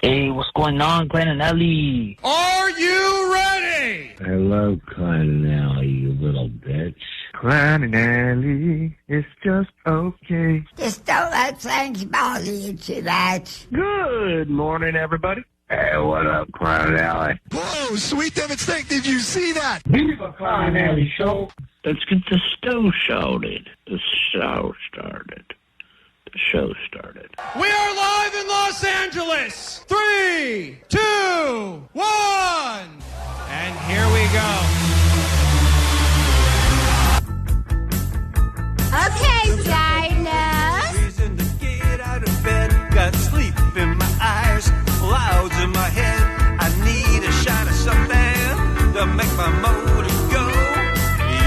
Hey, what's going on, Klein and Ellie? Are you ready? Hello, Klein and Ellie, you little bitch. Klein and Ellie, it's just okay. Just don't let things bother you too much. Good morning, everybody. Hey, what up, Klein and Ellie? Whoa, sweet Devin Steak, did you see that? Viva Klein and Ellie show. Let's get the show started. The show started. The show started. We are live in Los Angeles. 3, 2, 1. And here we go. Okay, Dinah. Reason to get out of bed. Got sleep in my eyes, clouds in my head. I need a shot of something to make my motor go.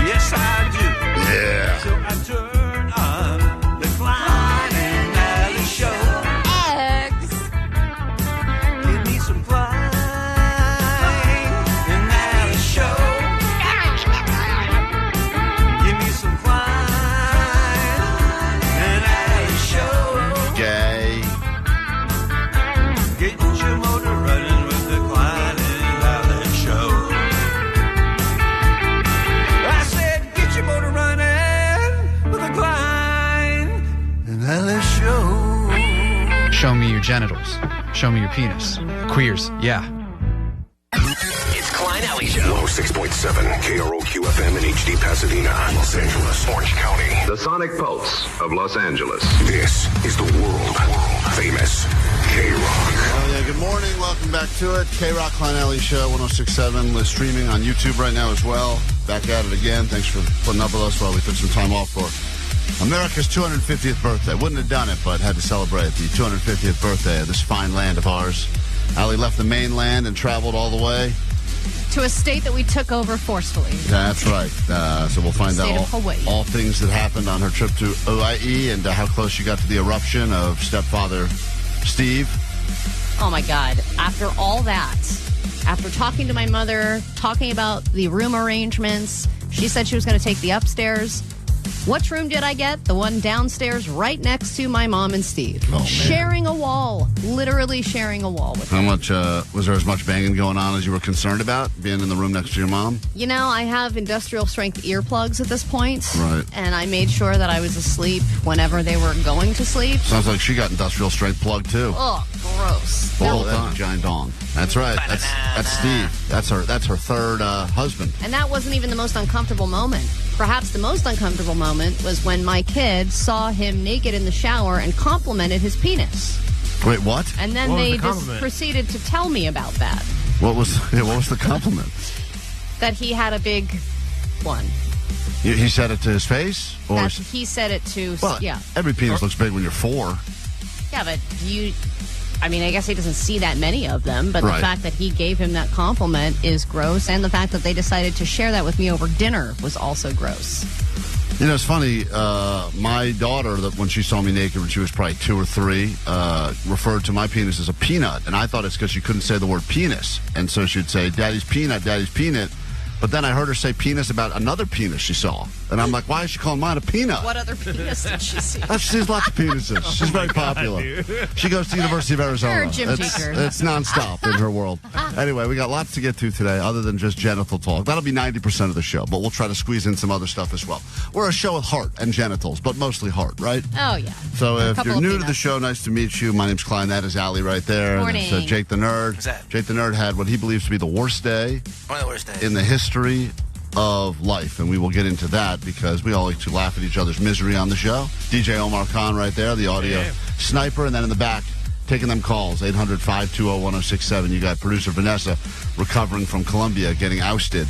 Yes, I do. Yeah. So I turn on the Klein and Ellie show. Eggs. Give me some Klein and Ellie show. Give me some Klein and Ellie show. Gay. Get your motor running with the Klein and Ellie show. I said, get your motor running with the Klein and Ellie show. Show me your genitals. Show me your penis. Queers, yeah. It's Klein Alley Show. 106.7 KROQ FM in HD Pasadena, Los Angeles, Orange County. The sonic pulse of Los Angeles. This is the world famous K-Rock. Oh, yeah, good morning. Welcome back to it. K-Rock Klein Alley Show, 106.7. We're streaming on YouTube right now as well. Back at it again. Thanks for putting up with us while we took some time off for America's 250th birthday. Wouldn't have done it, but had to celebrate the 250th birthday of this fine land of ours. Allie left the mainland and traveled all the way. To a state that we took over forcefully. That's right. So we'll find State out of Hawaii. all things that happened on her trip to Hawaii and how close she got to the eruption of stepfather Steve. Oh, my God. After all that, after talking to my mother, talking about the room arrangements, she said she was going to take the upstairs. Which room did I get? The one downstairs right next to my mom and Steve. Oh, man. Sharing a wall. Literally sharing a wall with How them. much, was there as much banging going on as you were concerned about, being in the room next to your mom? You know, I have industrial strength earplugs at this point. Right. And I made sure that I was asleep whenever they were going to sleep. Sounds like she got industrial strength plug, too. Oh, gross. All that giant dong. That's right. That's Steve. That's her third husband. And that wasn't even the most uncomfortable moment. Perhaps the most uncomfortable moment was when my kids saw him naked in the shower and complimented his penis. Wait, what? And then they just proceeded to tell me about that. What was the compliment? That he had a big one. He said it to his face? Or That he said it to, well, yeah. Every penis looks big when you're 4. Yeah, but I mean, I guess he doesn't see that many of them, but Right. the fact that he gave him that compliment is gross, and the fact that they decided to share that with me over dinner was also gross. You know, it's funny. My daughter, when she saw me naked when she was probably 2 or 3, referred to my penis as a peanut, and I thought it's because she couldn't say the word penis, and so she'd say, "Daddy's peanut, Daddy's peanut." But then I heard her say penis about another penis she saw. And I'm like, why is she calling mine a peanut? What other penis did she see? She sees lots of penises. She's very popular. She goes to the University of Arizona. You're a gym teacher. It's nonstop in her world. Anyway, we got lots to get to today other than just genital talk. That'll be 90% of the show, but we'll try to squeeze in some other stuff as well. We're a show with heart and genitals, but mostly heart, right? Oh, yeah. So if couple you're of new to peanuts. the show, nice to meet you. My name's Klein. That is Allie right there. Morning. And it's Jake the Nerd. What's that? Jake the Nerd had what he believes to be the worst day One of the worst days. in the history of life, and we will get into that because we all like to laugh at each other's misery on the show. DJ Omar Khan right there, the audio sniper, and then in the back, taking them calls, 800-520-1067. You got producer Vanessa recovering from Colombia, getting ousted,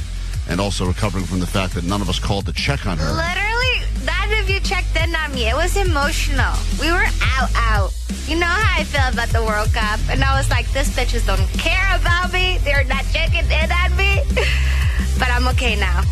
and also recovering from the fact that none of us called to check on her. Literally, that if you checked in on me, it was emotional. We were out. You know how I feel about the World Cup. And I was like, this bitches don't care about me. They're not checking in on me. But I'm okay now.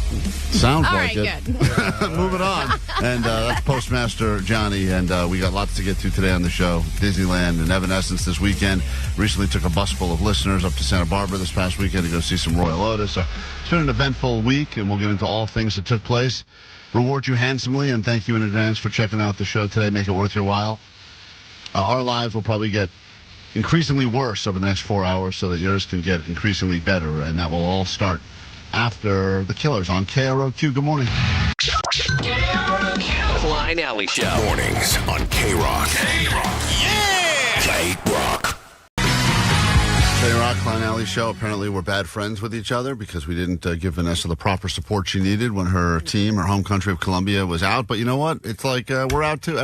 Sounds All like right, it. good. Moving on. And that's Postmaster Johnny, and we got lots to get to today on the show. Disneyland and Evanescence this weekend. Recently took a bus full of listeners up to Santa Barbara this past weekend to go see some Royal Otis. So it's been an eventful week, and we'll get into all things that took place. Reward you handsomely, and thank you in advance for checking out the show today. Make it worth your while. Our lives will probably get increasingly worse over the next 4 hours so that yours can get increasingly better. And that will all start after the Killers on KROQ. Good morning. Klein Alley Show. Mornings on K-Rock. K-Rock. Yeah! K-Rock. K-Rock, Klein Alley Show. Apparently we're bad friends with each other because we didn't give Vanessa the proper support she needed when her team, her home country of Colombia, was out. But you know what? It's like we're out too.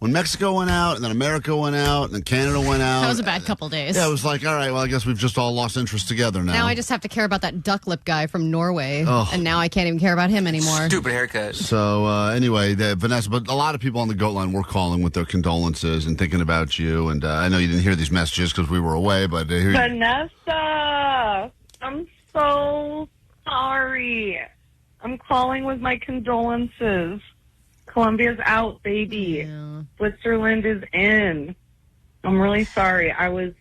When Mexico went out, and then America went out, and then Canada went out. That was a bad couple days. Yeah, it was like, all right, well, I guess we've just all lost interest together now. Now I just have to care about that duck lip guy from Norway, Oh. and now I can't even care about him anymore. Stupid haircut. So anyway, Vanessa, but a lot of people on the GOAT line were calling with their condolences and thinking about you. And I know you didn't hear these messages because we were away, but here you Vanessa, I'm so sorry. I'm calling with my condolences. Colombia's out, baby. Yeah. Switzerland is in. I'm really sorry. I was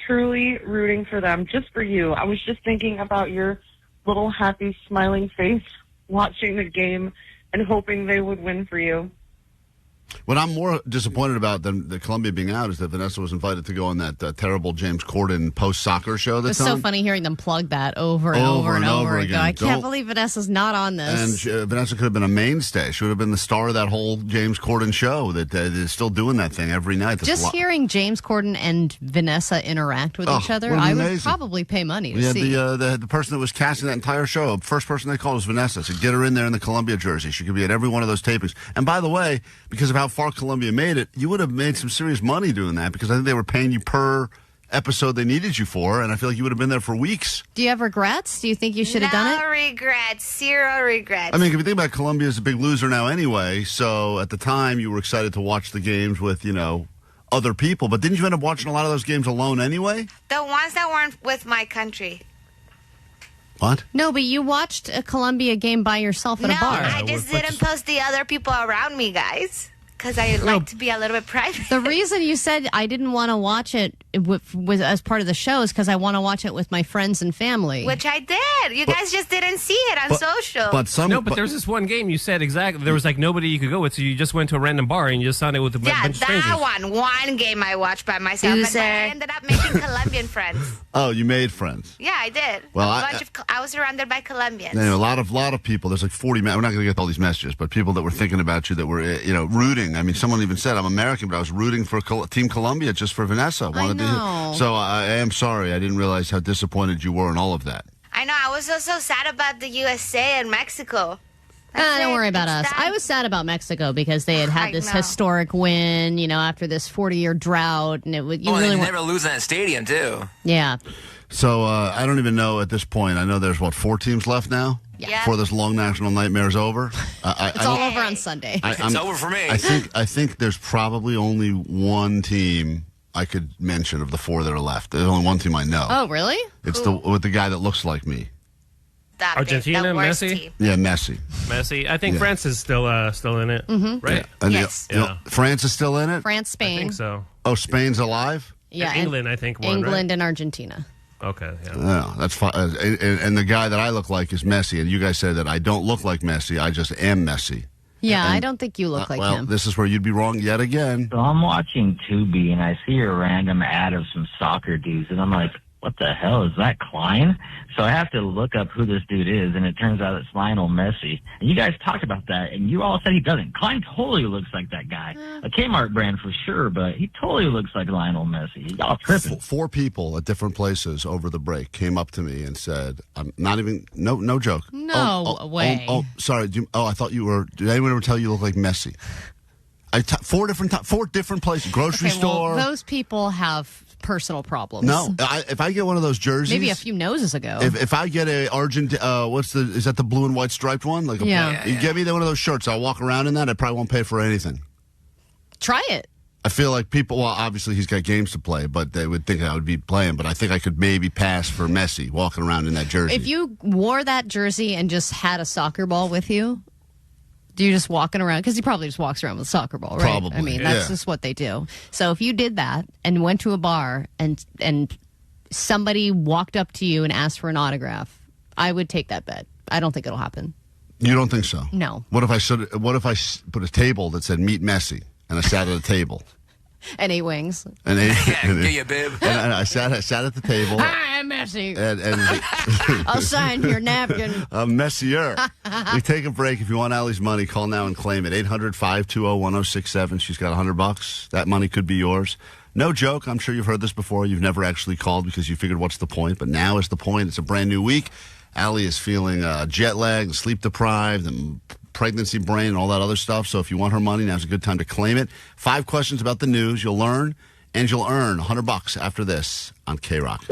truly rooting for them, just for you. I was just thinking about your little happy, smiling face watching the game and hoping they would win for you. What I'm more disappointed about than the Colombia being out is that Vanessa was invited to go on that terrible James Corden post-soccer show that's It was so on. funny hearing them plug that over and over again. I can't believe Vanessa's not on this. And Vanessa could have been a mainstay. She would have been the star of that whole James Corden show that is still doing that thing every night. Just hearing James Corden and Vanessa interact with each other, I would probably pay money to see. The person that was casting that entire show, first person they called was Vanessa. So get her in there in the Colombia jersey. She could be at every one of those tapings. And by the way, because of how far Colombia made it, you would have made some serious money doing that because I think they were paying you per episode they needed you for, and I feel like you would have been there for weeks. Do you have regrets? Do you think you should have done it? No regrets. Zero regrets. I mean, if you think about it, Colombia is a big loser now anyway, so at the time you were excited to watch the games with, other people, but didn't you end up watching a lot of those games alone anyway? The ones that weren't with my country. What? No, but you watched a Colombia game by yourself at a bar. No, I just didn't post the other people around me, guys. Because I like to be a little bit private. The reason you said I didn't want to watch it was as part of the show is because I want to watch it with my friends and family. Which I did. You guys just didn't see it on social. But there's this one game you said exactly. There was like nobody you could go with, so you just went to a random bar and you just signed it with a bunch of strangers. Yeah, that one game I watched by myself. But then I ended up making Colombian friends. Oh, you made friends. Yeah, I did. Well, I was surrounded by Colombians. A lot of people. There's like 40. We're not going to get all these messages, but people that were thinking about you that were, rooting. I mean, someone even said I'm American, but I was rooting for Team Colombia just for Vanessa. I know. So I am sorry. I didn't realize how disappointed you were in all of that. I know. I was also sad about the USA and Mexico. Don't worry about us. I was sad about Mexico because they had this historic win, after this 40-year drought, and it would. They never lose in that stadium too. Yeah. So I don't even know at this point. I know there's 4 teams left now. Yeah. Before this long national nightmare is over. It's all over on Sunday. It's over for me. I think there's probably only one team I could mention of the 4 that are left. There's only one team I know. Oh, really? It's with the guy that looks like me. Argentina, Messi? Yeah, Messi. Messi. I think France is still in it. Mm-hmm. Right? And yes. France is still in it? France, Spain. I think so. Oh, Spain's alive? Yeah. And England, I think, won, England right? and Argentina. Okay, yeah. No, that's fine. And the guy that I look like is Messi. And you guys say that I don't look like Messi. I just am Messi. Yeah, I don't think you look like him. This is where you'd be wrong yet again. So I'm watching Tubi, and I see a random ad of some soccer dudes, and I'm like, what the hell, is that Klein? So I have to look up who this dude is, and it turns out it's Lionel Messi. And you guys talked about that, and you all said he doesn't. Klein totally looks like that guy. A Kmart brand for sure, but he totally looks like Lionel Messi. Y'all tripping. 4 people at different places over the break came up to me and said, I'm not even, no joke. No way. Sorry. I thought you were, did anyone ever tell you look like Messi? 4 different places, grocery store. Well, those people have personal problems. No, if I get one of those jerseys, maybe a few noses ago. If I get a is that the blue and white striped one? Like you get me one of those shirts, I'll walk around in that. I probably won't pay for anything. Try it. I feel like people. Well, obviously he's got games to play, but they would think I would be playing. But I think I could maybe pass for Messi walking around in that jersey. If you wore that jersey and just had a soccer ball with you. Do you just walking around? Because he probably just walks around with a soccer ball, right? Probably. I mean, that's just what they do. So if you did that and went to a bar and somebody walked up to you and asked for an autograph, I would take that bet. I don't think it'll happen. You don't think so? No. What if I put a table that said "Meet Messi" and I sat at a table? And 8 wings. Yeah, get you, babe. And I sat at the table. Hi, I'm Messi. And I'll sign your napkin. Messier. We take a break. If you want Allie's money, call now and claim it. 800-520-1067. She's got $100. That money could be yours. No joke. I'm sure you've heard this before. You've never actually called because you figured, what's the point? But now is the point. It's a brand new week. Allie is feeling jet lagged, sleep deprived, and pregnancy brain and all that other stuff. So if you want her money, now's a good time to claim it. 5 questions about the news. You'll learn, and you'll earn $100 after this on K-Rock.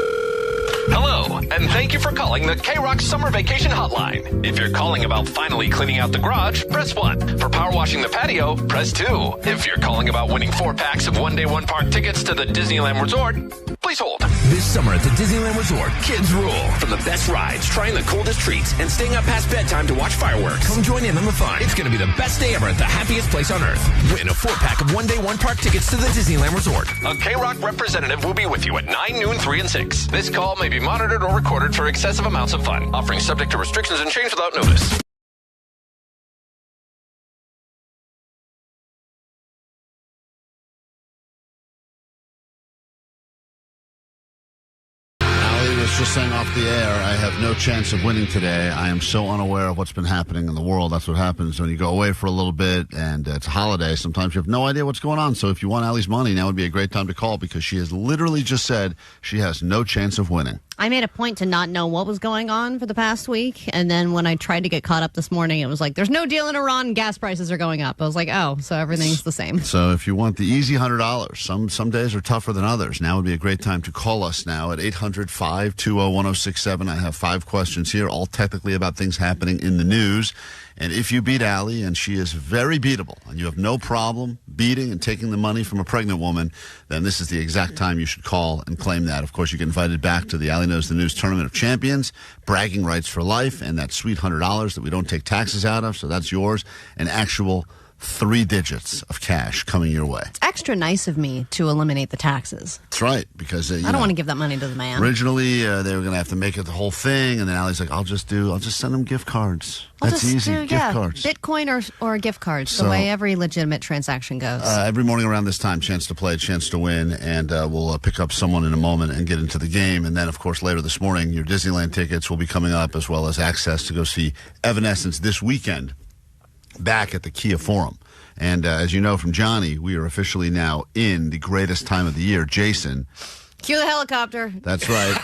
Hello, and thank you for calling the K-Rock Summer Vacation Hotline. If you're calling about finally cleaning out the garage, press 1. For power washing the patio, press 2. If you're calling about winning 4 packs of one-day, one-park tickets to the Disneyland Resort, please hold. This summer at the Disneyland Resort, kids rule. From the best rides, trying the coldest treats, and staying up past bedtime to watch fireworks. Come join in on the fun. It's going to be the best day ever at the happiest place on earth. Win a 4-pack of one-day, one-park tickets to the Disneyland Resort. A K-Rock representative will be with you at 9, noon, 3, and 6. This call may be monitored or recorded for excessive amounts of fun. Offering subject to restrictions and change without notice. Just saying off the air, I have no chance of winning today. I am so unaware of what's been happening in the world. That's what happens when you go away for a little bit and it's a holiday. Sometimes you have no idea what's going on. So if you want Allie's money, now would be a great time to call because she has literally just said she has no chance of winning. I made a point to not know what was going on for the past week. And then when I tried to get caught up this morning, it was like, there's no deal in Iran. Gas prices are going up. I was like, oh, so everything's the same. So if you want the easy $100, some days are tougher than others. Now would be a great time to call us now at 800-520-1067. I have 5 questions here, all technically about things happening in the news. And if you beat Allie, and she is very beatable, and you have no problem beating and taking the money from a pregnant woman, then this is the exact time you should call and claim that. Of course, you get invited back to the Allie Knows the News Tournament of Champions, bragging rights for life, and that sweet $100 that we don't take taxes out of, so that's yours, an actual 3 digits of cash coming your way. It's extra nice of me to eliminate the taxes. That's right, because I don't want to give that money to the man. Originally, they were going to have to make it the whole thing, and then Allie's like, I'll just send them gift cards. That's easy, gift cards. Bitcoin or gift cards, the way every legitimate transaction goes. Every morning around this time, chance to play, chance to win, and we'll pick up someone in a moment and get into the game. And then, of course, later this morning, your Disneyland tickets will be coming up, as well as access to go see Evanescence this weekend back at the Kia Forum. And as you know from Johnny, we are officially now in the greatest time of the year. Jason. Cue the helicopter. That's right.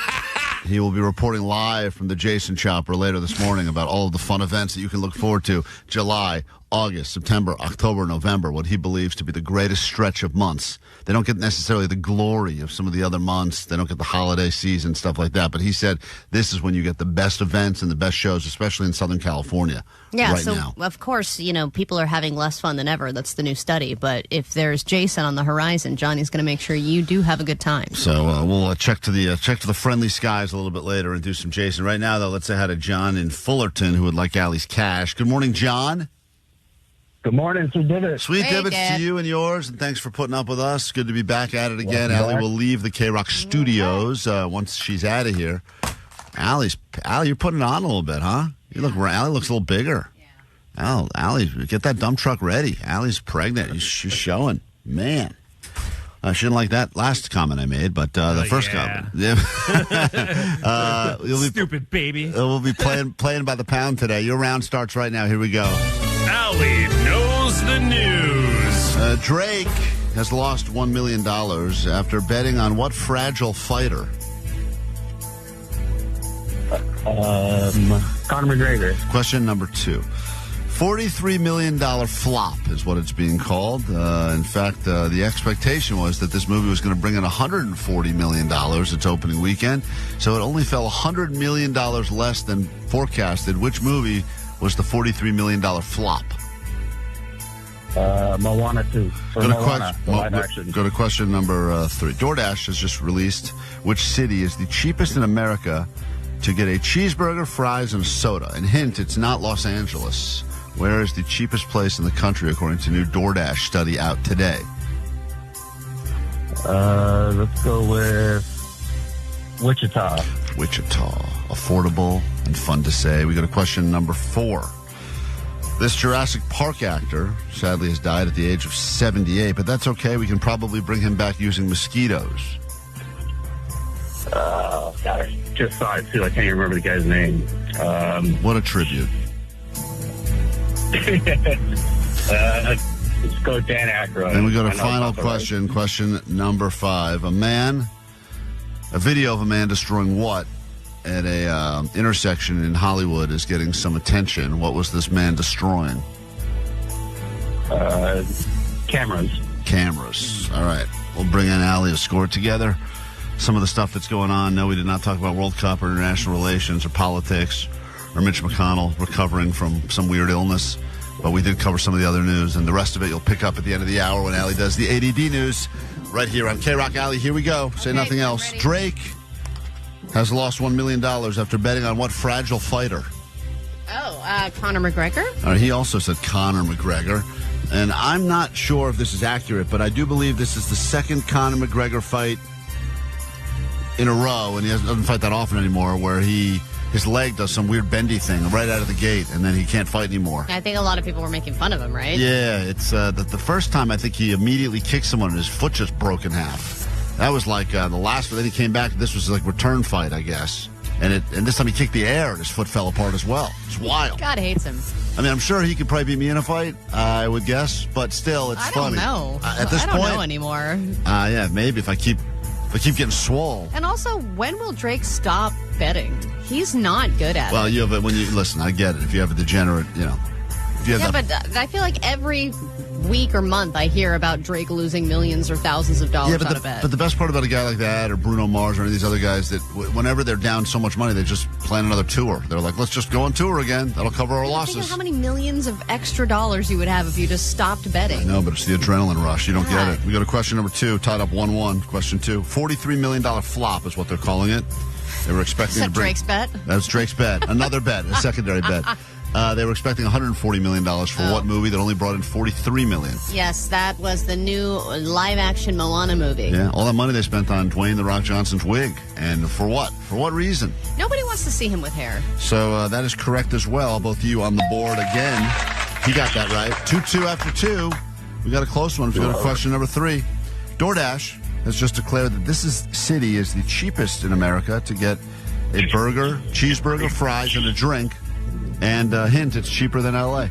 He will be reporting live from the Jason Chopper later this morning about all of the fun events that you can look forward to. July, August, September, October, November, what he believes to be the greatest stretch of months. They don't get necessarily the glory of some of the other months. They don't get the holiday season, stuff like that. But he said this is when you get the best events and the best shows, especially in Southern California. Yeah, right so now. Of course, people are having less fun than ever. That's the new study. But if there's Jason on the horizon, Johnny's going to make sure you do have a good time. So we'll check to the friendly skies a little bit later and do some Jason. Right now, though, let's say hi to John in Fullerton who would like Allie's cash. Good morning, John. Good morning, Sweet Divots. Sweet Divots to you and yours, and thanks for putting up with us. Good to be back at it again. Allie will leave the K-Rock studios once she's out of here. Allie, you're putting it on a little bit, huh? Allie looks a little bigger. Yeah. Allie, get that dump truck ready. Allie's pregnant. She's showing. Man. She didn't like that last comment I made, but the first comment. Yeah. Stupid baby. We'll be playing by the pound today. Your round starts right now. Here we go. Allie Knows the News. Drake has lost $1 million after betting on what fragile fighter? Conor McGregor. Question number 2. $43 million flop is what it's being called. In fact, the expectation was that this movie was going to bring in $140 million its opening weekend, so it only fell $100 million less than forecasted. Which movie was the $43 million flop? Moana 2. Go to question number 3. DoorDash has just released which city is the cheapest in America to get a cheeseburger, fries, and a soda. And hint, it's not Los Angeles. Where is the cheapest place in the country according to new DoorDash study out today? Let's go with Wichita. Wichita. Affordable and fun to say. We go to question number 4. This Jurassic Park actor sadly has died at the age of 78, but that's okay. We can probably bring him back using mosquitoes. God, I just saw it too. I can't even remember the guy's name. What a tribute. Let's go Dan Aykroyd. And we go to I know final it's not question, question number 5. A video of a man destroying what at a intersection in Hollywood is getting some attention. What was this man destroying? Cameras. Cameras. All right. We'll bring in Allie to score it together. Some of the stuff that's going on. No, we did not talk about World Cup or international relations or politics or Mitch McConnell recovering from some weird illness. But we did cover some of the other news, and the rest of it you'll pick up at the end of the hour when Allie does the A.D.D news right here on K-Rock. Allie, here we go. Say nothing else. Ready. Drake has lost $1 million after betting on what fragile fighter? Conor McGregor? He also said Conor McGregor. And I'm not sure if this is accurate, but I do believe this is the second Conor McGregor fight in a row, and he doesn't fight that often anymore, where his leg does some weird bendy thing right out of the gate, and then he can't fight anymore. I think a lot of people were making fun of him, right? Yeah, it's the first time I think he immediately kicked someone and his foot just broke in half. That was like the last one. Then he came back. This was like return fight, I guess. And this time he kicked the air and his foot fell apart as well. It's wild. God hates him. I mean, I'm sure he could probably beat me in a fight, I would guess. But still, it's funny. I don't know. At this I don't point, know anymore. Yeah, maybe if I keep getting swole. And also, when will Drake stop betting? He's not good at it. Well, listen, I get it. If you have a degenerate, if you have but I feel like every week or month I hear about Drake losing millions or thousands of dollars on a bet. But the best part about a guy like that, or Bruno Mars, or any of these other guys, that whenever they're down so much money, they just plan another tour. They're like, let's just go on tour again. That'll cover our losses. Think of how many millions of extra dollars you would have if you just stopped betting. I know, but it's the adrenaline rush. You don't get it. We go to question number 2, tied up 1-1. Question 2, $43 million flop is what they're calling it. They were expecting to bring Drake's bet? That's Drake's bet. Another bet, a secondary bet. They were expecting $140 million for what movie that only brought in $43 million? Yes, that was the new live-action Moana movie. Yeah, all that money they spent on Dwayne "The Rock" Johnson's wig. And for what? For what reason? Nobody wants to see him with hair. So that is correct as well. Both of you on the board again. He got that right. 2-2 after 2. We got a close one. We go to question number 3. DoorDash has just declared that this city is the cheapest in America to get a burger, cheeseburger, fries, and a drink. And hint, it's cheaper than L.A.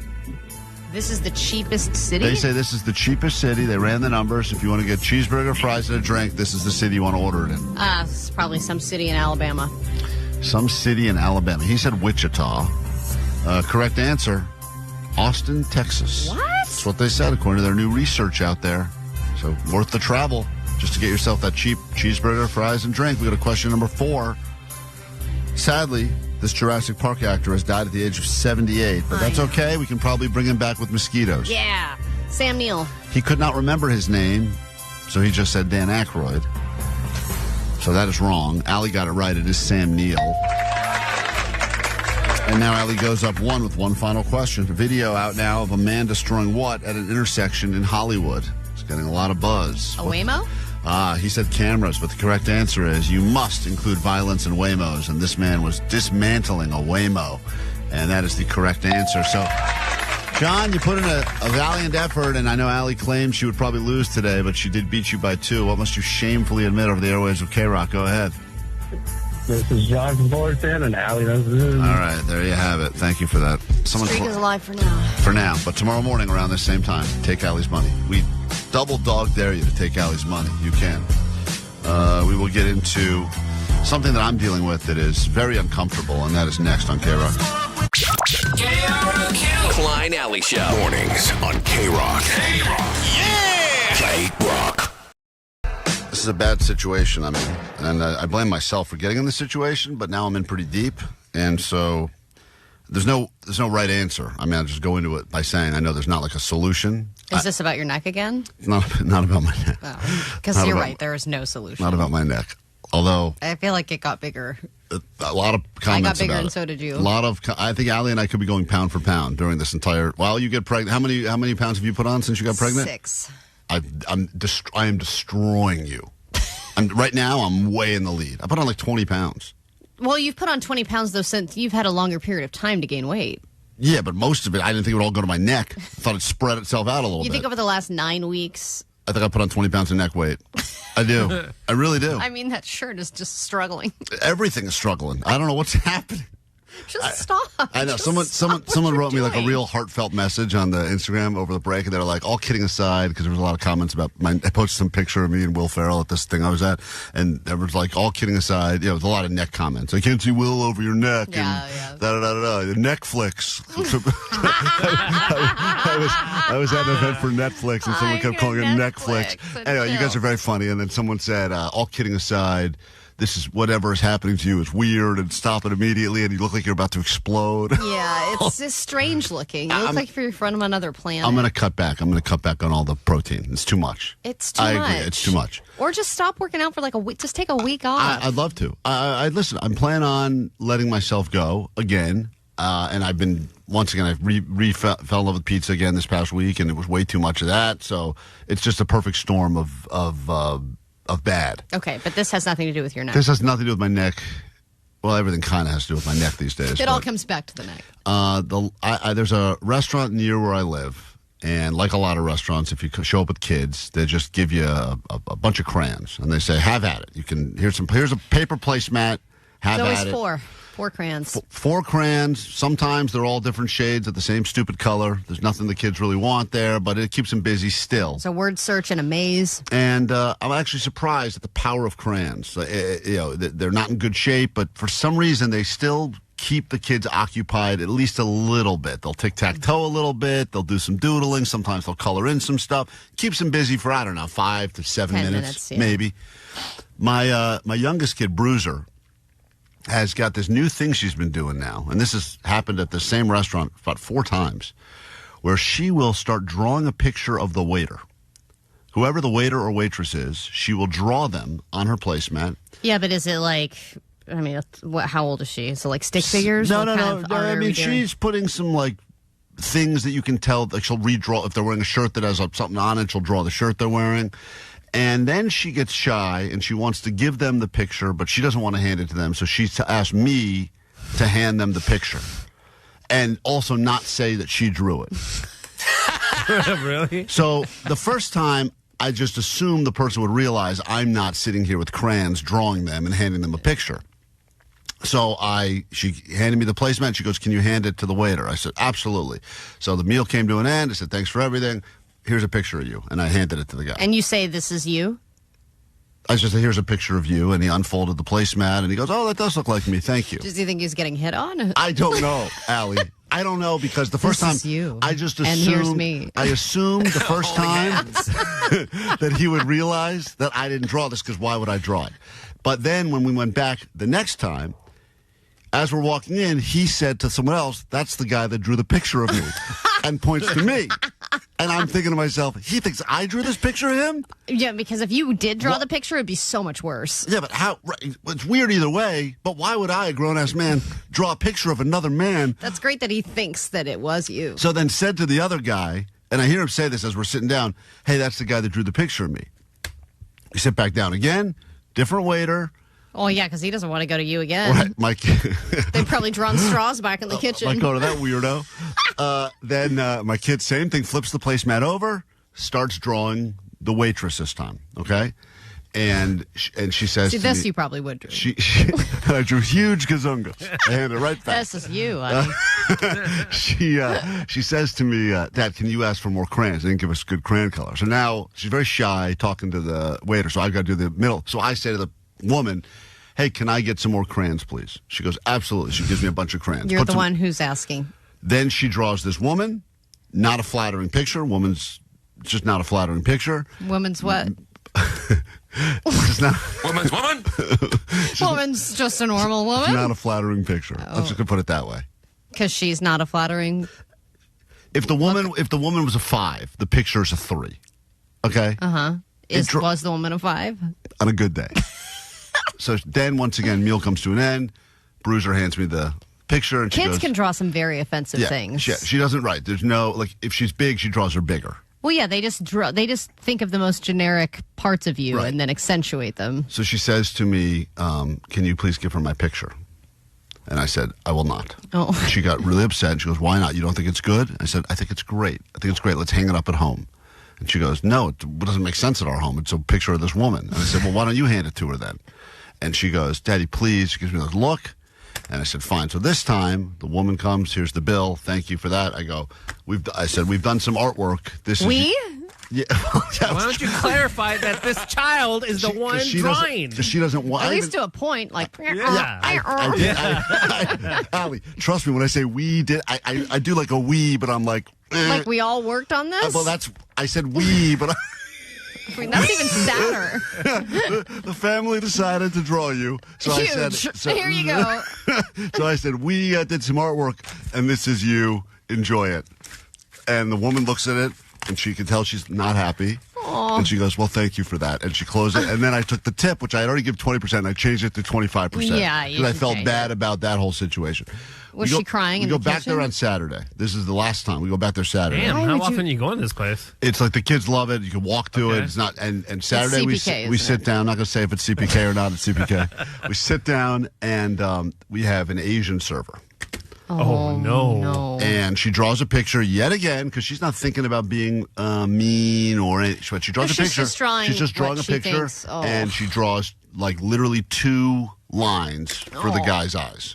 This is the cheapest city? They say this is the cheapest city. They ran the numbers. If you want to get cheeseburger, fries, and a drink, this is the city you want to order it in. It's probably some city in Alabama. Some city in Alabama. He said Wichita. Correct answer, Austin, Texas. What? That's what they said, according to their new research out there. So worth the travel just to get yourself that cheap cheeseburger, fries, and drink. We go to question number 4. Sadly, this Jurassic Park actor has died at the age of 78, but that's okay. We can probably bring him back with mosquitoes. Yeah. Sam Neill. He could not remember his name, so he just said Dan Aykroyd. So that is wrong. Allie got it right. It is Sam Neill. And now Allie goes up 1 with one final question. A video out now of a man destroying what at an intersection in Hollywood? It's getting a lot of buzz. A Waymo? He said cameras, but the correct answer is you must include violence in Waymos, and this man was dismantling a Waymo, and that is the correct answer. So, John, you put in a valiant effort, and I know Allie claimed she would probably lose today, but she did beat you by 2. What must you shamefully admit over the airwaves of K-Rock? Go ahead. This is John from Fullerton, and Allie knows this. All right, there you have it. Thank you for that. Streak is alive for now. For now, but tomorrow morning around this same time, take Allie's money. We double dog dare you to take Allie's money. You can. We will get into something that I'm dealing with that is very uncomfortable, and that is next on K-Rock. Klein Alley Show. Mornings on K-Rock. Yeah! K-Rock. This is a bad situation I'm in, and I blame myself for getting in this situation, but now I'm in pretty deep, and so there's no right answer. I mean, I'll just go into it by saying I know there's not like a solution. Is this about your neck again? Not about my neck. Because you're right, there is no solution. Not about my neck. Although I feel like it got bigger. A lot of comments I got bigger about and it. so did you. I think Allie and I could be going pound for pound during this entire. While you get pregnant, how many pounds have you put on since you got pregnant? 6. I am destroying you. Right now, I'm way in the lead. I put on like 20 pounds. Well, you've put on 20 pounds though since you've had a longer period of time to gain weight. Yeah, but most of it, I didn't think it would all go to my neck. I thought it spread itself out a little bit. You think over the last 9 weeks? I think I put on 20 pounds of neck weight. I do. I really do. I mean, that shirt is just struggling. Everything is struggling. I don't know what's happening. Just stop. I know. Just Someone wrote me like a real heartfelt message on the Instagram over the break, and they're like, all kidding aside, because there was a lot of comments about I posted some picture of me and Will Ferrell at this thing I was at, and there was like, all kidding aside, there was a lot of neck comments. I can't see Will over your neck. Yeah. The neck flicks. I was at an event for Netflix, and someone kept calling it neck flicks. Anyway, you guys are very funny, and then someone said, all kidding aside, this is whatever is happening to you is weird, and stop it immediately, and you look like you're about to explode. Yeah, it's just strange looking. You look like you're from another planet. I'm going to cut back. I'm going to cut back on all the protein. It's too much. It's too much. I agree. It's too much. Or just stop working out for like a week. Just take a week off. I'd love to. Listen, I'm planning on letting myself go again. And I've been, once again, I fell in love with pizza again this past week, and it was way too much of that. So it's just a perfect storm of bad. Okay, but this has nothing to do with your neck. This has nothing to do with my neck. Well, everything kind of has to do with my neck these days. It all comes back to the neck. There's a restaurant near where I live, and like a lot of restaurants, if you show up with kids, they just give you a bunch of crayons, and they say, "Have at it. You can here's a paper placemat. Have There's at it." always four crayons. Four crayons. Sometimes they're all different shades of the same stupid color. There's nothing the kids really want there, but it keeps them busy still. It's a word search and a maze. And I'm actually surprised at the power of crayons. They're not in good shape, but for some reason they still keep the kids occupied at least a little bit. They'll tic-tac-toe a little bit. They'll do some doodling. Sometimes they'll color in some stuff. Keeps them busy for, 5 to 7 minutes, maybe. My youngest kid, Bruiser, has got this new thing she's been doing now, and this has happened at the same restaurant about 4 times, where she will start drawing a picture of the waiter. Whoever the waiter or waitress is, she will draw them on her placemat. Yeah, but is it like, how old is she? Is it like stick figures? No. I mean, she's putting some like things that you can tell that she'll redraw. If they're wearing a shirt that has something on it, she'll draw the shirt they're wearing. And then she gets shy, and she wants to give them the picture, but she doesn't want to hand it to them, so she asked me to hand them the picture. And also not say that she drew it. Really? So the first time, I just assumed the person would realize I'm not sitting here with crayons drawing them and handing them a picture. So she handed me the placemat. She goes, "Can you hand it to the waiter?" I said, "Absolutely." So the meal came to an end. I said, "Thanks for everything. Here's a picture of you." And I handed it to the guy. And you say, "This is you?" I just said, "Here's a picture of you." And he unfolded the placemat, and he goes, "Oh, that does look like me. Thank you." Does he think he's getting hit on? I don't know, Allie. I don't know, because the first time I just assumed, and here's me. I assumed the first time that he would realize that I didn't draw this, because why would I draw it? But then when we went back the next time, as we're walking in, he said to someone else, "That's the guy that drew the picture of me," and points to me. And I'm thinking to myself, he thinks I drew this picture of him? Yeah, because if you did draw the picture, it'd be so much worse. Yeah, but how? It's weird either way, but why would I, a grown-ass man, draw a picture of another man? That's great that he thinks that it was you. So then said to the other guy, and I hear him say this as we're sitting down, "Hey, that's the guy that drew the picture of me." You sit back down again, different waiter. Oh, yeah, because he doesn't want to go to you again. Right, Mike. They've probably drawn straws back in the kitchen. Might go to that weirdo. Then my kid, same thing, flips the placemat over, starts drawing the waitress this time, okay? And she says, "See, this you probably would draw." And I drew huge gazungas. I handed it right back. This is you, honey. She says to me, "Dad, can you ask for more crayons?" They didn't give us good crayon color. So now she's very shy talking to the waiter, so I've got to do the middle. So I say to the woman, "Hey, can I get some more crayons, please?" She goes, "Absolutely." She gives me a bunch of crayons. You're the one who's asking. Then she draws this woman. Not a flattering picture. Woman's just not a flattering picture. Woman's what? Just not. Woman's woman? Woman's just a normal woman? It's not a flattering picture. Let's just put it that way. Because she's not a flattering. If the woman was a 5, the picture is a 3. Okay? Uh-huh. Was the woman a 5? On a good day. So then, once again, meal comes to an end. Bruiser hands me the picture, and Kids can draw some very offensive things. She doesn't. Right? There's no if she's big, she draws her bigger. Well, yeah, they just think of the most generic parts of you and then accentuate them. So she says to me, "Can you please give her my picture?" And I said, I will not. Oh. She got really upset. And she goes, why not? You don't think it's good? I said, I think it's great. I think it's great. Let's hang it up at home. And she goes, no, it doesn't make sense at our home. It's a picture of this woman. And I said, well, why don't you hand it to her then? And she goes, Daddy, please. She gives me this look. And I said, fine. So this time, the woman comes. Here's the bill. Thank you for that. I go, we've done some artwork. This we? Yeah. Why don't you clarify that this child is the one drawing? She doesn't want. At least to a point, like. Allie, trust me when I say we did. I do like a we, but I'm like. Like we all worked on this. Well, I said we, but. I mean, that's even sadder. The family decided to draw you. So Huge. I said, Here you go. So I said, we did some artwork, and this is you. Enjoy it. And the woman looks at it, and she can tell she's not happy. Aww. And she goes, well, thank you for that. And she closed it. And then I took the tip, which I had already given 20%, and I changed it to 25%. Yeah, because I felt bad about that whole situation. Was she crying in the We go back kitchen? there on Saturday. This is the last time. We go back there Saturday. Damn, how often you go in this place? It's like the kids love it. You can walk to it. It's not. And Saturday It's CPK, we isn't sit down. I'm not going to say if it's CPK or not. It's CPK. We sit down and we have an Asian server. Oh, no. And she draws a picture yet again because she's not thinking about being mean or anything. But she draws a picture. She's just drawing a picture, and she draws like literally 2 lines for the guy's eyes.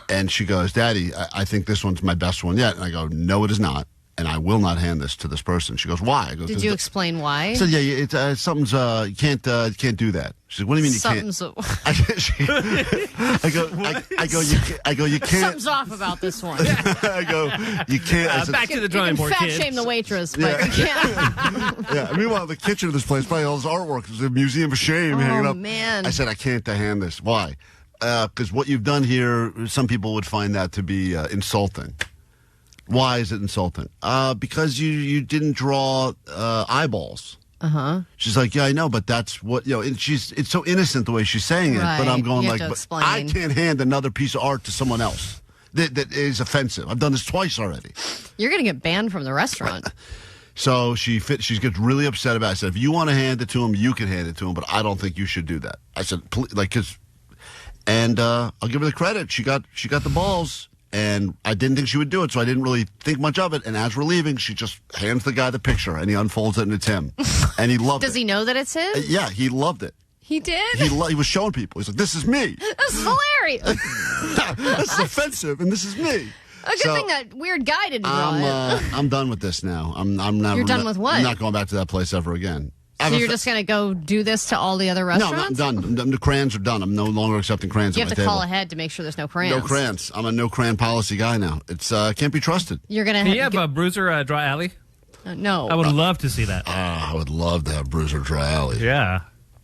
And she goes, Daddy, I think this one's my best one yet. And I go, no, it is not. And I will not hand this to this person. She goes, why? I go, Did you explain why? I said, yeah, something's, you can't do that. She said, what do you mean you can't? I go, you can't. Something's off about this one. I go, you can't. I said, back to the drawing board, fat kids. shame the waitress, but you can't. Yeah. Meanwhile, the kitchen of this place, probably all this artwork. There's a museum of shame hanging up. Man. I said, I can't hand this. Why? Because what you've done here, some people would find that to be insulting. Why is it insulting? Because you didn't draw eyeballs. Uh-huh. She's like, yeah, I know, but that's what, and it's so innocent the way she's saying it. Right. But I'm going You like, have to but explain. I can't hand another piece of art to someone else that is offensive. I've done this twice already. You're going to get banned from the restaurant. So she gets really upset about it. I said, if you want to hand it to him, you can hand it to him, but I don't think you should do that. I said, and I'll give her the credit. She got the balls. And I didn't think she would do it, so I didn't really think much of it. And as we're leaving, she just hands the guy the picture, and he unfolds it, and it's him. And he loved it. Does he know that it's his? Yeah, he loved it. He did? He was showing people. He's like, this is me. This is hilarious. This is offensive, and this is me. A good thing that weird guy didn't draw it. I'm done with this now. I'm not. You're done with what? I'm not going back to that place ever again. So you're just going to go do this to all the other restaurants? No, I'm done. The crayons are done. I'm no longer accepting crayons You at have my to table. call ahead to make sure there's no crayons. No crayons. I'm a no crayon policy guy now. It's can't be trusted. You're going to Can you have a Bruiser draw Alley? No. I would love to see that. I would love to have Bruiser draw Alley. Yeah.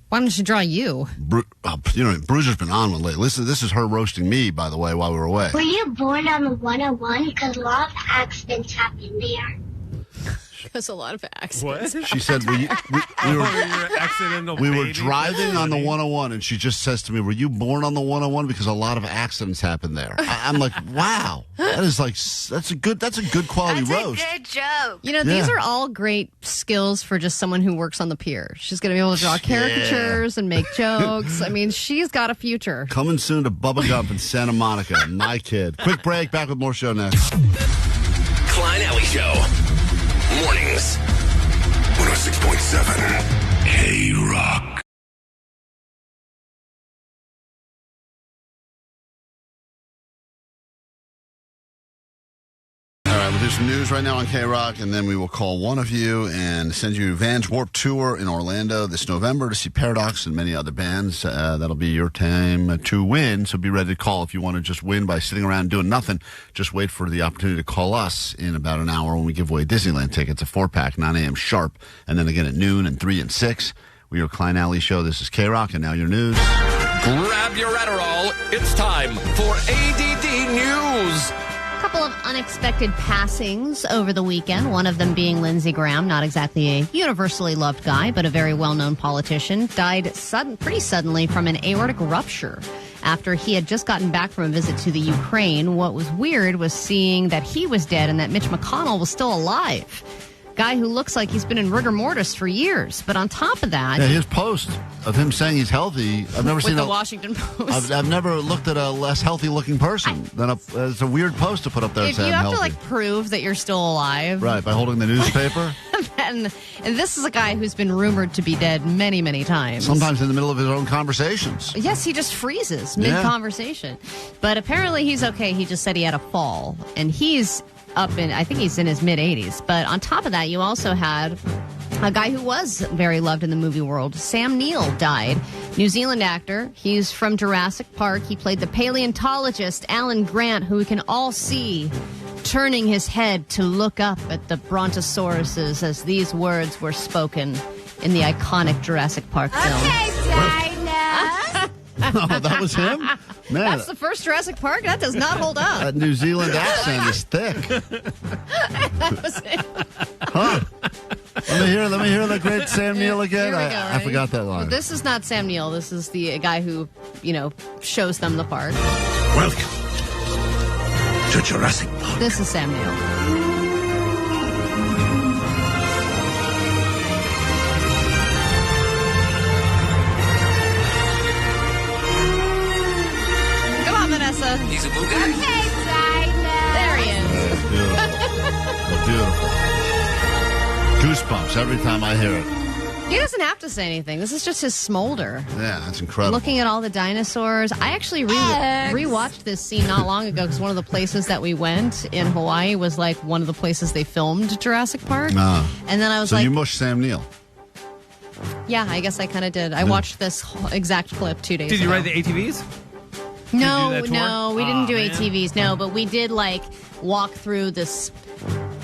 Why don't you draw you? Bruiser's been on one lately. Listen, this is her roasting me, by the way, while we were away. Were you born on the 101? Because a lot of accidents happen there. There's a lot of accidents. What? She said, we were driving on the 101, and she just says to me, were you born on the 101? Because a lot of accidents happen there. I'm like, wow. That's a good quality roast. Good joke. These are all great skills for just someone who works on the pier. She's going to be able to draw caricatures and make jokes. I mean, she's got a future. Coming soon to Bubba Gump in Santa Monica. My kid. Quick break. Back with more show next. Klein Alley Show. Mornings. 106.7 K-Rock. All right, we'll do some news right now on K-Rock, and then we will call one of you and send you Van's Warped Tour in Orlando this November to see Paradox and many other bands. That'll be your time to win, so be ready to call if you want to just win by sitting around and doing nothing. Just wait for the opportunity to call us in about an hour when we give away Disneyland tickets, a 4-pack, 9 a.m. sharp, and then again at noon and 3 and 6. We are Klein Alley Show. This is K-Rock, and now your news. Grab your Adderall. It's time for A.D.D. News. A couple of unexpected passings over the weekend, one of them being Lindsey Graham, not exactly a universally loved guy, but a very well-known politician, died pretty suddenly from an aortic rupture after he had just gotten back from a visit to the Ukraine. What was weird was seeing that he was dead and that Mitch McConnell was still alive. guy who looks like he's been in rigor mortis for years. But on top of that... Yeah, his post of him saying he's healthy, I've never seen the Washington Post. I've never looked at a less healthy-looking person. It's a weird post to put up there If saying you have healthy. to, prove that you're still alive... Right, by holding the newspaper? and this is a guy who's been rumored to be dead many, many times. Sometimes in the middle of his own conversations. Yes, he just freezes mid-conversation. But apparently he's okay. He just said he had a fall. And he's I think he's in his mid-80s. But on top of that, you also had a guy who was very loved in the movie world. Sam Neill died. New Zealand actor. He's from Jurassic Park. He played the paleontologist Alan Grant, who we can all see turning his head to look up at the brontosauruses as these words were spoken in the iconic Jurassic Park film. Okay, Dinah. Oh, that was him? Man, that's the first Jurassic Park? That does not hold up. That New Zealand accent is thick. That was it. Huh. Let me hear the great Sam Neill again. Here we go, I forgot that line. Well, this is not Sam Neill. This is the guy who, shows them the park. Welcome to Jurassic Park. This is Sam Neill. Vanessa. He's a blue guy. Okay, Dinah. There he is. Beautiful. Goosebumps every time I hear it. He doesn't have to say anything. This is just his smolder. Yeah, that's incredible. Looking at all the dinosaurs. I actually rewatched this scene not long ago because one of the places that we went in Hawaii was one of the places they filmed Jurassic Park. And then I was so you mushed Sam Neill. Yeah, I guess I kind of did. I watched this exact clip 2 days ago. Did you ride the ATVs? No, we didn't do ATVs. No, but we did walk through this.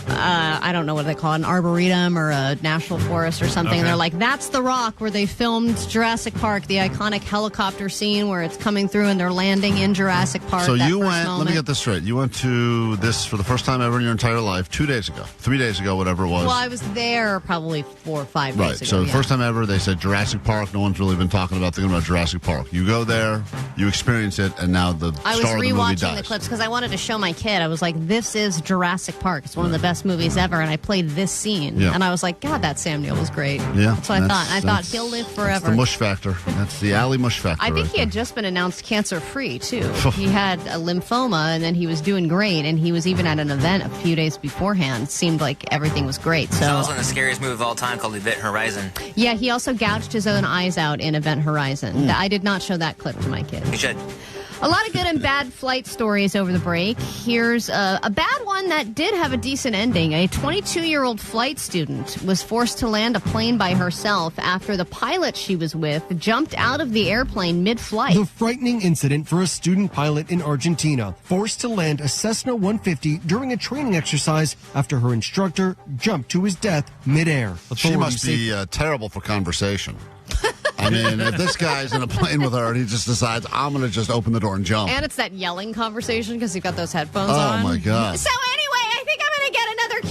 I don't know what they call it, an arboretum or a national forest or something. Okay. And they're like, that's the rock where they filmed Jurassic Park, the iconic helicopter scene where it's coming through and they're landing in Jurassic Park. So you went, let me get this straight. You went to this for the first time ever in your entire life 2 days ago, 3 days ago, whatever it was. Well, I was there probably 4 or 5 days ago. Right. So the first time ever, they said Jurassic Park. No one's really been thinking about Jurassic Park. You go there, you experience it, and now the star of the movie dies. I was rewatching the clips because I wanted to show my kid. I was like, this is Jurassic Park. It's one of the best movies ever. And I played this scene. Yeah. And I was like, God, that Sam Neill was great. Yeah. That's what I thought. I thought he'll live forever. That's the mush factor. That's the alley mush factor. I think he had just been announced cancer-free, too. He had a lymphoma, and then he was doing great. And he was even at an event a few days beforehand. Seemed like everything was great. So that was on the scariest movie of all time called Event Horizon. Yeah, he also gouged his own eyes out in Event Horizon. I did not show that clip to my kid. You should. A lot of good and bad flight stories over the break. Here's a bad one that did have a decent ending. A 22-year-old flight student was forced to land a plane by herself after the pilot she was with jumped out of the airplane mid-flight. The frightening incident for a student pilot in Argentina, forced to land a Cessna 150 during a training exercise after her instructor jumped to his death midair. She must be terrible for conversation. I mean, if this guy's in a plane with her and he just decides, I'm going to just open the door and jump. And it's that yelling conversation because you've got those headphones on. Oh, my God. So anyway, I think I'm going to get another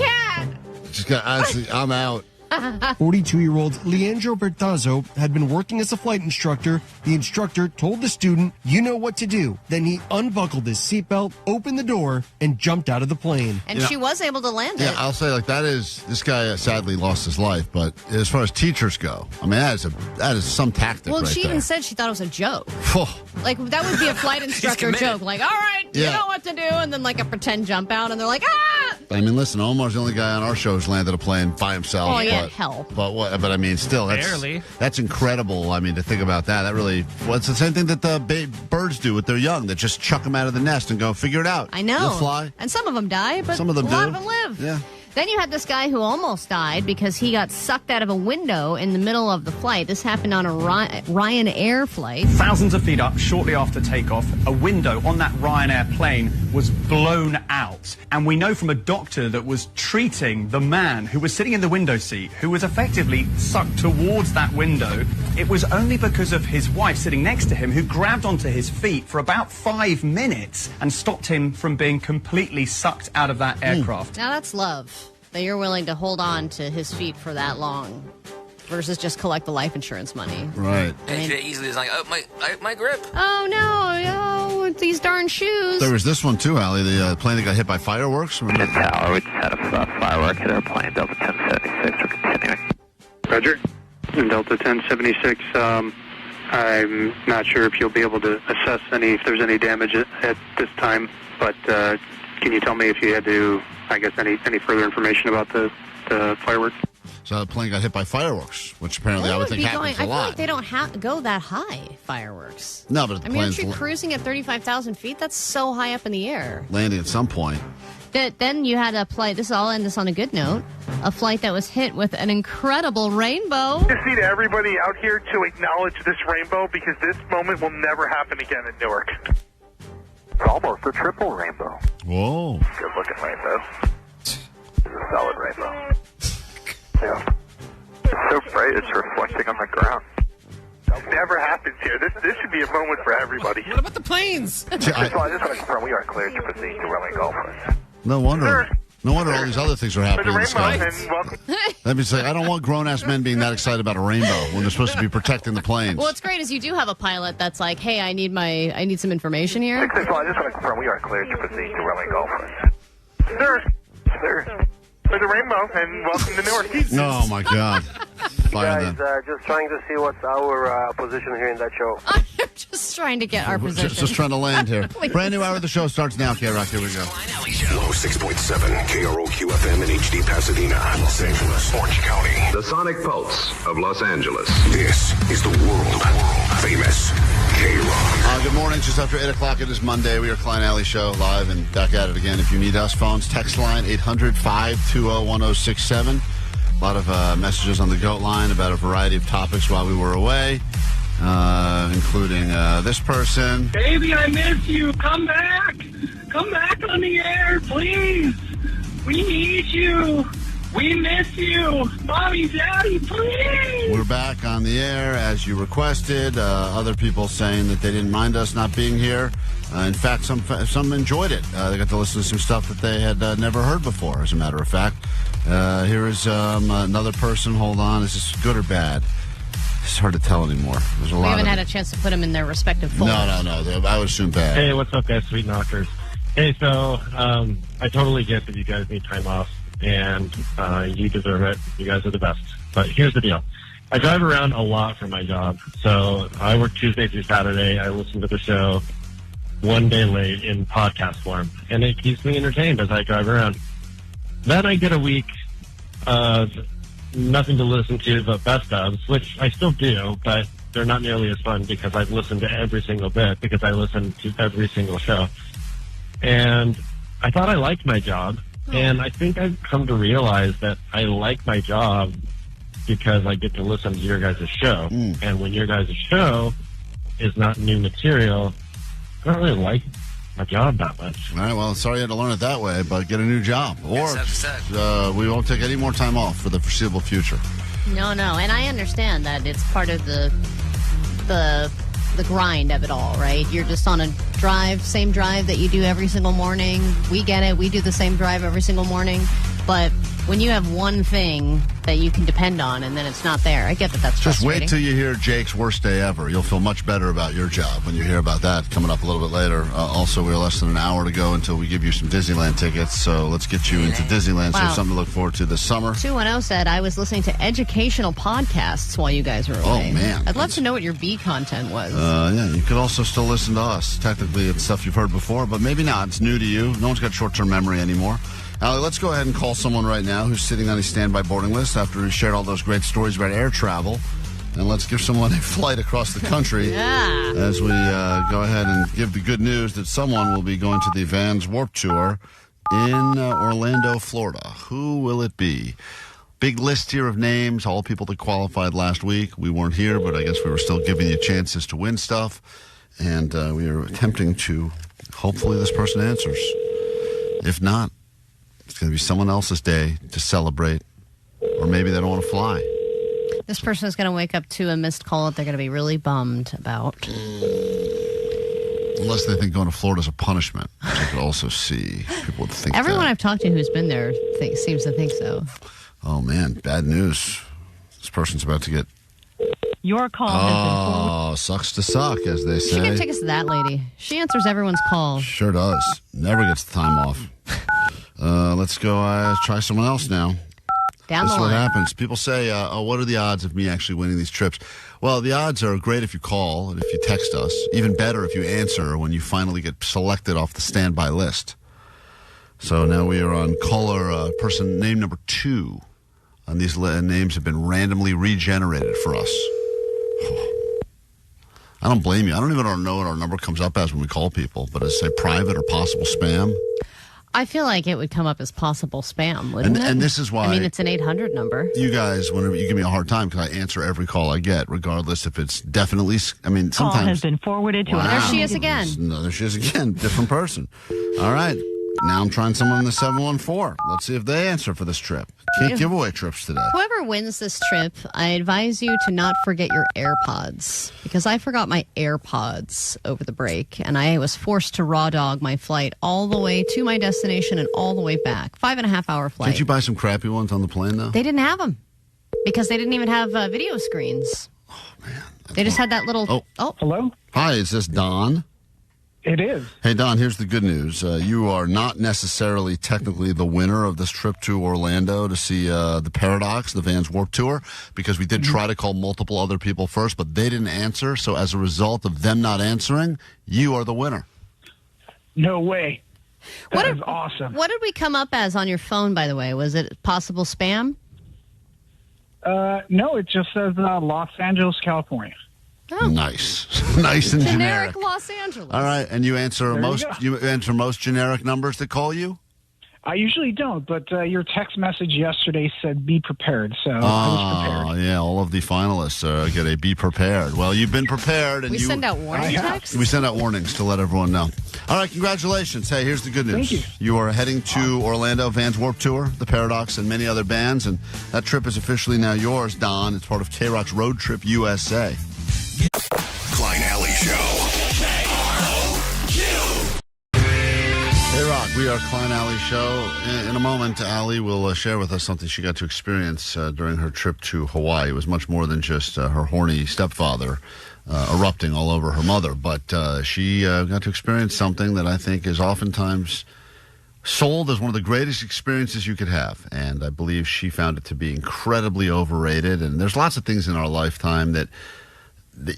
cat. I'm out. 42-year-old Leandro Bertazzo had been working as a flight instructor. The instructor told the student, you know what to do. Then he unbuckled his seatbelt, opened the door, and jumped out of the plane. And she was able to land it. Yeah, I'll say, this guy sadly lost his life, but as far as teachers go, I mean, that is some tactic Well, right she there. even said she thought it was a joke. That would be a flight instructor joke. All right, you know what to do, and then a pretend jump out, and they're like, ah! I mean, listen, Omar's the only guy on our show who's landed a plane by himself. Oh, yeah, help. But I mean, still, that's incredible. I mean, to think about that, it's the same thing that the birds do with their young, that just chuck them out of the nest and go figure it out. I know. They'll fly. And some of them die, but some of them a lot of them live. Yeah. Then you had this guy who almost died because he got sucked out of a window in the middle of the flight. This happened on a Ryanair flight. Thousands of feet up, shortly after takeoff, a window on that Ryanair plane was blown out. And we know from a doctor that was treating the man who was sitting in the window seat, who was effectively sucked towards that window. It was only because of his wife sitting next to him who grabbed onto his feet for about 5 minutes and stopped him from being completely sucked out of that aircraft. Now that's love. That you're willing to hold on to his feet for that long versus just collect the life insurance money. Right. And she easily is like, oh, my grip. Oh, no. with these darn shoes. There was this one too, Allie. The plane that got hit by fireworks. Tower, we just had a firework hit our plane, Delta 1076. We're continuing. Roger. Delta 1076. I'm not sure if you'll be able to assess if there's any damage at this time, but can you tell me if you had to, I guess, any further information about the fireworks? So the plane got hit by fireworks, which apparently I would think happens a I feel lot. like they don't go that high, fireworks. No, but the aren't plane's you cruising at 35,000 feet? That's so high up in the air. landing at some point. Then you had a flight, I'll end this on a good note, a flight that was hit with an incredible rainbow. Just need everybody out here to acknowledge this rainbow because this moment will never happen again in Newark. It's almost a triple rainbow. Whoa. Good looking rainbow. It's a solid rainbow. Yeah. It's so bright it's reflecting on the ground. Never happens here. This should be a moment for everybody. What about the planes? I just want to confirm we are cleared to proceed to Welling Golfers. No wonder. No wonder all these other things are happening in the sky. And welcome. Let me say, I don't want grown-ass men being that excited about a rainbow when they're supposed to be protecting the planes. Well, what's great is you do have a pilot that's like, hey, I need some information here. 661, I just want to confirm we are cleared to proceed to Welling Golfers. Sir. For the rainbow, and welcome to Newark. Oh, my God. Fire Guys, just trying to see what's our position here in that show. I'm just trying to get our position. Just trying to land here. Brand new hour of the show starts now, K-Rock. Here we go. Low 6.7 KROQ FM in HD Pasadena, Los Angeles, Orange County. The sonic pulse of Los Angeles. This is the world famous K-Rock. Good morning. Just after 8 o'clock, it is Monday. We are Klein Alley Show live and back at it again. If you need us, phones, text line 800-520-1067. A lot of messages on the GOAT line about a variety of topics while we were away, including this person. Baby, I miss you. Come back. Come back on the air, please. We need you. We miss you. Mommy, Daddy, please. We're back on the air as you requested. Other people saying that they didn't mind us not being here. In fact, some enjoyed it. They got to listen to some stuff that they had never heard before, as a matter of fact. Here is another person. Hold on. Is this good or bad? It's hard to tell anymore. There's a lot. We haven't had a chance to put them in their respective folders. No. I would assume bad. Hey, what's up, guys? Sweet knockers. Hey, so I totally get that you guys need time off, and you deserve it. You guys are the best. But here's the deal. I drive around a lot for my job. So I work Tuesday through Saturday. I listen to the show one day late in podcast form, and it keeps me entertained as I drive around. Then I get a week of nothing to listen to but best ofs, which I still do, but they're not nearly as fun because I've listened to every single bit because I listen to every single show. And I thought I liked my job, and I think I've come to realize that I like my job because I get to listen to your guys' show. And when your guys' show is not new material, I don't really like my job that much. All right, well, sorry you had to learn it that way, but get a new job. Or we won't take any more time off for the foreseeable future. No, and I understand that it's part of the grind of it all, right? You're just on a same drive that you do every single morning. We get it. We do the same drive every single morning. But when you have one thing that you can depend on and then it's not there, I get that that's just frustrating. wait till you hear Jake's worst day ever. You'll feel much better about your job when you hear about that coming up a little bit later. Also, we're less than an hour to go until we give you some Disneyland tickets, so let's get you into Disneyland. Wow. So something to look forward to this summer. 210 said, I was listening to educational podcasts while you guys were away. Oh, man. I'd love to know what your B content was. Yeah, you could also still listen to us. Technically, it's stuff you've heard before, but maybe not. It's new to you. No one's got short-term memory anymore. Allie, let's go ahead and call someone right now who's sitting on his standby boarding list after he shared all those great stories about air travel. And let's give someone a flight across the country as we go ahead and give the good news that someone will be going to the Vans Warped Tour in Orlando, Florida. Who will it be? Big list here of names, all people that qualified last week. We weren't here, but I guess we were still giving you chances to win stuff. And we are attempting to, hopefully this person answers. If not, it's going to be someone else's day to celebrate, or maybe they don't want to fly. This person is going to wake up to a missed call that they're going to be really bummed about. Unless they think going to Florida is a punishment, which I could also see. People would think Everyone that. I've talked to who's been there seems to think so. Oh, man, bad news. This person's about to get... Your call has been Oh, sucks to suck, as they She can say. take us to that lady. She answers everyone's call. Sure does. Never gets the time off. Let's go try someone else now. Down This the is what line. happens. People say, what are the odds of me actually winning these trips? Well, the odds are great if you call and if you text us. Even better if you answer when you finally get selected off the standby list. So now we are on caller person name number 2. And these names have been randomly regenerated for us. I don't blame you. I don't even know what our number comes up as when we call people. But does it say private or possible spam? I feel like it would come up as possible spam, wouldn't it? And this is why... I mean, it's an 800 number. You guys, whenever you give me a hard time, because I answer every call I get, regardless if it's definitely... I mean, sometimes... Call has been forwarded to... Wow. There she is again. No, there she is again. Different person. All right. Now I'm trying someone in the 714. Let's see if they answer for this trip. Can't give away trips today. Whoever wins this trip, I advise you to not forget your AirPods, because I forgot my AirPods over the break, and I was forced to raw dog my flight all the way to my destination and all the way back. 5.5-hour flight. Did you buy some crappy ones on the plane, though? They didn't have them because they didn't even have video screens. Oh, man. They just had that little... Oh. Hello? Hi, is this Don? It is. Hey, Don, here's the good news. You are not necessarily technically the winner of this trip to Orlando to see the Paradox, the Vans Warped Tour, because we did try to call multiple other people first, but they didn't answer. So as a result of them not answering, you are the winner. No way. That is awesome. What did we come up as on your phone, by the way? Was it possible spam? No, it just says Los Angeles, California. Oh. Nice. Nice and generic. Los Angeles. All right, and you answer you answer most generic numbers that call you? I usually don't, but your text message yesterday said be prepared, so I was prepared. Yeah, all of the finalists get a be prepared. Well, you've been prepared. And We send out warning texts? We send out warnings to let everyone know. All right, congratulations. Hey, here's the good news. Thank you. You are heading to Orlando, Vans Warped Tour, The Paradox, and many other bands, and that trip is officially now yours, Don. It's part of K-Rock's Road Trip USA. Klein Alley Show. Hey, Rock, we are Klein Alley Show. In a moment, Allie will share with us something she got to experience during her trip to Hawaii. It was much more than just her horny stepfather erupting all over her mother, but she got to experience something that I think is oftentimes sold as one of the greatest experiences you could have, and I believe she found it to be incredibly overrated. And there's lots of things in our lifetime that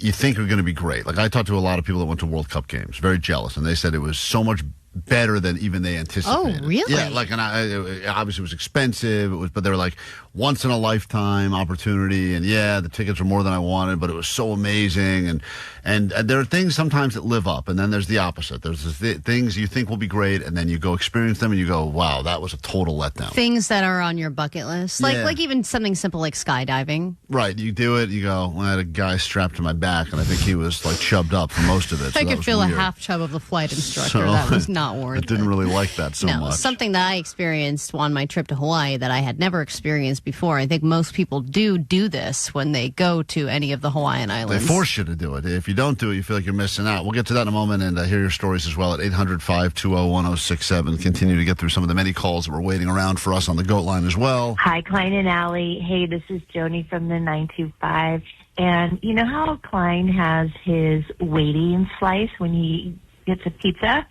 you think are going to be great. Like, I talked to a lot of people that went to World Cup games, very jealous, and they said it was so much better than even they anticipated. Oh, really? Yeah, like, and obviously it was expensive, but they were like once in a lifetime opportunity, and yeah, the tickets were more than I wanted, but it was so amazing, and there are things sometimes that live up, and then there's the opposite. There's things you think will be great, and then you go experience them, and you go, wow, that was a total letdown. Things that are on your bucket list, like even something simple like skydiving. Right, you do it, you go, well, I had a guy strapped to my back, and I think he was like chubbed up for most of it. So I that could was feel weird. a half chub of the flight instructor. So, that was not worth I didn't really like that so no, much. something that I experienced on my trip to Hawaii that I had never experienced before. I think most people do this when they go to any of the Hawaiian They islands. force you to do it. If you don't do it, you feel like you're missing out. We'll get to that in a moment and hear your stories as well at 800-520-1067. Continue to get through some of the many calls that were waiting around for us on the GOAT line as well. Hi, Klein and Allie. Hey, this is Joni from the 925. And you know how Klein has his waiting slice when he gets a pizza?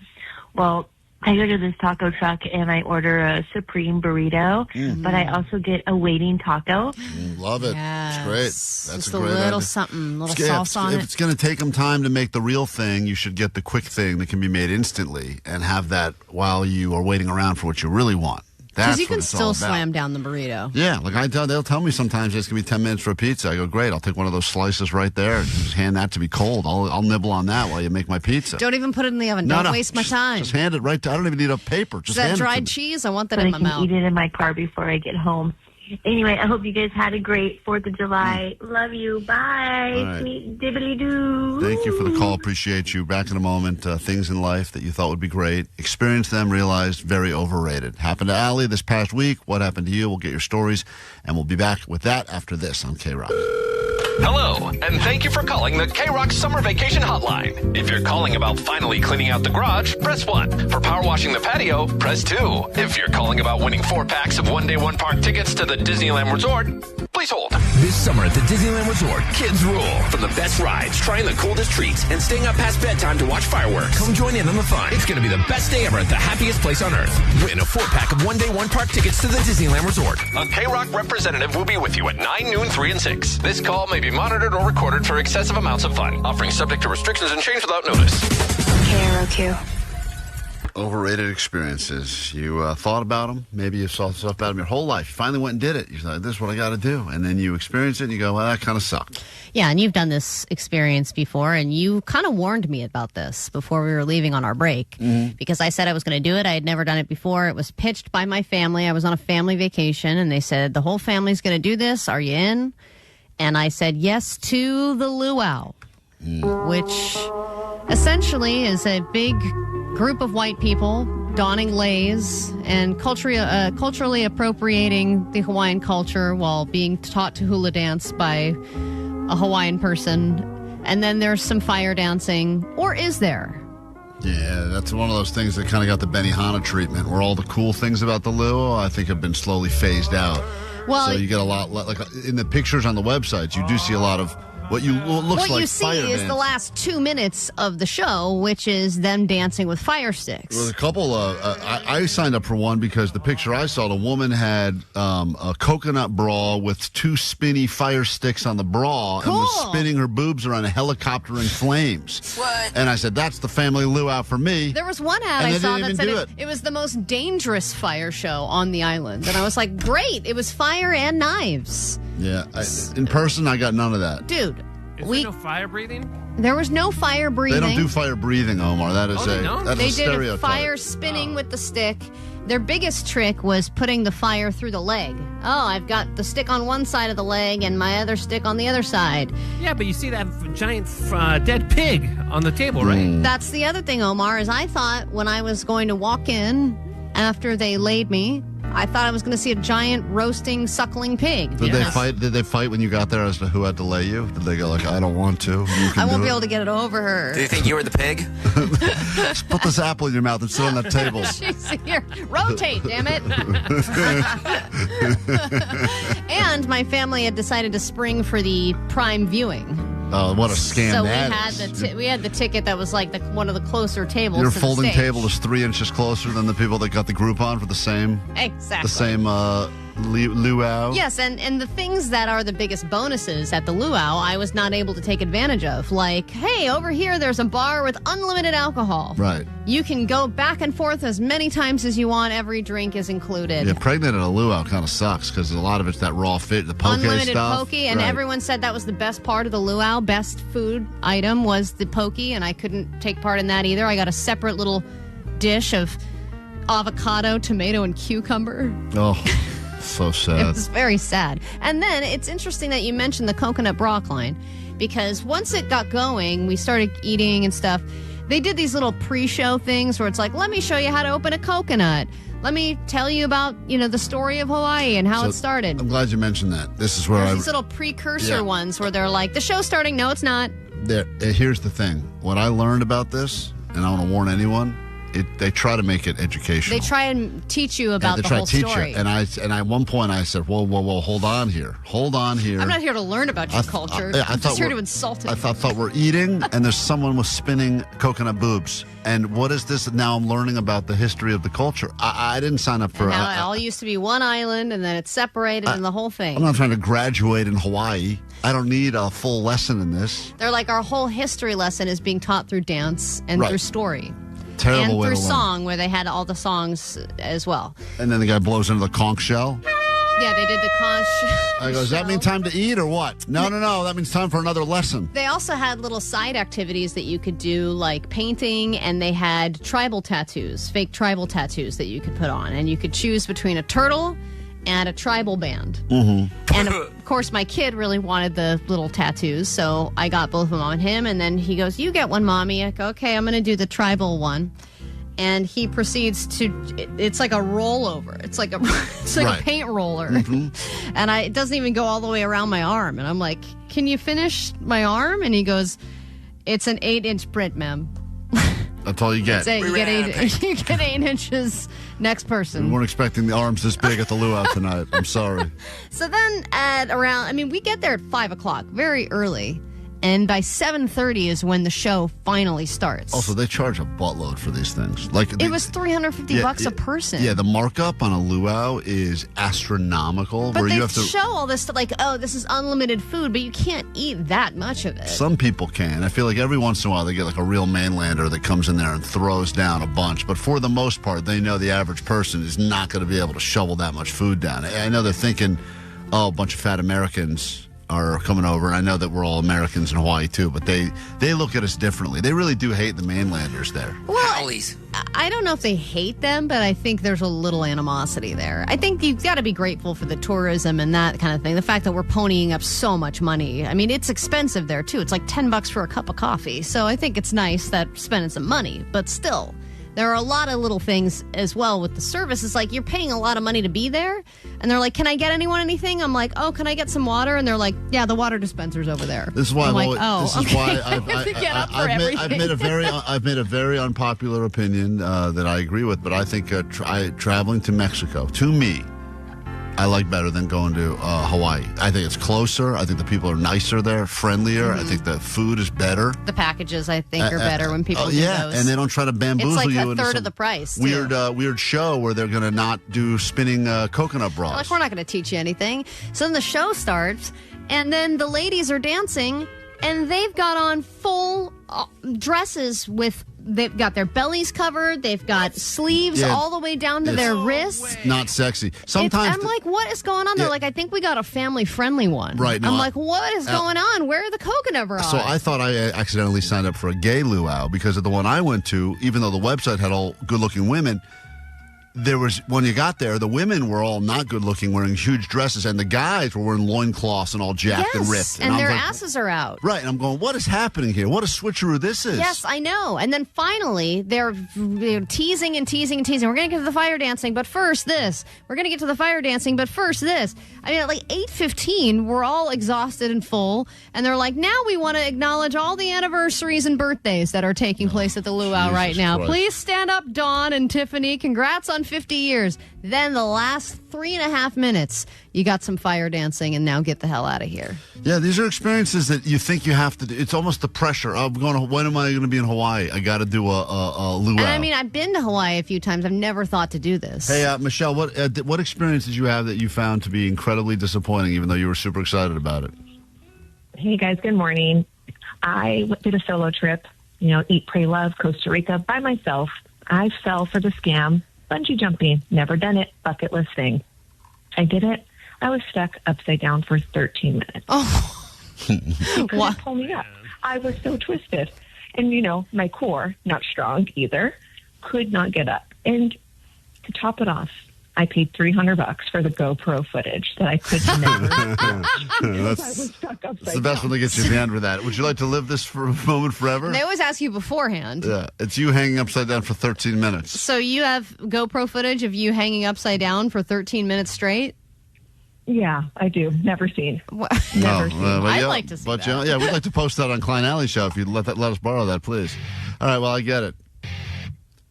Well, I go to this taco truck and I order a supreme burrito, but I also get a waiting taco. Love it. Yes. It's great. That's Just a a great little idea. something, little Yeah, sauce on if it. it's going to take them time to make the real thing, you should get the quick thing that can be made instantly and have that while you are waiting around for what you really want. Because That's you what can it's all still about. slam down the burrito. Yeah, like they'll tell me sometimes it's going to be 10 minutes for a pizza. I go, great, I'll take one of those slices right there and just hand that to me cold. I'll nibble on that while you make my pizza. Don't even put it in the oven. No, Don't no, waste my time. Just hand it right to, I don't even need a paper. Just Is that hand it to dried me. cheese? I want that So in I my can mouth. eat it in my car before I get home. Anyway, I hope you guys had a great 4th of July. Love you. Bye. All right. Sweet dibbly-doo. Thank you for the call. Appreciate you. Back in a moment. Things in life that you thought would be great. Experienced them, realized very overrated. Happened to Allie this past week. What happened to you? We'll get your stories, and we'll be back with that after this on K-Rock. Hello, and thank you for calling the K-Rock Summer Vacation Hotline. If you're calling about finally cleaning out the garage, press 1. For power washing the patio, press 2. If you're calling about winning 4 packs of one-day, one-park tickets to the Disneyland Resort, please hold. This summer at the Disneyland Resort, kids rule. From the best rides, trying the coldest treats, and staying up past bedtime to watch fireworks. Come join in on the fun. It's going to be the best day ever at the happiest place on earth. Win a 4-pack of one-day, one-park tickets to the Disneyland Resort. A K-Rock representative will be with you at 9, noon, 3, and 6. This call may be monitored or recorded for excessive amounts of fun. Offering subject to restrictions and change without notice. KROQ. Overrated experiences. You thought about them. Maybe you saw stuff about them your whole life. You finally went and did it. You thought, this is what I got to do. And then you experience it and you go, well, that kind of sucked. Yeah, and you've done this experience before, and you kind of warned me about this before we were leaving on our break, because I said I was going to do it. I had never done it before. It was pitched by my family. I was on a family vacation, and they said, the whole family's going to do this. Are you in? And I said yes to the Luau, which essentially is a big group of white people donning leis and culturally appropriating the Hawaiian culture while being taught to hula dance by a Hawaiian person. And then there's some fire dancing. Or is there? Yeah, that's one of those things that kind of got the Benihana treatment, where all the cool things about the Luau, I think, have been slowly phased out. Well, so you get a lot, like in the pictures on the websites, you do see a lot of what looks like fire see is dance. the last 2 minutes of the show, which is them dancing with fire sticks. Well, a couple I signed up for one because the picture I saw, the woman had a coconut bra with 2 spinny fire sticks on the bra and was spinning her boobs around a helicopter in flames. What? And I said, that's the family luau for me. There was one ad I saw that said it was the most dangerous fire show on the island. And I was like, great, it was fire and knives. Yeah, in person, I got none of that. Dude. Is there no fire breathing? There was no fire breathing. They don't do fire breathing, Omar. That is They did stereotype. fire spinning with the stick. Their biggest trick was putting the fire through the leg. Oh, I've got the stick on one side of the leg and my other stick on the other side. Yeah, but you see that giant dead pig on the table, right? That's the other thing, Omar, is I thought when I was going to walk in after they laid me, I thought I was going to see a giant roasting, suckling pig. Did they fight? Did they fight when you got there as to who had to lay you? Did they go like, I don't want to? I won't be able to get it over her. Do you think you were the pig? Just put this apple in your mouth and sit on that table. She's here. Rotate, damn it. And my family had decided to spring for the prime viewing. Oh, what a scam so that is. We had the ticket that was like one of the closer tables. Your to folding the stage. table is 3 inches closer than the people that got the Groupon for the same. Exactly. The same luau. Yes, and the things that are the biggest bonuses at the luau, I was not able to take advantage of. Like, hey, over here there's a bar with unlimited alcohol. Right. You can go back and forth as many times as you want. Every drink is included. Yeah, pregnant at a luau kind of sucks because a lot of it's that raw fit, the poke Unlimited stuff. poke, and everyone said that was the best part of the luau. Best food item was the poke, and I couldn't take part in that either. I got a separate little dish of avocado, tomato, and cucumber. Oh, so sad. It was very sad. And then it's interesting that you mentioned the coconut bra, Klein, because once it got going, we started eating and stuff. They did these little pre-show things where it's like, let me show you how to open a coconut. Let me tell you about, the story of Hawaii and how it started. I'm glad you mentioned that. This is where There's these little precursor ones where they're like, the show's starting. No, it's not. Here's the thing. What I learned about this, and I want to warn anyone, they try to make it educational. They try and teach you about the whole story. And at one point I said, whoa, hold on here. I'm not here to learn about your culture. I'm just here to insult it. I thought we're eating, and there's someone with spinning coconut boobs. And what is this? Now I'm learning about the history of the culture. I didn't sign up for... it all used to be one island, and then it's separated and the whole thing. I'm not trying to graduate in Hawaii. I don't need a full lesson in this. They're like, our whole history lesson is being taught through dance and through story. Terrible and way through to learn. Song, where they had all the songs as well. And then the guy blows into the conch shell. Yeah, they did the conch. I go, does that mean time to eat or what? No. That means time for another lesson. They also had little side activities that you could do, like painting, and they had tribal tattoos, fake tribal tattoos that you could put on. And you could choose between a turtle and a tribal band. Mm-hmm. And of course, my kid really wanted the little tattoos, so I got both of them on him. And then he goes, you get one, Mommy. I go, okay, I'm going to do the tribal one. And he proceeds to, it's like a rollover. It's like a paint roller. Mm-hmm. And it doesn't even go all the way around my arm. And I'm like, can you finish my arm? And he goes, it's an 8-inch print, ma'am. That's all you get. That's it. You get 8 inches. Next person. We weren't expecting the arms this big at the Luau tonight. I'm sorry. So then at around, we get there at 5 o'clock, very early. And by 7:30 is when the show finally starts. Also, they charge a buttload for these things. It was $350 a person. Yeah, the markup on a luau is astronomical. But where they you have to show all this stuff like, oh, this is unlimited food, but you can't eat that much of it. Some people can. I feel like every once in a while they get like a real mainlander that comes in there and throws down a bunch. But for the most part, they know the average person is not going to be able to shovel that much food down. I know they're thinking, oh, a bunch of fat Americans are coming over, and I know that we're all Americans in Hawaii too, but they look at us differently. They really do hate the mainlanders there. Well, I don't know if they hate them, but I think there's a little animosity there. I think you've got to be grateful for the tourism and that kind of thing. The fact that we're ponying up so much money. I mean, it's expensive there too. It's like $10 for a cup of coffee. So I think it's nice that we're spending some money, but still. There are a lot of little things as well with the service. It's like you're paying a lot of money to be there. And they're like, can I get anyone anything? I'm like, oh, can I get some water? And they're like, yeah, the water dispenser's over there. This is why I'm I've made a very unpopular opinion that I agree with, but I think traveling to Mexico, to me, I like better than going to Hawaii. I think it's closer. I think the people are nicer there, friendlier. I think the food is better. The packages, I think, are better when people do those. And they don't try to bamboozle you. It's like a into third some of the price. Weird show where they're going to not do spinning coconut bras. Like, we're not going to teach you anything. So then the show starts, and then the ladies are dancing, and they've got on full dresses with... They've got their bellies covered. They've got sleeves all the way down to their wrists. Not sexy. Sometimes I'm like, what is going on? They're like, I think we got a family-friendly one. Right. No, I'm like, what is going on? Where are the coconut bras? So I thought I accidentally signed up for a gay luau because of the one I went to, even though the website had all good-looking women, there was, when you got there, the women were all not good-looking, wearing huge dresses, and the guys were wearing loincloths and all jacked and ripped. And their asses are out. Right, and I'm going, what is happening here? What a switcheroo this is. Yes, I know. And then finally, they're teasing and teasing and teasing. We're going to get to the fire dancing, but first this. We're going to get to the fire dancing, but first this. I mean, at like 8:15, we're all exhausted and full, and they're like, now we want to acknowledge all the anniversaries and birthdays that are taking place at the Luau right now. Christ. Please stand up, Dawn and Tiffany. Congrats on 50 years. Then the last 3.5 minutes, you got some fire dancing, and now get the hell out of here. Yeah, these are experiences that you think you have to do. It's almost the pressure of going, when am I going to be in Hawaii? I got to do a luau. And I mean, I've been to Hawaii a few times. I've never thought to do this. Hey, Michelle, what experience did you have that you found to be incredibly disappointing, even though you were super excited about it? Hey, guys, good morning. I did a solo trip, Eat, Pray, Love, Costa Rica by myself. I fell for the scam. Bungee jumping, never done it, bucket list thing. I did it. I was stuck upside down for 13 minutes. Oh. You couldn't pull me up. I was so twisted. And, my core, not strong either, could not get up. And to top it off, I paid $300 for the GoPro footage that I could never I was stuck upside That's the best one that gets you at the end with that. Would you like to live this moment forever? They always ask you beforehand. Yeah, it's you hanging upside down for 13 minutes. So you have GoPro footage of you hanging upside down for 13 minutes straight? Yeah, I do. Never seen. Never seen. I'd like to see that. Yeah, we'd like to post that on Klein Alley Show if you'd let us borrow that, please. All right, well, I get it.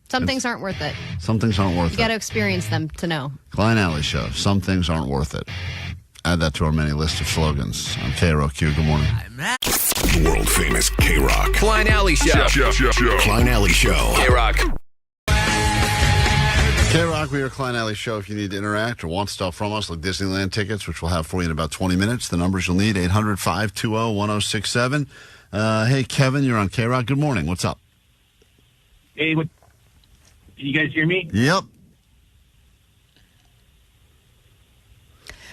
Some things aren't worth it. Some things aren't worth it. You got to experience them to know. Klein Alley Show. Some things aren't worth it. Add that to our many list of slogans. I'm KROQ. Good morning. World famous K-Rock. Klein Alley Show. Klein Alley Show. K-Rock. K-Rock, we are Klein Alley Show. If you need to interact or want stuff from us, like Disneyland tickets, which we'll have for you in about 20 minutes. The numbers you'll need, 800-520-1067. Hey, Kevin, you're on K-Rock. Good morning. What's up? Hey, you guys hear me? Yep.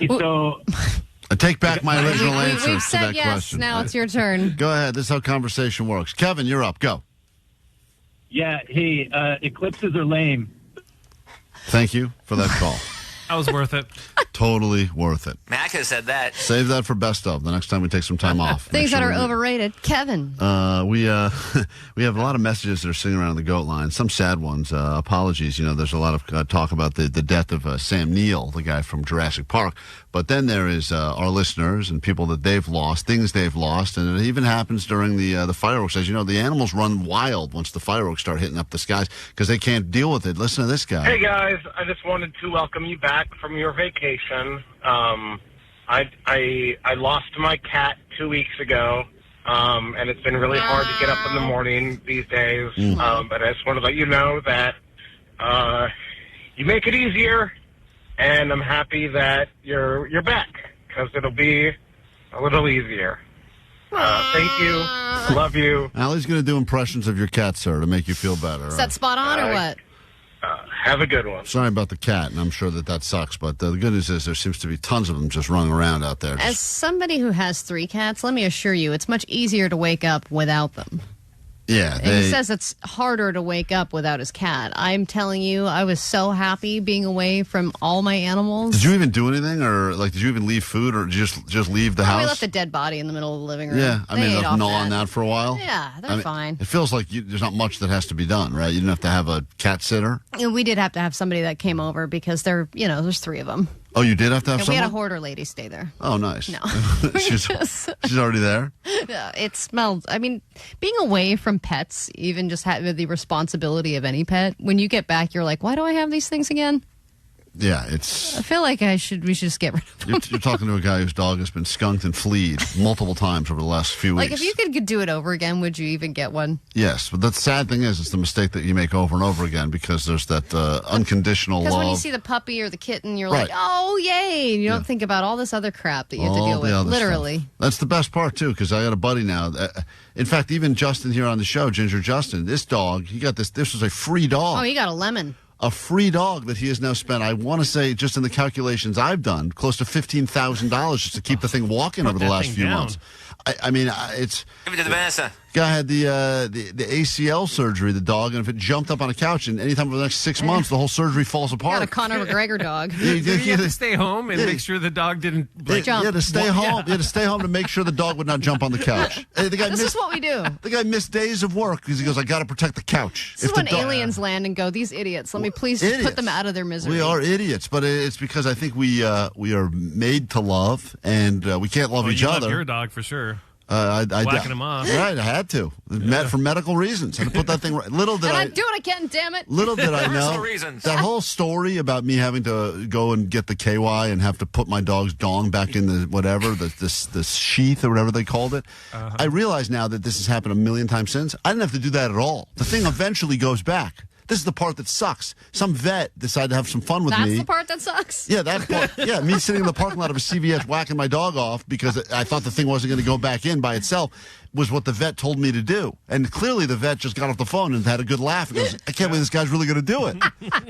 So I take back my original answer We've to said that yes. question. Now it's your turn. Go ahead. This is how conversation works. Kevin, you're up. Go. Yeah. Hey, eclipses are lame. Thank you for that call. That was worth it. Totally worth it. Mac has said that. Save that for best of the next time we take some time off. Things that are overrated. Kevin. We have a lot of messages that are sitting around the goat line. Some sad ones. Apologies. There's a lot of talk about the death of Sam Neill, the guy from Jurassic Park. But then there is our listeners and people that they've lost, things they've lost, and it even happens during the fireworks. As you know, the animals run wild once the fireworks start hitting up the skies because they can't deal with it. Listen to this guy. Hey, guys. I just wanted to welcome you back from your vacation. I lost my cat 2 weeks ago, and it's been really hard to get up in the morning these days. But I just want to let you know that you make it easier, and I'm happy that you're back because it'll be a little easier. Thank you. Love you. Allie's going to do impressions of your cat, sir, to make you feel better. Is that spot on or what? Have a good one. Sorry about the cat, and I'm sure that sucks, but the good news is there seems to be tons of them just running around out there. As somebody who has 3 cats, let me assure you, it's much easier to wake up without them. Yeah. And he says it's harder to wake up without his cat. I'm telling you, I was so happy being away from all my animals. Did you even do anything, or did you even leave food, or did you just leave the house? We left a dead body in the middle of the living room. Yeah, I mean, ate gnaw on that for a while. Yeah, they're fine. It feels like there's not much that has to be done, right? You didn't have to have a cat sitter. We did have to have somebody that came over because there's 3 of them. Oh, you did have to have We someone? had a hoarder lady stay there. Oh, nice. No. she's already there? Yeah, it smelled. I mean, being away from pets, even just having the responsibility of any pet, when you get back, you're like, why do I have these things again? Yeah, it's... I feel like we should just get rid of them. You're talking to a guy whose dog has been skunked and fleed multiple times over the last few weeks. Like, if you could do it over again, would you even get one? Yes, but the sad thing is, it's the mistake that you make over and over again because there's that unconditional love. Because when you see the puppy or the kitten, you're like, oh, yay! And you don't think about all this other crap that you have to deal with, literally. Stuff. That's the best part, too, because I got a buddy now. In fact, even Justin here on the show, Ginger Justin, this dog, he got this was a free dog. Oh, he got a lemon. A free dog that he has now spent, I want to say, just in the calculations I've done, close to $15,000 just to keep the thing walking over the last few months. I mean, it's... Give it to the Vanessa. Guy had the ACL surgery, the dog, and if it jumped up on a couch, and anytime over the next 6 months, the whole surgery falls apart. Got a Conor McGregor dog. You had to stay home and make sure the dog didn't jump. You had to stay home. You had to stay home to make sure the dog would not jump on the couch. This is what we do. The guy missed days of work because he goes, I got to protect the couch. This is when aliens land and go, these idiots, let me please just put them out of their misery. We are idiots, but it's because I think we are made to love, and we can't love each other. Love your dog for sure. Whacking him off. Right, I had to. For medical reasons. I had to put that thing right. I'm doing it again, damn it. Little did I know. Reasons. That whole story about me having to go and get the KY and have to put my dog's dong back in the sheath or whatever they called it. I realize now that this has happened a million times since. I didn't have to do that at all. The thing eventually goes back. This is the part that sucks. Some vet decided to have some fun with me. That's the part that sucks? Yeah, that part. Yeah, me sitting in the parking lot of a CVS whacking my dog off because I thought the thing wasn't going to go back in by itself was what the vet told me to do. And clearly the vet just got off the phone and had a good laugh. He goes, I can't believe this guy's really going to do it.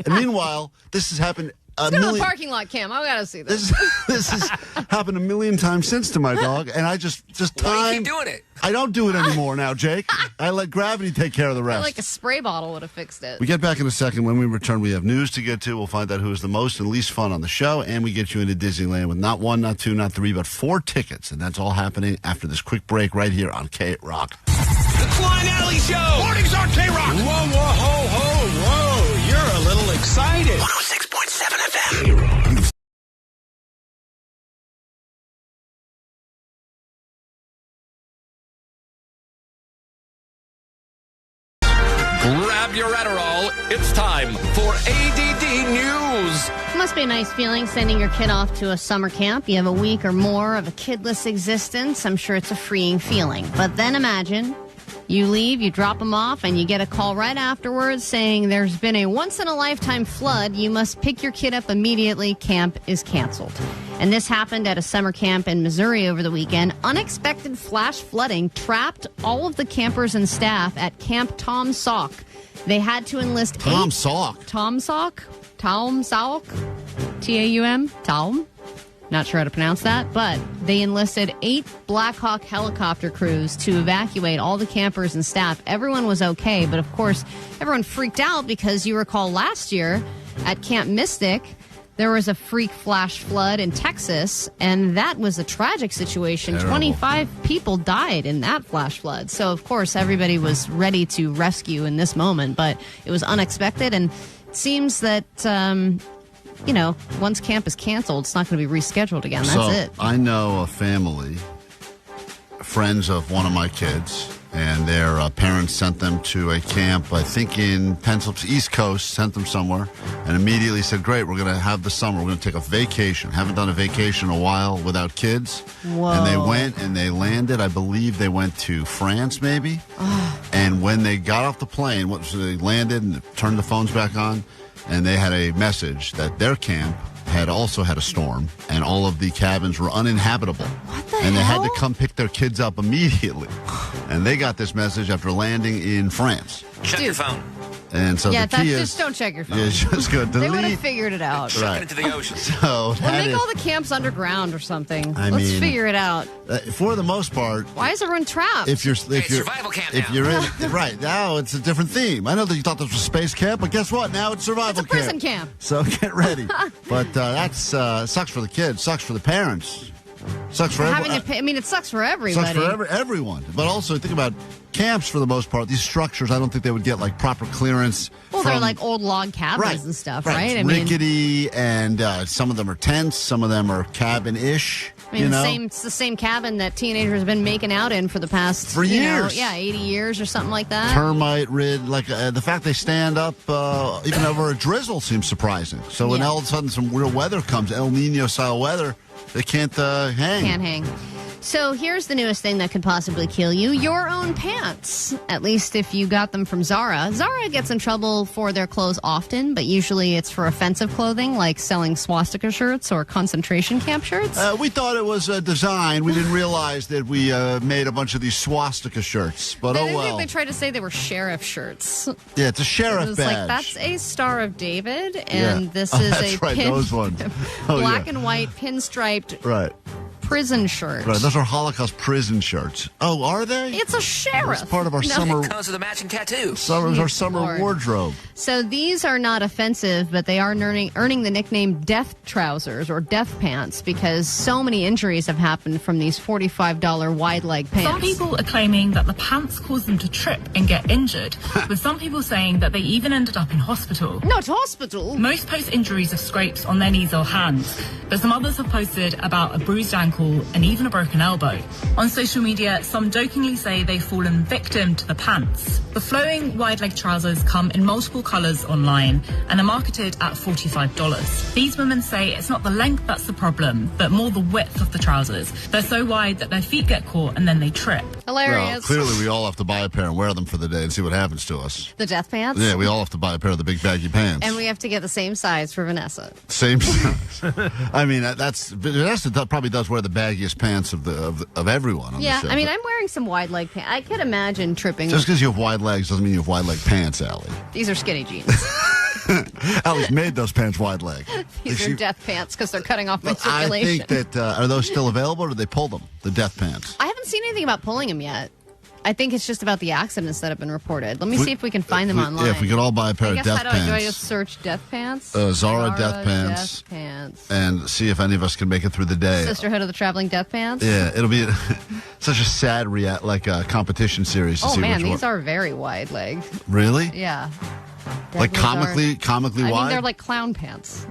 And meanwhile, this has happened Let's go to the parking lot, Cam. I gotta see this. This has happened a million times since to my dog, and I just time. Why do you keep doing it? I don't do it anymore now, Jake. I let gravity take care of the rest. Like a spray bottle would have fixed it. We get back in a second. When we return, we have news to get to. We'll find out who is the most and least fun on the show, and we get you into Disneyland with not 1, not 2, not 3, but 4 tickets, and that's all happening after this quick break right here on K-Rock. The Klein Alley Show. Mornings on K-Rock. Whoa, whoa, ho, ho, whoa. You're a little excited. 106.7 FM. K-Rock. Grab your Adderall. It's time for A.D.D. News. It must be a nice feeling sending your kid off to a summer camp. You have a week or more of a kidless existence. I'm sure it's a freeing feeling. But then imagine you leave, you drop them off, and you get a call right afterwards saying there's been a once-in-a-lifetime flood. You must pick your kid up immediately. Camp is canceled. And this happened at a summer camp in Missouri over the weekend. Unexpected flash flooding trapped all of the campers and staff at Camp Tom Sauk. They had to enlist Tom Sauk. Tom Sauk? Tom Sauk? T-A-U-M? Tom? Not sure how to pronounce that, but they enlisted 8 Black Hawk helicopter crews to evacuate all the campers and staff. Everyone was okay, but of course, everyone freaked out because you recall last year at Camp Mystic, there was a freak flash flood in Texas, and that was a tragic situation. Terrible. 25 people died in that flash flood. So, of course, everybody was ready to rescue in this moment, but it was unexpected, and it seems that once camp is canceled, it's not going to be rescheduled again. That's it. I know a family, friends of one of my kids, and their parents sent them to a camp, I think in Pennsylvania, East Coast, sent them somewhere, and immediately said, great, we're going to have the summer. We're going to take a vacation. Haven't done a vacation in a while without kids. Whoa. And they went and they landed. I believe they went to France, maybe. And when they got off the plane, they landed and turned the phones back on, and they had a message that their camp had also had a storm, and all of the cabins were uninhabitable. What the And they hell? had to come pick their kids up immediately. And they got this message after landing in France. Check your phone. And so the key is... just don't check your phone. Yeah, just go delete. They would have figured it out. Right. Chuck it into the ocean. So Or make all the camps underground or something. Let's figure it out. For the most part... Why is everyone trapped? If you're survival camp if now. you're in right now, it's a different theme. I know that you thought this was space camp, but guess what? Now it's survival It's a prison camp. So get ready. But that's sucks for the kids, sucks for the parents, sucks for everyone. It sucks for everybody. Sucks for everyone. But also think about camps for the most part. These structures, I don't think they would get like proper clearance. Well, they're like old log cabins and stuff, right? It's rickety, and some of them are tents, some of them are cabin-ish. It's the same cabin that teenagers have been making out in for the past years. 80 years or something like that. Termite rid, like the fact they stand up even over a drizzle seems surprising. So when all of a sudden some real weather comes, El Nino style weather, they can't hang. Can't hang. So here's the newest thing that could possibly kill you. Your own pants. At least if you got them from Zara. Zara gets in trouble for their clothes often, but usually it's for offensive clothing, like selling swastika shirts or concentration camp shirts. We thought it was a design. We didn't realize that we made a bunch of these swastika shirts. But I well. think they tried to say they were sheriff shirts. Yeah, it's a sheriff it was badge. Like, that's a Star of David, and this is that's a right, those ones. black and white pinstriped prison shirt. Right, those are Holocaust prison shirts. Oh, are they? It's a sheriff. It's part of our summer. It comes with a matching tattoo. Our summer wardrobe. So these are not offensive, but they are earning the nickname death trousers or death pants because so many injuries have happened from these $45 wide leg pants. Some people are claiming that the pants caused them to trip and get injured, with some people saying that they even ended up in hospital. Not hospital. Most post injuries of scrapes on their knees or hands, but some others have posted about a bruised ankle and even a broken elbow. On social media, some jokingly say they've fallen victim to the pants. The flowing wide leg trousers come in multiple colours online and are marketed at $45. These women say it's not the length that's the problem, but more the width of the trousers. They're so wide that their feet get caught and then they trip. Hilarious. Well, clearly, we all have to buy a pair and wear them for the day and see what happens to us. The death pants? Yeah, we all have to buy a pair of the big baggy pants. And we have to get the same size for Vanessa. Same size. I mean, Vanessa probably does wear the baggiest pants of everyone on the show. I mean, I'm wearing some wide leg pants. I could imagine tripping. Just because you have wide legs doesn't mean you have wide leg pants, Allie. These are skinny jeans. Allie's made those pants wide leg. These are death pants because they're cutting off my circulation. I think that, are those still available or did they pull them, the death pants? I haven't seen anything about pulling them yet. I think it's just about the accidents that have been reported. Let me see if we can find them online. Yeah, if we could all buy a pair of death pants. Do I just search death pants? Zara death pants. Death pants. And see if any of us can make it through the day. Sisterhood of the Traveling Death Pants? Yeah, it'll be such a sad competition series to see man, which these are very wide leg. Really? Yeah. Like comically wide? I mean, they're like clown pants.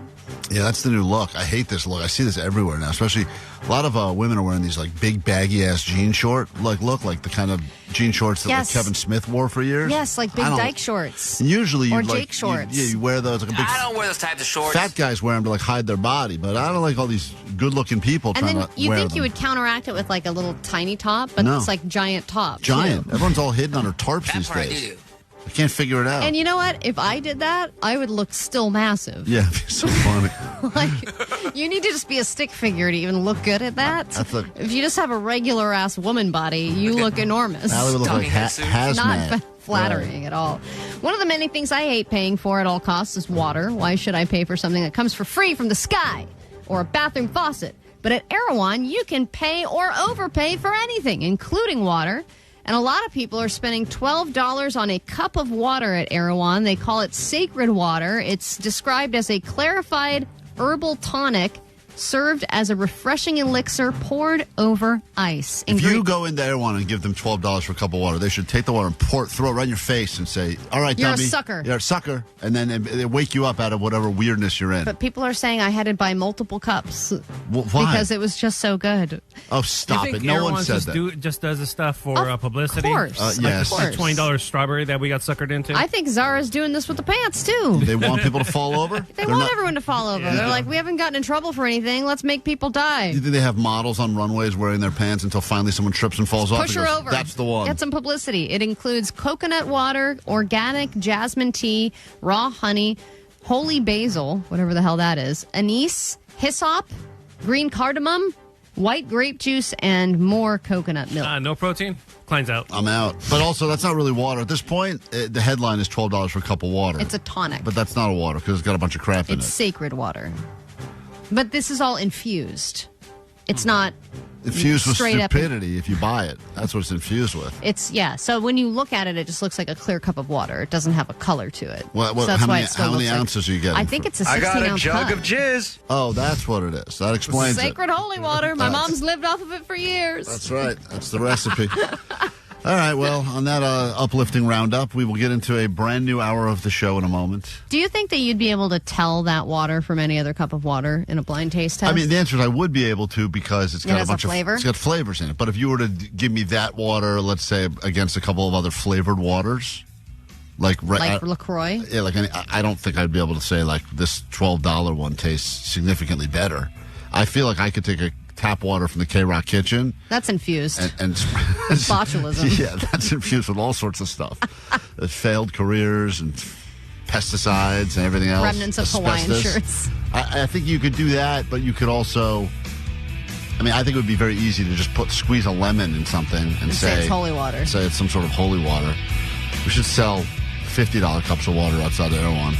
Yeah, that's the new look. I hate this look. I see this everywhere now, especially a lot of women are wearing these like big baggy ass jean short look like the kind of jean shorts that like Kevin Smith wore for years. Yes, like big dyke shorts. Usually, or Jake shorts. You wear those like a big. I don't wear those types of shorts. Fat guys wear them to like hide their body, but I don't like all these good-looking people and trying then to wear them. You think you would counteract it with like a little tiny top, but it's like giant top. Giant. Too. Everyone's all hidden under tarps these days. I can't figure it out. And you know what? If I did that, I would look still massive. Yeah, it'd be so funny. Like, you need to just be a stick figure to even look good at that. If you just have a regular ass woman body, you look enormous. Allie would look like hazmat. Not flattering at all. One of the many things I hate paying for at all costs is water. Why should I pay for something that comes for free from the sky or a bathroom faucet? But at Erewhon, you can pay or overpay for anything, including water. And a lot of people are spending $12 on a cup of water at Erewhon. They call it sacred water. It's described as a clarified herbal tonic served as a refreshing elixir poured over ice. If you go into Erewhon and give them $12 for a cup of water, they should take the water and throw it right in your face and say, all right, You're dummy. a sucker. You're a sucker. And then they wake you up out of whatever weirdness you're in. But people are saying I had to buy multiple cups Why? because it was just so good. Oh, stop You think it. No one Erewhon said that. just does this stuff for publicity? Of course. Yes. Like the $20 strawberry that we got suckered into? I think Zara's doing this with the pants, too. They want people to fall over? They want everyone to fall over. Yeah. They're like, we haven't gotten in trouble for anything. Let's make people die. Do you think they have models on runways wearing their pants until finally someone trips and falls off? Push and her goes, over. That's the one. Get some publicity. It includes coconut water, organic jasmine tea, raw honey, holy basil, whatever the hell that is, anise, hyssop, green cardamom, white grape juice, and more coconut milk. No protein? Klein's out. I'm out. But also, that's not really water. At this point, the headline is $12 for a cup of water. It's a tonic. But that's not a water because it's got a bunch of crap in It's it. sacred water. But this is all infused. It's not Infused with straight up. stupidity if you buy it. That's what it's infused with. It's, yeah. So when you look at it, it just looks like a clear cup of water. It doesn't have a color to it. What, so that's how why many, it still how many looks like- ounces are you getting? I think it's a 16-ounce cup. jizz. Oh, that's what it is. That explains Sacred holy water. My That's- mom's lived off of it for years. That's right. That's the recipe. All right, well, on that uplifting roundup, we will get into a brand new hour of the show in a moment. Do you think that you'd be able to tell that water from any other cup of water in a blind taste test? I mean, the answer is I would be able to because it's It got has a bunch a flavor? it's got flavors in it. But if you were to give me that water, let's say against a couple of other flavored waters, like LaCroix? Yeah, I don't think I'd be able to say like this $12 one tastes significantly better. I feel like I could take a tap water from the K-Rock kitchen. That's infused. And botulism. Yeah, that's infused with all sorts of stuff. Failed careers and pesticides and everything else. Remnants of Hawaiian Asbestos. shirts. I think you could do that, but you could also... I mean, I think it would be very easy to just squeeze a lemon in something and say it's holy water. Say it's some sort of holy water. We should sell $50 cups of water outside of Erewhon.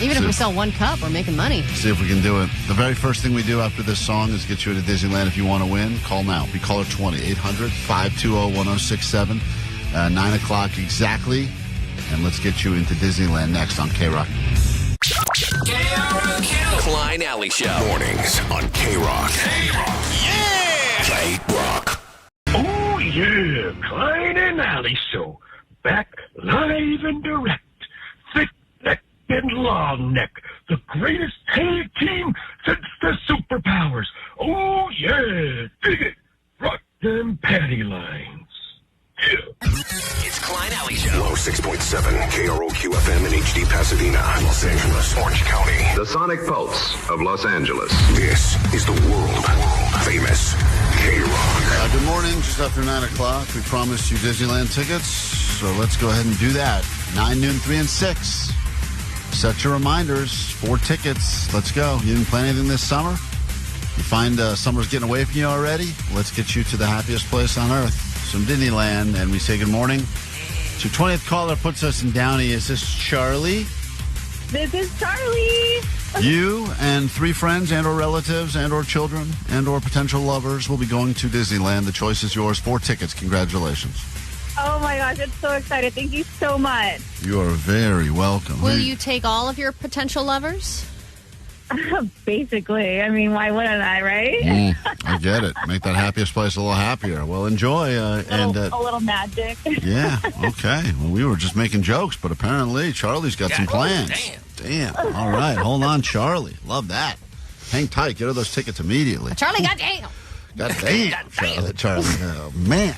Even if we sell one cup, we're making money. See if we can do it. The very first thing we do after this song is get you into Disneyland. If you want to win, call now. Be caller 20, 800-520-1067. 9 o'clock exactly. And let's get you into Disneyland next on K-Rock. Klein Alley Show. Mornings on K-Rock. Yeah! K-Rock. Oh, yeah. Klein and Alley Show. Back live and direct. Thick neck and long neck. The greatest tag team since the Superpowers. Oh, yeah. Dig it. Rock them patty lines. It's Klein Alley Show. 106.7 KROQ FM in HD Pasadena, Los Angeles, Orange County. The Sonic Pulse of Los Angeles. This is the world famous K-Rock. Good morning, just after 9 o'clock. We promised you Disneyland tickets, so let's go ahead and do that. 9, noon, 3, and 6. Set your reminders. 4 tickets. Let's go. You didn't plan anything this summer? You find summer's getting away from you already? Let's get you to the happiest place on earth, some Disneyland, and we say good morning. So 20th caller puts us in Downey. Is this Charlie? This is Charlie. You and 3 friends and or relatives and or children and or potential lovers will be going to Disneyland. The choice is yours. 4 tickets. Congratulations. Oh my gosh, I'm so excited. Thank you so much. You are very welcome. Will you take all of your potential lovers? Basically. I mean, why wouldn't I, right? I get it. Make that happiest place a little happier. Well, enjoy. a little magic. Yeah, okay. Well, we were just making jokes, but apparently Charlie's got some plans. Damn. All right. Hold on, Charlie. Love that. Hang tight. Get her those tickets immediately. Charlie, goddamn. Goddamn, Charlie. Oh, man.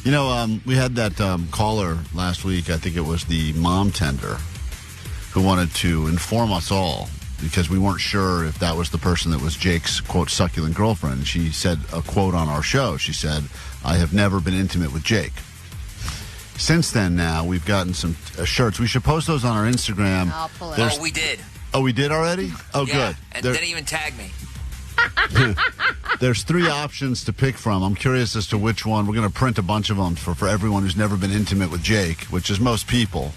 You know, we had that caller last week. I think it was the mom tender who wanted to inform us all because we weren't sure if that was the person that was Jake's, quote, succulent girlfriend. And she said a quote on our show. She said, I have never been intimate with Jake. Since then, now, we've gotten some shirts. We should post those on our Instagram. I'll pull it. Oh, we did. Oh, we did already? Oh, yeah, good. And didn't even tag me. There's 3 options to pick from. I'm curious as to which one. We're going to print a bunch of them for everyone who's never been intimate with Jake, which is most people.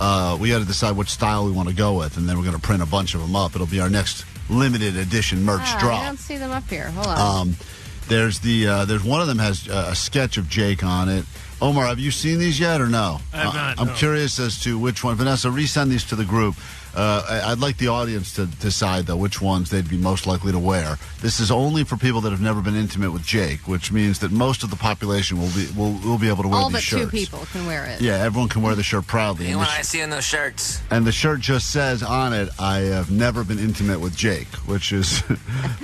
We got to decide which style we want to go with, and then we're going to print a bunch of them up. It'll be our next limited edition merch drop. I don't see them up here. Hold on. There's one of them has a sketch of Jake on it, Omar, have you seen these yet or no? I have not, I'm no. curious as to which one. Vanessa, resend these to the group. I'd like the audience to decide, though, which ones they'd be most likely to wear. This is only for people that have never been intimate with Jake, which means that most of the population will be able to wear All these but shirts. 2 people can wear it. Yeah, everyone can wear the shirt proudly. You And know the what I see in those shirts? And the shirt just says on it, I have never been intimate with Jake, which is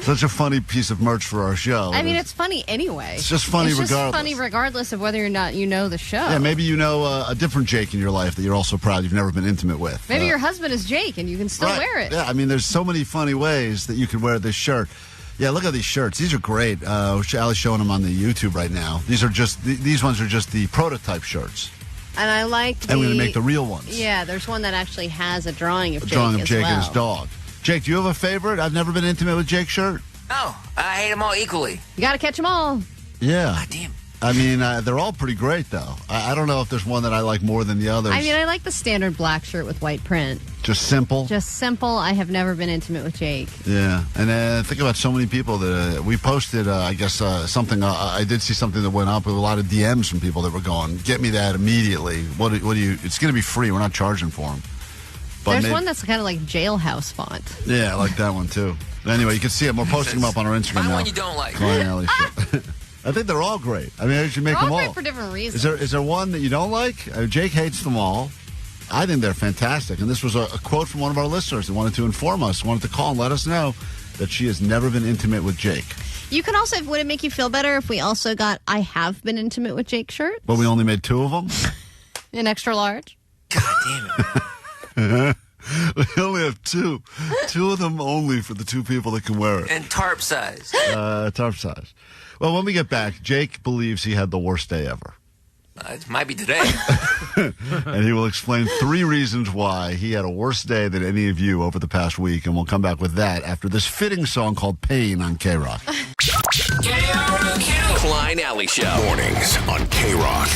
such a funny piece of merch for our show. I mean, it's funny anyway. It's just funny It's just regardless. funny regardless of whether or not you know the show. Yeah, maybe you know a different Jake in your life that you're also proud you've never been intimate with. Maybe your husband is Jake and you can still Right. wear it. Yeah, I mean, there's so many funny ways that you could wear this shirt. Yeah, look at these shirts. These are great. Allie's showing them on the YouTube right now. These ones are just the prototype shirts. And I like And we're going to make the real ones. Yeah, there's one that actually has a drawing of A Jake drawing of as Jake well. and his dog. Jake, do you have a favorite? I've never been intimate with Jake shirt. No, I hate them all equally. You got to catch them all. Yeah. God damn. I mean, they're all pretty great, though. I don't know if there's one that I like more than the others. I mean, I like the standard black shirt with white print. Just simple. Just simple. I have never been intimate with Jake. Yeah, and think about so many people that we posted. I guess something. I did see something that went up with a lot of DMs from people that were going, "Get me that immediately." What do you? It's going to be free. We're not charging for them. There's one that's kind of like jailhouse font. Yeah, I like that one too. Anyway, you can see them. We're posting them up on our Instagram Find now. one you don't like. Klein Alley Show. I think they're all great. I mean, I should make They're them all all. great for different reasons. Is there one that you don't like? Jake hates them all. I think they're fantastic. And this was a quote from one of our listeners that wanted to inform us, wanted to call and let us know that she has never been intimate with Jake. You can also, would it make you feel better if we also got I have been intimate with Jake shirt? But we only made 2 of them? An extra large? God damn it. We only have 2. 2 of them only for the 2 people that can wear it. And tarp size. Tarp size. Well, when we get back, Jake believes he had the worst day ever. It might be today. And he will explain 3 reasons why he had a worse day than any of you over the past week. And we'll come back with that after this fitting song called Pain on K-Rock. Klein Alley Show. Mornings on K-Rock.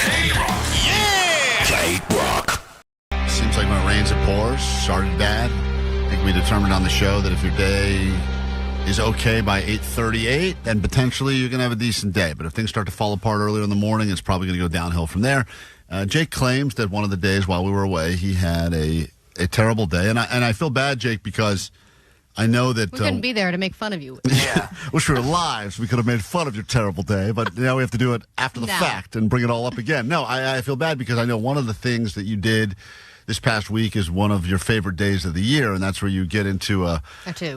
Yeah! K-Rock. Seems like when it rains, it pours. Started bad. I think we determined on the show that if your day is okay by 8:38, then potentially you're going to have a decent day. But if things start to fall apart earlier in the morning, it's probably going to go downhill from there. Jake claims that one of the days while we were away, he had a terrible day. And I feel bad, Jake, because I know that... We couldn't be there to make fun of you. Yeah. Wish we were live so we could have made fun of your terrible day, but now we have to do it after the fact and bring it all up again. No, I feel bad because I know one of the things that you did this past week is one of your favorite days of the year, and that's where you get into a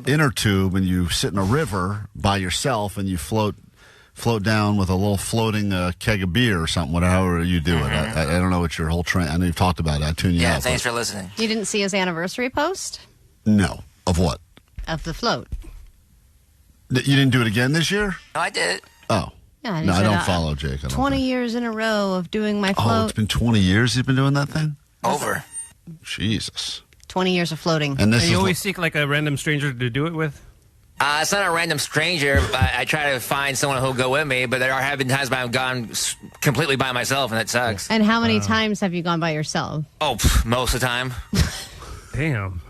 inner tube and you sit in a river by yourself and you float down with a little floating keg of beer or something, whatever you do it. I don't know what your whole train. I know you've talked about it. I tune you out. Yeah, thanks for listening. You didn't see his anniversary post? No. Of what? Of the float. You didn't do it again this year? No, I did. Oh. Yeah, No, I don't follow Jake. I don't 20 years in a row of doing my float. Oh, it's been 20 years he's been doing that thing? Over. Jesus. 20 years of floating. And you always seek like a random stranger to do it with? It's not a random stranger. I try to find someone who'll go with me, but there have been times when I've gone completely by myself, and it sucks. And how many times have you gone by yourself? Oh, most of the time. Damn.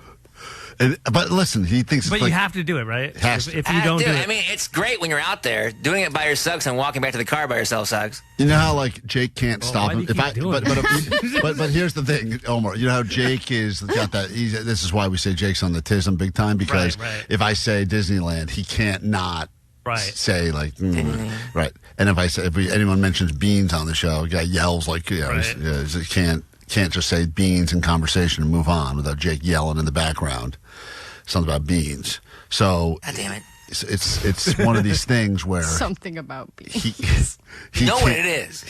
But listen, he thinks. But you have to do it, right? Has if you don't do it, I mean, it's great when you're out there. Doing it by yourself sucks, and walking back to the car by yourself sucks. You know how like Jake can't stop him. why do you keep doing But here's the thing, Omar. You know how Jake is got that. This is why we say Jake's on the tism big time because if I say Disneyland, he can't not. Say like right, and if anyone mentions beans on the show, a guy yells like he can't just say beans in conversation and move on without Jake yelling in the background something about beans. So God damn it, it's one of these things where something about beans. You know what it is.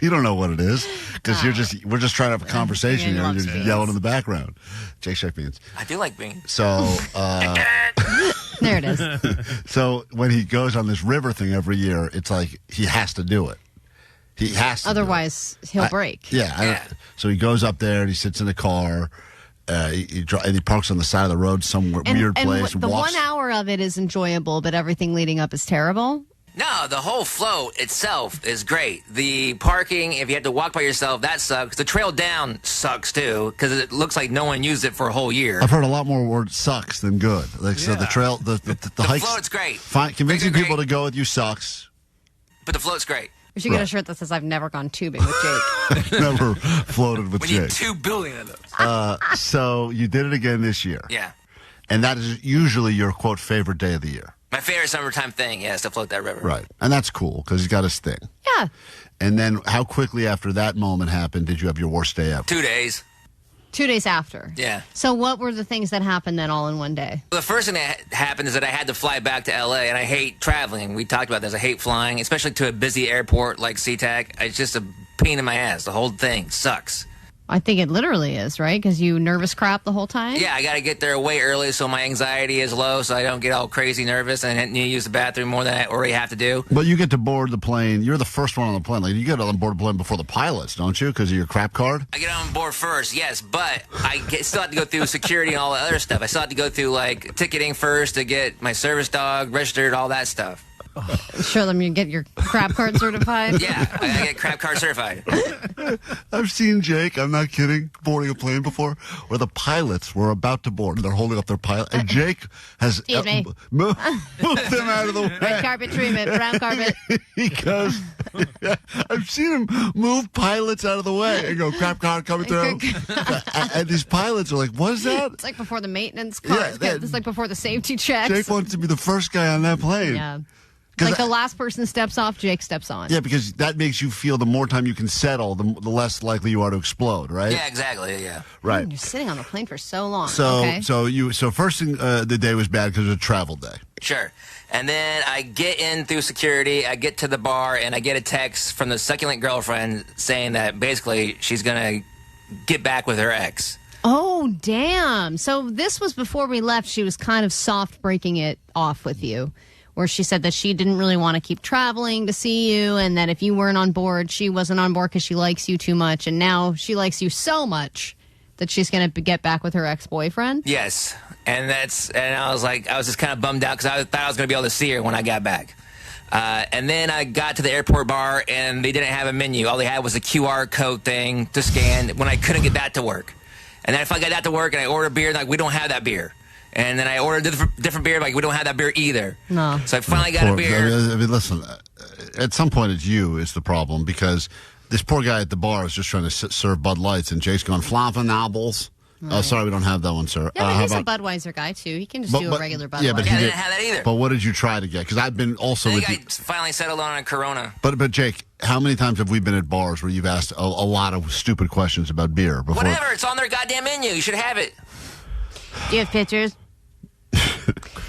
You don't know what it is because we're just trying to have a conversation here and you're just yelling in the background. Jake Shack beans. I do like beans. So there it is. So when he goes on this river thing every year, it's like he has to do it. He has to. Otherwise, he'll break. So he goes up there and he sits in a car. He parks on the side of the road, some weird place. The walks. 1 hour of it is enjoyable, but everything leading up is terrible. No, the whole float itself is great. The parking, if you have to walk by yourself, that sucks. The trail down sucks too, because it looks like no one used it for a whole year. I've heard a lot more word sucks than good. Like so, the trail, the hikes. float's great. Convincing people to go with you sucks. But the float's great. We should get a shirt that says, I've never gone tubing with Jake. Never floated with We Jake. need 2 billion of those. So you did it again this year. Yeah. And that is usually your, quote, favorite day of the year. My favorite summertime thing, is to float that river. Right. And that's cool because he's got his thing. Yeah. And then how quickly after that moment happened did you have your worst day ever? 2 days. 2 days after. Yeah. So what were the things that happened then all in one day? Well, the first thing that happened is that I had to fly back to L.A., and I hate traveling. We talked about this. I hate flying, especially to a busy airport like SeaTac. It's just a pain in my ass. The whole thing sucks. I think it literally is, right? Because you nervous crap the whole time? Yeah, I got to get there way early so my anxiety is low so I don't get all crazy nervous and need to use the bathroom more than I already have to do. But you get to board the plane. You're the first one on the plane. Like, you get on board the plane before the pilots, don't you, because of your crap card? I get on board first, yes, but still have to go through security and all the other stuff. I still have to go through, like, ticketing first to get my service dog registered, all that stuff. Show them you get your crap card certified. Yeah, I get crap card certified. I've seen Jake, I'm not kidding, boarding a plane before where the pilots were about to board and they're holding up their pilot. And Jake has moved them out of the way. Red carpet treatment, brown carpet. Because I've seen him move pilots out of the way and go, crap card coming through. And these pilots are like, what is that? It's like before the maintenance card. Yeah, It's like before the safety checks. Jake wants to be the first guy on that plane. Yeah. Like the last person steps off, Jake steps on. Yeah, because that makes you feel the more time you can settle, the less likely you are to explode, right? Yeah, exactly, yeah. Right. You're sitting on the plane for so long. So first thing, the day was bad because it was a travel day. Sure. And then I get in through security, I get to the bar, and I get a text from the succulent girlfriend saying that basically she's going to get back with her ex. Oh, damn. So this was before we left. She was kind of soft breaking it off with you, where she said that she didn't really want to keep traveling to see you, and that if you weren't on board, she wasn't on board because she likes you too much, and now she likes you so much that she's going to get back with her ex-boyfriend? Yes, and I was just kind of bummed out because I thought I was going to be able to see her when I got back. And then I got to the airport bar, and they didn't have a menu. All they had was a QR code thing to scan when I couldn't get that to work. And then if I got that to work and I ordered a beer, like, we don't have that beer. And then I ordered a different beer, like, we don't have that beer either. No. So I finally got a beer. I mean, listen, at some point it's you is the problem because this poor guy at the bar is just trying to serve Bud Lights, and Jake's going, Flavin Apples. Right. Sorry, we don't have that one, sir. Yeah, but he's a Budweiser guy, too. He can just do a regular Budweiser. Yeah, but I didn't have that either. But what did you try to get? Because I've been also I with think you. I finally settled on a Corona. But Jake, how many times have we been at bars where you've asked a lot of stupid questions about beer before? Whatever, it's on their goddamn menu. You should have it. Do you have pictures?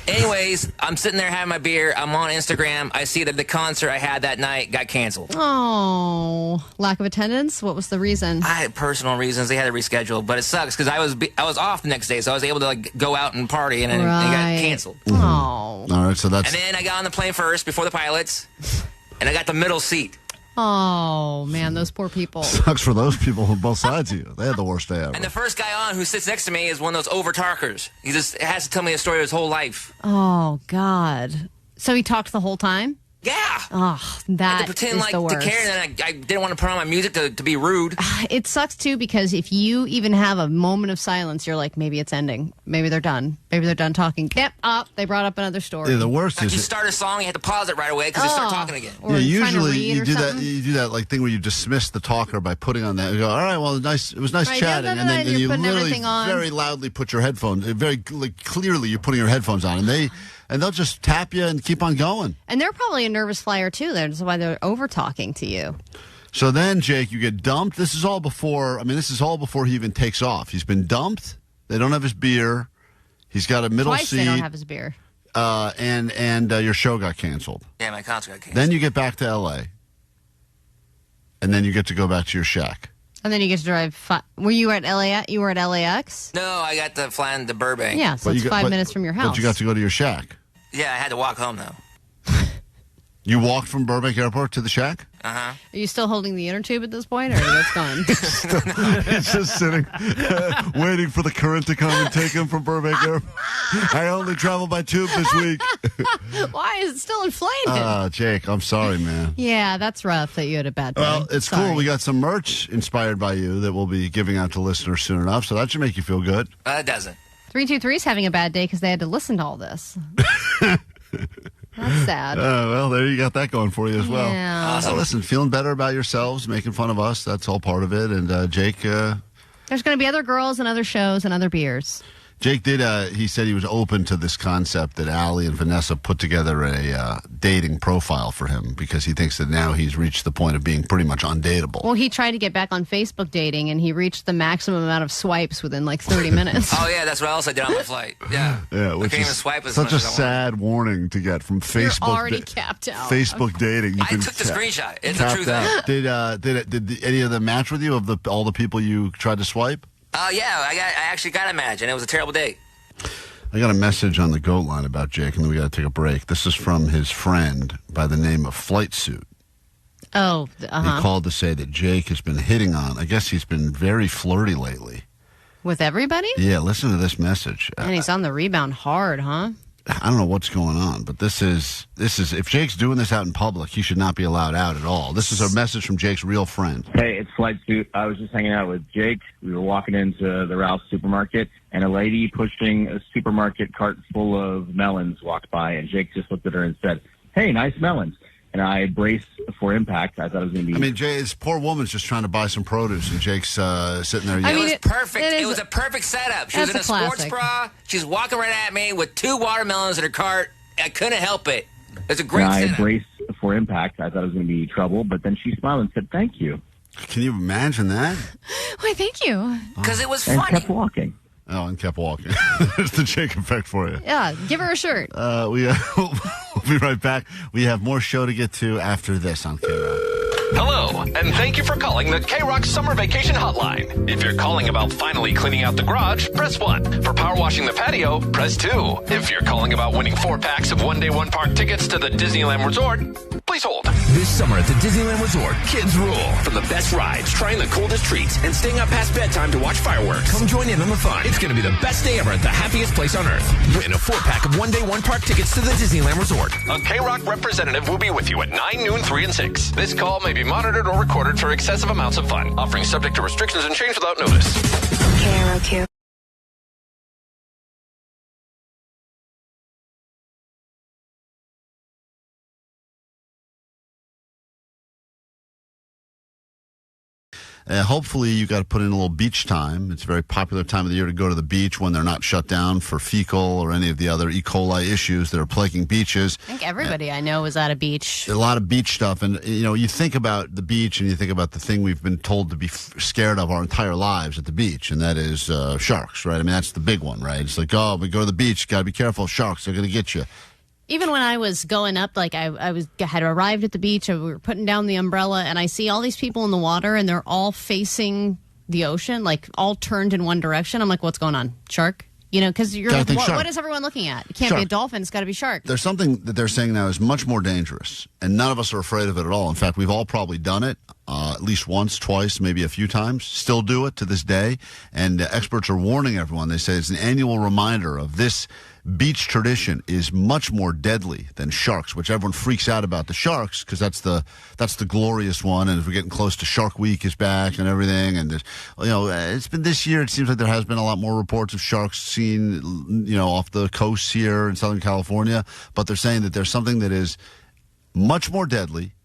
Anyways, I'm sitting there having my beer. I'm on Instagram. I see that the concert I had that night got canceled. Oh, lack of attendance? What was the reason? I had personal reasons. They had to reschedule, but it sucks because I was off the next day, so I was able to like go out and party, and then it got canceled. Oh. All right, so that's. And then I got on the plane first before the pilots, and I got the middle seat. Oh, man, those poor people. Sucks for those people on both sides of you. They had the worst day ever. And the first guy on who sits next to me is one of those over-talkers. He just has to tell me a story of his whole life. Oh, God. So he talked the whole time? Yeah. Oh, that to pretend is like the worst. to care, and I didn't want to put on my music to be rude. It sucks, too, because if you even have a moment of silence, you're like, maybe it's ending. Maybe they're done. Maybe they're done talking. Yep, they brought up another story. Yeah, the worst Like is you start a song, you have to pause it right away because they start talking again. Yeah, usually you do that. You do that like thing where you dismiss the talker by putting on that. You go, all right, well, it was nice Right, chatting, yeah, and then you're you putting literally everything on. very loudly put your headphones. Very clearly, you're putting your headphones on, and they'll just tap you and keep on going. And they're probably a nervous flyer, too. That's why they're over-talking to you. So then, Jake, you get dumped. This is all before he even takes off. He's been dumped. They don't have his beer. He's got a middle Twice seat. they don't have his beer. And your show got canceled. Yeah, my concert got canceled. Then you get back to L.A., and then you get to go back to your shack. And then you get to drive. Were you at LA? You were at LAX? No, I got to fly into Burbank. Yeah, so it's 5 minutes from your house. But you got to go to your shack. Yeah, I had to walk home, though. You walked from Burbank Airport to the shack? Uh-huh. Are you still holding the inner tube at this point, or that's gone? He's just sitting, waiting for the current to come and take him from Burbank Airport. I only travel by tube this week. Why is it still inflated? Jake, I'm sorry, man. Yeah, that's rough that you had a bad day. Well, it's cool. We got some merch inspired by you that we'll be giving out to listeners soon enough, so that should make you feel good. It doesn't. 323's having a bad day because they had to listen to all this. That's sad. Well, there you got that going for you as well. Yeah. Awesome. Listen, feeling better about yourselves, making fun of us, that's all part of it. And Jake... There's going to be other girls and other shows and other beers. Jake did, he said he was open to this concept that Allie and Vanessa put together a dating profile for him because he thinks that now he's reached the point of being pretty much undateable. Well, he tried to get back on Facebook dating, and he reached the maximum amount of swipes within like 30 minutes. Oh, yeah, that's what else I did on my flight. Yeah. Yeah, which I can't is even swipe as such much a as I want. sad warning to get from Facebook. You're already capped out. Facebook dating. I took the screenshot. It's a true thing. Did any of them match with you, of all the people you tried to swipe? Yeah, I actually got a match, and it was a terrible date. I got a message on the GOAT line about Jake, and then we got to take a break. This is from his friend by the name of Flight Suit. Oh, He called to say that Jake has been hitting on. I guess he's been very flirty lately. With everybody? Yeah, listen to this message. And he's on the rebound hard, huh? I don't know what's going on, but this is if Jake's doing this out in public, he should not be allowed out at all. This is a message from Jake's real friend. Hey, it's Flight Suit. I was just hanging out with Jake. We were walking into the Ralph's supermarket, and a lady pushing a supermarket cart full of melons walked by, and Jake just looked at her and said, "Hey, nice melons." And I braced for impact. I thought it was going to be... I mean, Jay, this poor woman's just trying to buy some produce, and Jake's sitting there. It was perfect. It was a perfect setup. She was in a sports classic. bra. She's walking right at me with 2 watermelons in her cart. I couldn't help it. It's a great And I setup. braced for impact. I thought it was going to be trouble, but then she smiled and said, "Thank you." Can you imagine that? Why, thank you. Because it was And funny. kept walking. Oh, and kept walking. There's the Jake effect for you. Yeah, give her a shirt. We'll be right back. We have more show to get to after this on K-Rock. Hello, and thank you for calling the K-Rock Summer Vacation Hotline. If you're calling about finally cleaning out the garage, press 1. For power washing the patio, press 2. If you're calling about winning 4 packs of one-day, one-park tickets to the Disneyland Resort, please hold. This summer at the Disneyland Resort, kids rule. From the best rides, trying the coldest treats, and staying up past bedtime to watch fireworks. Come join in on the fun. It's going to be the best day ever at the happiest place on earth. Win a 4-pack of one-day, one-park tickets to the Disneyland Resort. A K-Rock representative will be with you at 9, noon, 3, and 6. This call may be monitored or recorded for excessive amounts of fun. Offering subject to restrictions and change without notice. KROQ. Hopefully you got to put in a little beach time. It's a very popular time of the year to go to the beach when they're not shut down for fecal or any of the other E. coli issues that are plaguing beaches. I think everybody I know is at a beach. A lot of beach stuff. And, you know, you think about the beach and you think about the thing we've been told to be scared of our entire lives at the beach, and that is sharks, right? I mean, that's the big one, right? It's like, oh, we go to the beach, got to be careful. Sharks, they're going to get you. Even when I was going up, like I had arrived at the beach, and we were putting down the umbrella, and I see all these people in the water, and they're all facing the ocean, like all turned in one direction. I'm like, what's going on? Shark? You know, because you're like, what is everyone looking at? It can't be a dolphin. It's got to be shark. There's something that they're saying now is much more dangerous, and none of us are afraid of it at all. In fact, we've all probably done it at least once, twice, maybe a few times. Still do it to this day, and experts are warning everyone. They say it's an annual reminder of this beach tradition is much more deadly than sharks, which everyone freaks out about the sharks because that's the glorious one. And as we're getting close to Shark Week is back and everything, and there's, you know, it's been this year. It seems like there has been a lot more reports of sharks seen, you know, off the coast here in Southern California. But they're saying that there's something that is much more deadly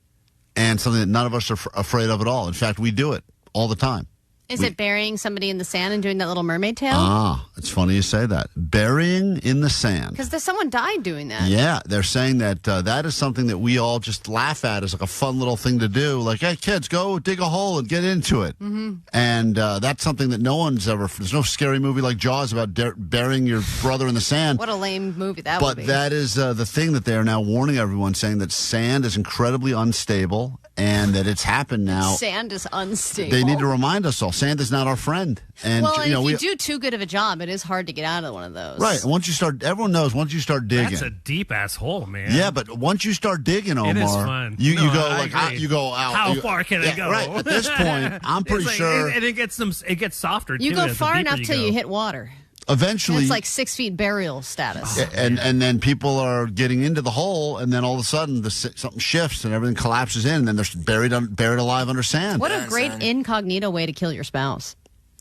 and something that none of us are afraid of at all. In fact, we do it all the time. Is it burying somebody in the sand and doing that little mermaid tail? Ah, it's funny you say that. Burying in the sand. Because someone died doing that. Yeah, they're saying that that is something that we all just laugh at as like a fun little thing to do. Like, hey, kids, go dig a hole and get into it. Mm-hmm. And that's something that no one's ever... There's no scary movie like Jaws about burying your brother in the sand. What a lame movie that would be. But that is the thing that they are now warning everyone, saying that sand is incredibly unstable and that it's happened now. Sand is unstable. They need to remind us all. Sand is not our friend. And, well, and you know, if you do too good of a job, it is hard to get out of one of those. Right. And once you start, everyone knows, once you start digging. That's a deep-ass hole, man. Yeah, but once you start digging, Omar, It is fun. you No, go I like, agree. you go out. How far can I go? Right. At this point, I'm pretty It's like- sure. And it gets softer, You too, go as the far deeper enough you till go. you hit water. Eventually, It's like 6 feet burial status. and then people are getting into the hole, and then all of a sudden something shifts and everything collapses in, and then they're buried alive under sand. What a great incognito way to kill your spouse.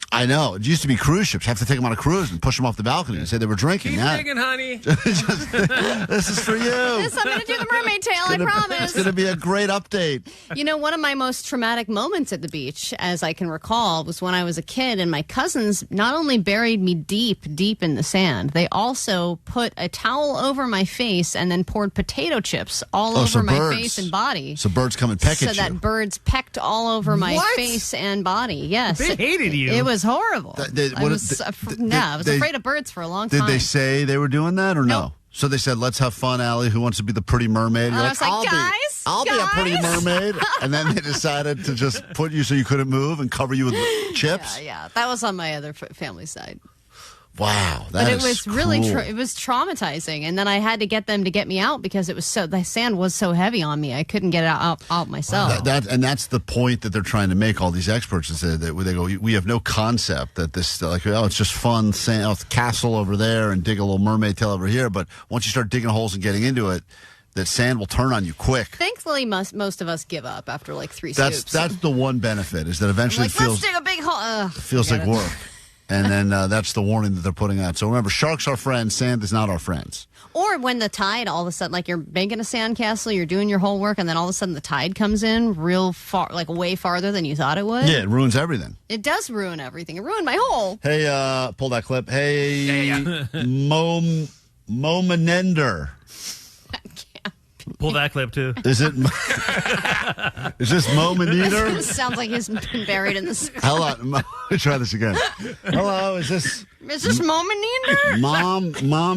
I know. It used to be cruise ships. Have to take them on a cruise and push them off the balcony and say they were drinking. Keep digging, honey. This is for you. Yes, I'm going to do the mermaid tail, I promise. It's going to be a great update. You know, one of my most traumatic moments at the beach, as I can recall, was when I was a kid, and my cousins not only buried me deep in the sand, they also put a towel over my face and then poured potato chips all over my face and body. So birds come and peck at you. So that birds pecked all over my face and body. Yes. They hated you. It was horrible. I was afraid of birds for a long time. Did they say they were doing that or no? So they said, let's have fun, Allie. Who wants to be the pretty mermaid? You're I was like, I'll be a pretty mermaid. And then they decided to just put you so you couldn't move and cover you with chips? Yeah. That was on my other family side. Wow, but it was really it was traumatizing, and then I had to get them to get me out because the sand was so heavy on me. I couldn't get it out myself. And that's the point that they're trying to make. All these experts is that they go, we have no concept that this it's just fun sand, castle over there and dig a little mermaid tail over here. But once you start digging holes and getting into it, that sand will turn on you quick. Thankfully, most of us give up after like 3 That's scoops. That's the one benefit is that eventually let's dig a big hole. It feels like work. And then that's the warning that they're putting out. So remember, sharks are friends, sand is not our friends. Or when the tide, all of a sudden, like you're making a sandcastle, you're doing your whole work, and then all of a sudden the tide comes in real far, like way farther than you thought it would. Yeah, it ruins everything. It does ruin everything. It ruined my whole. Hey, pull that clip. Hey, Momanender. Pull that clip, too. Is it? Is this Momaneder? This sounds like he's been buried in the sky. Hello. Let me try this again. Hello, is this Momaneder? Mom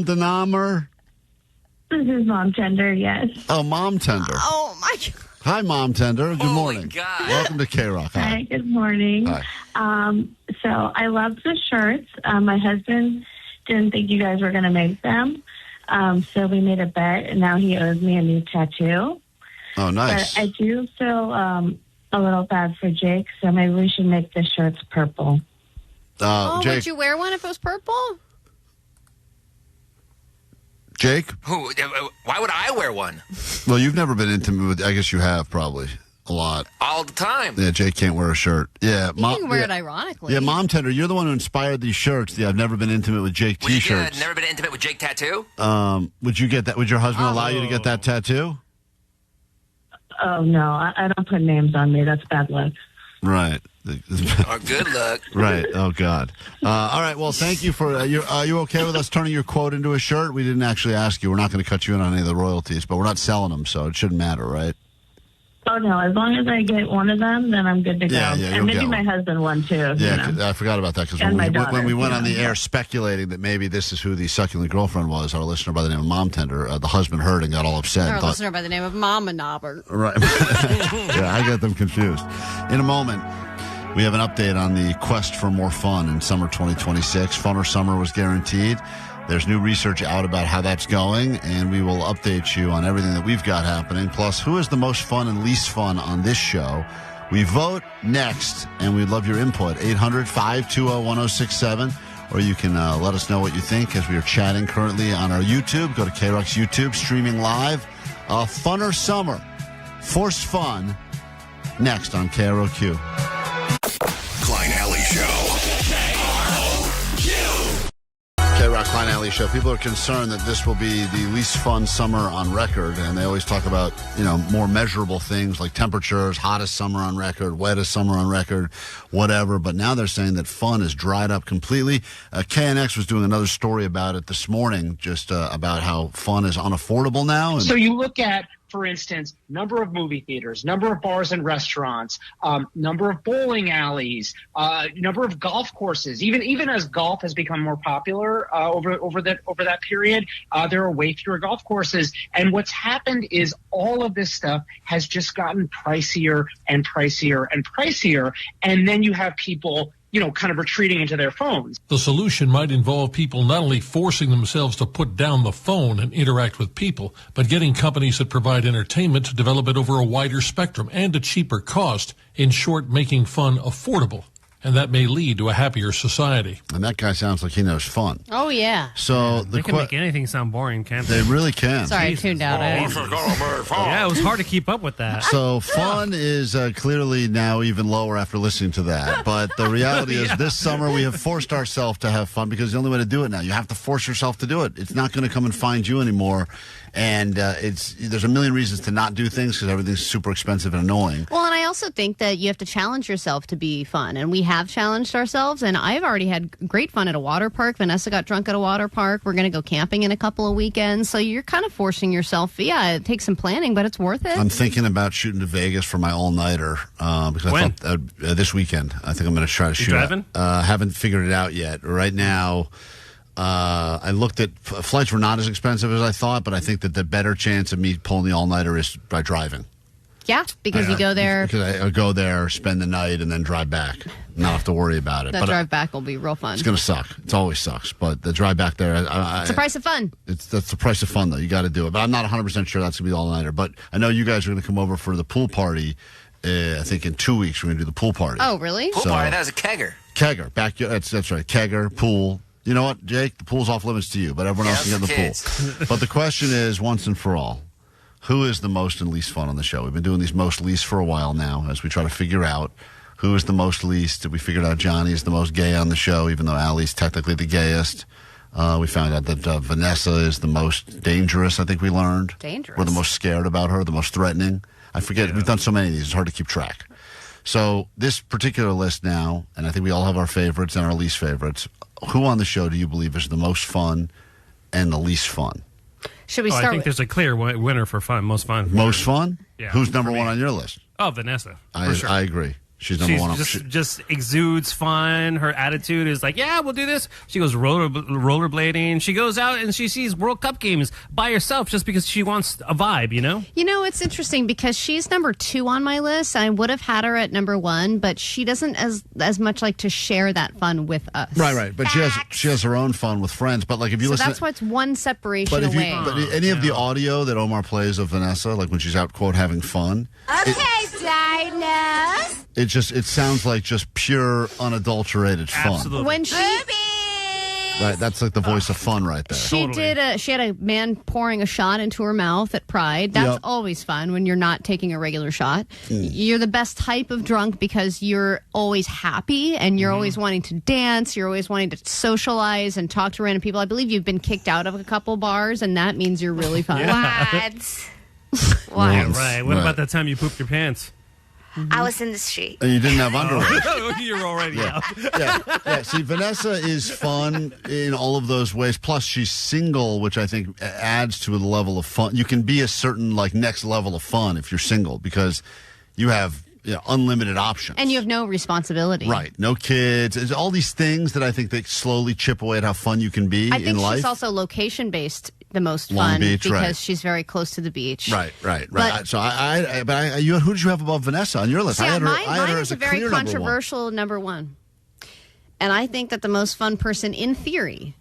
Denamer? This is Mom Tender, yes. Oh, Mom Tender. Oh, my God. Hi, Mom Tender. Good morning. God. Welcome to K-Rock. Hi, good morning. Hi. So I love the shirts. My husband didn't think you guys were going to make them. So we made a bet, and now he owes me a new tattoo. Oh, nice. But I do feel a little bad for Jake, so maybe we should make the shirts purple. Jake, would you wear one if it was purple? Jake? Why would I wear one? Well, you've never been intimate with, I guess you have probably a lot. All the time. Yeah, Jake can't wear a shirt. Yeah, You can wear it ironically. Yeah, Mom Tender, you're the one who inspired these shirts. The I've never been intimate with Jake T-shirts. Never been intimate with Jake tattoo? Would you get that? Would your husband allow you to get that tattoo? Oh, no, I don't put names on me. That's bad luck. Right. Or good luck. Right. Oh, God. All right. Well, thank you for. Are you okay with us turning your quote into a shirt? We didn't actually ask you. We're not going to cut you in on any of the royalties, but we're not selling them, so it shouldn't matter, right? Oh, no. As long as I get one of them, then I'm good to go. Yeah, and maybe my husband one, too. Yeah, I forgot about that because when we went on the air speculating that maybe this is who the succulent girlfriend was, our listener by the name of Mom Tender, the husband heard and got all upset. Our listener by the name of Mama Knobber. Right. Yeah, I got them confused. In a moment, we have an update on the quest for more fun in summer 2026. Funner summer was guaranteed. There's new research out about how that's going, and we will update you on everything that we've got happening. Plus, who is the most fun and least fun on this show? We vote next, and we'd love your input. 800-520-1067, or you can let us know what you think as we are chatting currently on our YouTube. Go to K-Rock's YouTube, streaming live. Funner summer, forced fun, next on KROQ. Klein Alley Show. K-Rock Klein Alley Show. People are concerned that this will be the least fun summer on record, and they always talk about, more measurable things like temperatures, hottest summer on record, wettest summer on record, whatever. But now they're saying that fun is dried up completely. KNX was doing another story about it this morning, just about how fun is unaffordable now. So you look at, for instance, number of movie theaters, number of bars and restaurants, number of bowling alleys, number of golf courses. Even as golf has become more popular over that period, there are way fewer golf courses. And what's happened is all of this stuff has just gotten pricier and pricier and pricier. And then you have people kind of retreating into their phones. The solution might involve people not only forcing themselves to put down the phone and interact with people, but getting companies that provide entertainment to develop it over a wider spectrum and a cheaper cost. In short, making fun affordable. and that may lead to a happier society. And that guy sounds like he knows fun. Oh, yeah. So they can make anything sound boring, can't they? They really can. Sorry, I tuned out. Yeah, it was hard to keep up with that. So fun is clearly now even lower after listening to that. But the reality is this summer we have forced ourselves to have fun because the only way to do it now, you have to force yourself to do it. It's not going to come and find you anymore. And there's a million reasons to not do things because everything's super expensive and annoying. Well, and I also think that you have to challenge yourself to be fun. And we have challenged ourselves. And I've already had great fun at a water park. Vanessa got drunk at a water park. We're going to go camping in a couple of weekends. So you're kind of forcing yourself. Yeah, it takes some planning, but it's worth it. I'm thinking about shooting to Vegas for my all-nighter because I thought this weekend. I think I'm going to try to shoot. Driving? Haven't figured it out yet. Right now, I looked at flights were not as expensive as I thought, but I think that the better chance of me pulling the all-nighter is by driving. Yeah, because you go there. Because I go there, spend the night, and then drive back. Not have to worry about it. That drive back will be real fun. It's going to suck. It always sucks. But the drive back there... it's the price of fun. That's the price of fun, though. You got to do it. But I'm not 100% sure that's going to be the all-nighter. But I know you guys are going to come over for the pool party. I think in 2 weeks we're going to do the pool party. Oh, really? Pool party? That was a kegger. Kegger. That's right. Kegger, pool... You know what, Jake? The pool's off limits to you, but everyone else can get in the pool. But the question is, once and for all, who is the most and least fun on the show? We've been doing these most least for a while now as we try to figure out who is the most least. We figured out Johnny is the most gay on the show, even though Allie's technically the gayest. We found out that Vanessa is the most dangerous, I think we learned. Dangerous. We're the most scared about her, the most threatening. I forget. Yeah. We've done so many of these. It's hard to keep track. So this particular list now, and I think we all have our favorites and our least favorites. Who on the show do you believe is the most fun and the least fun? Should we start? I think there's a clear winner for fun, most fun. Most fun? Yeah. Who's number one on your list? Oh, Vanessa. I agree. She's number one. Just exudes fun. Her attitude is like, yeah, we'll do this. She goes rollerblading. She goes out and she sees World Cup games by herself just because she wants a vibe, you know? You know, it's interesting because she's number 2 on my list. I would have had her at number 1, but she doesn't as much like to share that fun with us. Right. But she has her own fun with friends. But like if you listen, that's why it's one separation away. But any of the audio that Omar plays of Vanessa, like when she's out, quote, having fun. Okay, Dinah. It sounds like just pure, unadulterated fun. Absolutely. When she... Right, that's like the voice of fun right there. She had a man pouring a shot into her mouth at Pride. That's always fun when you're not taking a regular shot. You're the best type of drunk because you're always happy and you're always wanting to dance. You're always wanting to socialize and talk to random people. I believe you've been kicked out of a couple bars, and that means you're really fun. What? Yeah, right. What about that time you pooped your pants? I was in the street. And you didn't have underwear. You're already out. Yeah. See, Vanessa is fun in all of those ways. Plus, she's single, which I think adds to the level of fun. You can be a certain next level of fun if you're single because you have unlimited options. And you have no responsibility. Right. No kids. There's all these things that I think they slowly chip away at how fun you can be in life. I think she's also location-based the most Long fun Beach, because right. she's very close to the beach. Right. So who did you have above Vanessa on your list? Yeah, I had mine her is as a very clear controversial number 1. And I think that the most fun person in theory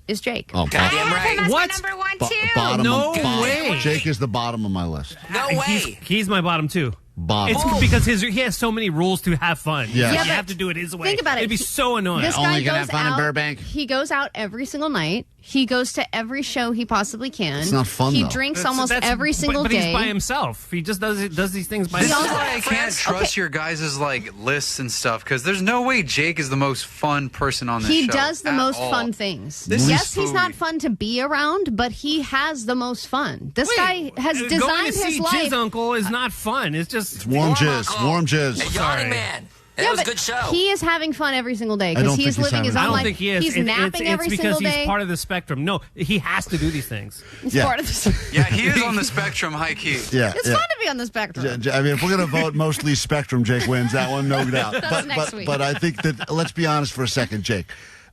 is Jake. Oh, goddamn right. That's What? my number 1 too. No way. Jake is the bottom of my list. No way. He's my bottom too. Bottom. It's because he has so many rules to have fun. Yes. Yeah, you have to do it his way. Think about it. It'd be so annoying. This Only guy gonna goes have fun in out. Burbank. He goes out every single night. He goes to every show he possibly can. It's not fun, He though. drinks almost every single but day. he's by himself. He just does these things by This is himself. why I can't trust your guys' lists and stuff because there's no way Jake is the most fun person on this show. He does the at most all. fun things. This Yes, is he's not foodie. fun to be around, but he has the most fun. This guy has going designed to see his life. Jizz Uncle is not fun. It's just Warm jizz. A yawning man. That was a good show. He is having fun every single day I don't because he think is he's living his having own fun. I life. don't think he is. He's napping every it's single because day. he's part of the spectrum. No, he has to do these things. He's part of the Yeah, he is on the spectrum, high key. Yeah, It's fun to be on the spectrum. I mean, if we're going to vote mostly Spectrum, Jake wins that one, no doubt. That's next week. But I think that, let's be honest for a second, Jake.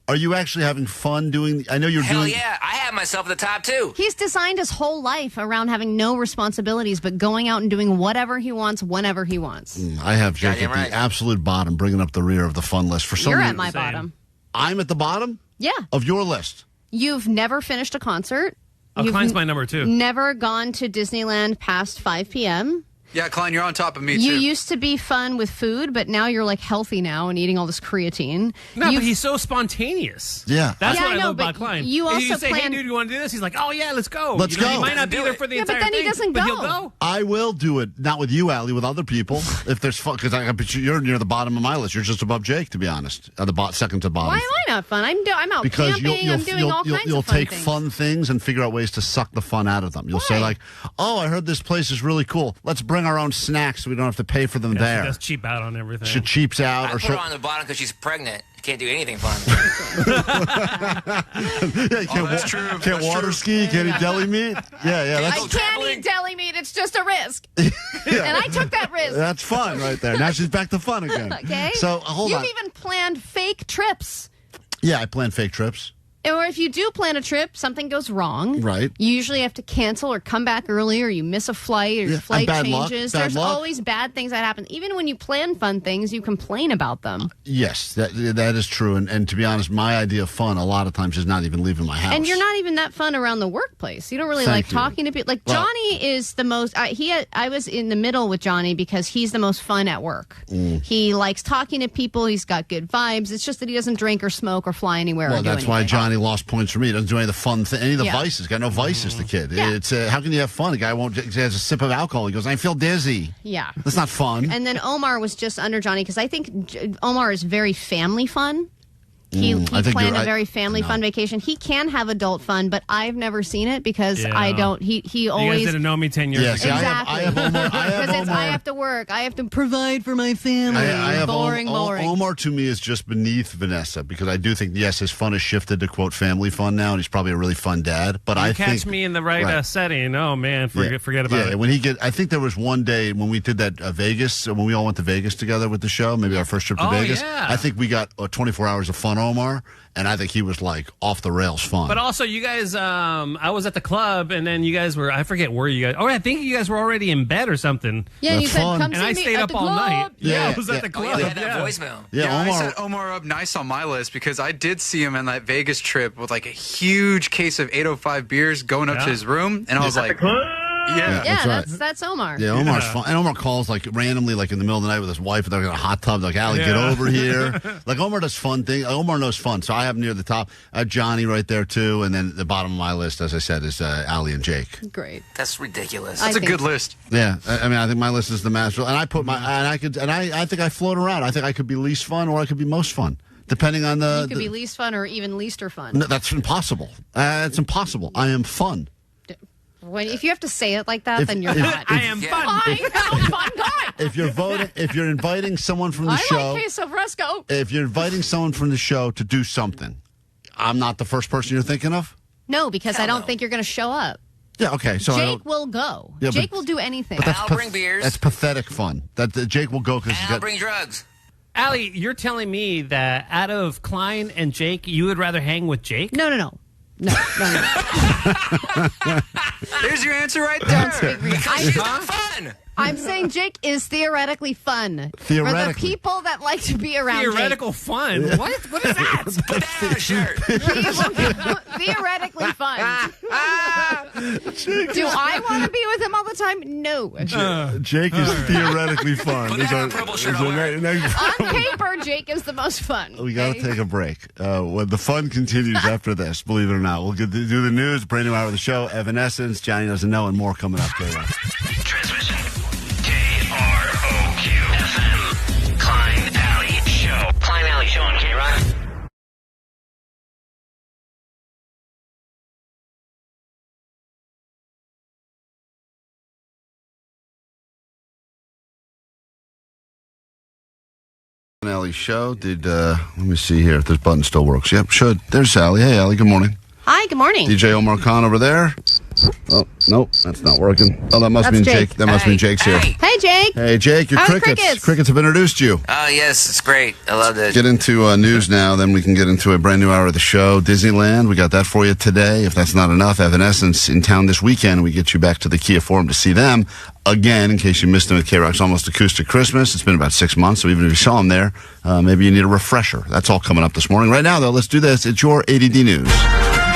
Are you actually having fun doing? I know you're Hell doing. yeah. I have myself at the top, too. He's designed his whole life around having no responsibilities, but going out and doing whatever he wants, whenever he wants. I have Jake at Goddamn right. the absolute bottom, bringing up the rear of the fun list. For some You're reason, at my bottom. I'm at the bottom Yeah. of your list. You've never finished a concert. Oh, You've Klein's my number 2. Never gone to Disneyland past 5 p.m. Yeah, Klein, you're on top of me, You too. used to be fun with food, but now you're like healthy now and eating all this creatine. No, but he's so spontaneous. Yeah. That's Yeah, what I I know, love about but Klein. you also you say, plan- hey, dude, you want to do this? He's like, oh, yeah, let's go. Let's You know, go. He might not be there for the Yeah, but entire then he thing, doesn't but go. he'll go. I will do it, not with you, Allie, with other people. If there's fun, because you're near the bottom of my list. You're just above Jake, to be honest. Second to bottom. Why am I not fun? I'm out Because camping. I'm doing all kinds you'll of fun take things. fun things and figure out ways to suck the fun out of them. You'll say like, "Oh, I heard this place is really cool. Let's bring our own snacks so we don't have to pay for them there." She does cheap out on everything. She cheaps out. I put her on the bottom because she's pregnant. Can't do anything fun. Yeah, you can't water ski. Can't eat deli meat. Yeah. I can't eat deli meat. It's just a risk. And I took that risk. That's fun right there. Now she's back to fun again. Okay. So hold on. You've even planned fake trips. Yeah, I plan fake trips. Or if you do plan a trip, something goes wrong. Right. You usually have to cancel or come back early, or you miss a flight, or your flight and bad luck. changes. Bad There's luck. always bad things that happen. Even when you plan fun things, you complain about them. Yes, that is true. And to be honest, my idea of fun a lot of times is not even leaving my house. And you're not even that fun around the workplace. You don't really Thank like you. talking to people. Like Well- Johnny is the most. I was in the middle with Johnny because he's the most fun at work. He likes talking to people. He's got good vibes. It's just that he doesn't drink or smoke or fly anywhere. Well, or do that's why anything. Johnny lost points for me. He doesn't do any of the fun any of the Yeah. vices. Got no vices, the kid. Yeah. It's how can you have fun? A guy won't. He has a sip of alcohol. He goes, I feel dizzy. Yeah. That's not fun. And then Omar was just under Johnny because I think Omar is very family fun. He I think planned you're a very family fun vacation. He can have adult fun, but I've never seen it because Yeah. I don't. He You always guys didn't know me 10 years ago. see, exactly. I have Omar. Because I have to work. I have to provide for my family. I have boring. Omar to me is just beneath Vanessa because I do think yes, his fun has shifted to quote family fun now, and he's probably a really fun dad. But You I catch think me in the right, Right. setting. Oh, man, forget about it. When I think there was one day when we did that Vegas, when we all went to Vegas together with the show, maybe our first trip to Oh, Vegas. yeah. I think we got 24 hours of fun, Omar, and I think he was like off the rails fun. But also, you guys, I was at the club, and then you guys were, I forget where you guys, I think you guys were already in bed or something. Yeah, and you said, come and see I me stayed at up the all club. night. Yeah, I was at the Oh, club. yeah, they had that voicemail. Yeah, I Omar. set Omar up nice on my list because I did see him on that Vegas trip with like a huge case of 805 beers going up to his room, and I was like, Yeah, Yeah, that's right. that's Omar. Yeah, Omar's fun. And Omar calls like randomly, like in the middle of the night with his wife, and they're in a hot tub. Like, Allie, get over here. Like, Omar does fun things. Omar knows fun. So I have him near the top. I have Johnny right there, too. And then the bottom of my list, as I said, is Allie and Jake. Great. That's ridiculous. that's a good list. Yeah. I mean, I think my list is the master. And I put I think I float around. I think I could be least fun or I could be most fun, depending on You could be least fun or even leaster fun. No, that's impossible. It's impossible. I am fun. If you have to say it like that, then you're not. I am fun. I'm a fun guy. If you're inviting someone from the I show, like queso fresco. if you're inviting someone from the show to do something, I'm not the first person you're thinking of? No, because I don't think you're going to show up. Yeah, okay. So Jake will go. Yeah, Jake but- will do anything. but that's I'll bring beers. That's pathetic fun. That Jake will go because he's And I'll got. bring drugs. Allie, you're telling me that out of Klein and Jake, you would rather hang with Jake? No. There's your answer right there. Fun. I'm saying Jake is theoretically fun. Theoretically. For the people that like to be around Theoretical fun? What? What is that? Put that on a shirt. Theoretically fun. Do I want to be with him all the time? No. Jake is theoretically fun. Put that on a purple shirt. I'll wear it. On paper, Jake is the most fun. We got to okay? take a break. When the fun continues after this, believe it or not. We'll get to do the news, brand new hour of the show, Evanescence, Johnny Doesn't Know, and more coming up. Transmission. KROQ FM. Klein Alley Show. Klein Alley Show on K-Rock. Allie Show. Let me see here if this button still works. Yep, should. There's Allie. Hey, Allie, good morning. Hi, good morning. DJ Omar Khan over there. Oh, nope, that's not working. Oh, that must That's mean Jake. Jake. That must mean Jake's here. Hey, Jake. Hey, Jake, your How are the crickets. Crickets have introduced you. Oh, yes, it's great. I loved it. Get into news now, then we can get into a brand new hour of the show. Disneyland, we got that for you today. If that's not enough, Evanescence in town this weekend. We get you back to the Kia Forum to see them again, in case you missed them at K-Rock's Almost Acoustic Christmas. It's been about 6 months, so even if you saw them there, maybe you need a refresher. That's all coming up this morning. Right now, though, let's do this. It's your ADD News.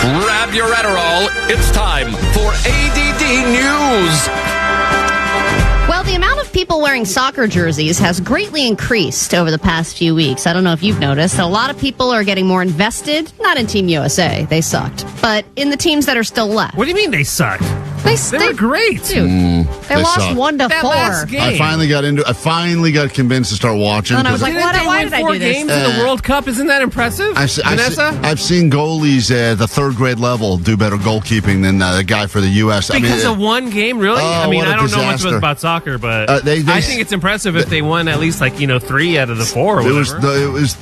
Grab your Adderall. It's time for ADD News. Well, the the amount of people wearing soccer jerseys has greatly increased over the past few weeks. I don't know if you've noticed. A lot of people are getting more invested, not in Team USA. They sucked. But in the teams that are still left. What do you mean they sucked? They were great. Dude, they lost suck. 1-4. I finally got convinced to start watching. And I was like, why did I do this? games in the World Cup? Isn't that impressive, Vanessa? I've seen goalies at the third grade level do better goalkeeping than the guy for the U.S. Because of one game, really? I mean, I don't know much about soccer, but I think it's impressive if they won at least 3 out of the 4 or whatever.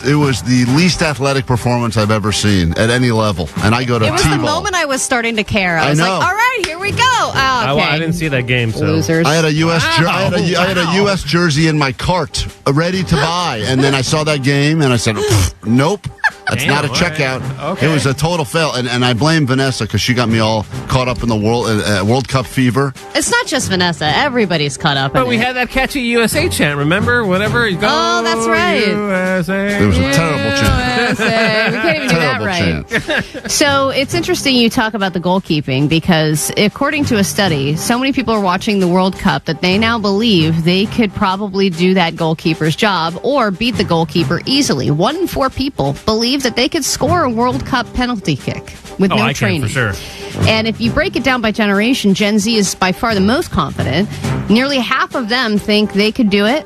It was the least athletic performance I've ever seen at any level. And I go to It was T-ball. the moment I was starting to care. I was like, all right, here we go. Oh, okay. I didn't see that game. So. Losers. I had a U.S. I had a U.S. jersey in my cart, ready to buy, and then I saw that game, and I said, "Nope, that's not a checkout." Right. Okay. It was a total fail, and I blame Vanessa because she got me all caught up in the World Cup fever. It's not just Vanessa; everybody's caught up. But we had that catchy USA chant. Remember, whatever. Go, oh, that's right. USA. It was a terrible chant. We can't even do that right. So it's interesting you talk about the goalkeeping because according to a study, so many people are watching the World Cup that they now believe they could probably do that goalkeeper's job or beat the goalkeeper easily. 1 in 4 people believe that they could score a World Cup penalty kick with no training. I can, for sure. And if you break it down by generation, Gen Z is by far the most confident. Nearly half of them think they could do it.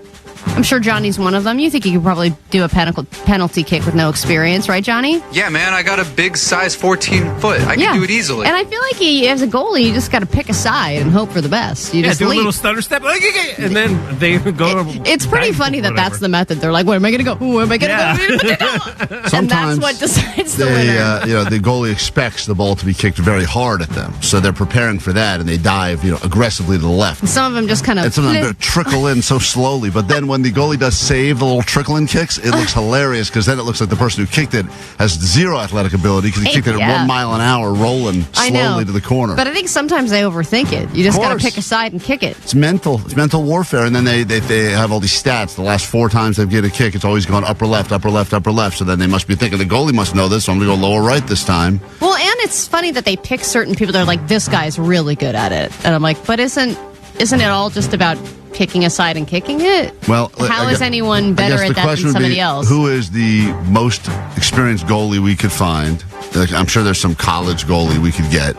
I'm sure Johnny's one of them. You think you could probably do a penalty kick with no experience, right, Johnny? Yeah, man, I got a big size 14 foot. I can do it easily. And I feel like as a goalie, you just got to pick a side and hope for the best. You just do leap. a little stutter step, and then they go. It's pretty funny that's the method. They're like, where am I going to go? Where am I going to go? And that's what decides the winner. The goalie expects the ball to be kicked very hard at them, so they're preparing for that, and they dive, aggressively to the left. And some of them just kind of. And some of them trickle in so slowly, but then when the goalie does save the little trickle-in kicks, it looks hilarious because then it looks like the person who kicked it has zero athletic ability because he kicked it at 1 mile an hour, rolling slowly to the corner. But I think sometimes they overthink it. You just got to pick a side and kick it. It's mental. It's mental warfare. And then they have all these stats. The last 4 times they've given a kick, it's always gone upper left, upper left, upper left. So then they must be thinking the goalie must know this, so I'm going to go lower right this time. Well, and it's funny that they pick certain people that are like, this guy's really good at it. And I'm like, but isn't it all just about picking a side and kicking it? Well, how is anyone better at that than somebody else? Who is the most experienced goalie we could find? I'm sure there's some college goalie we could get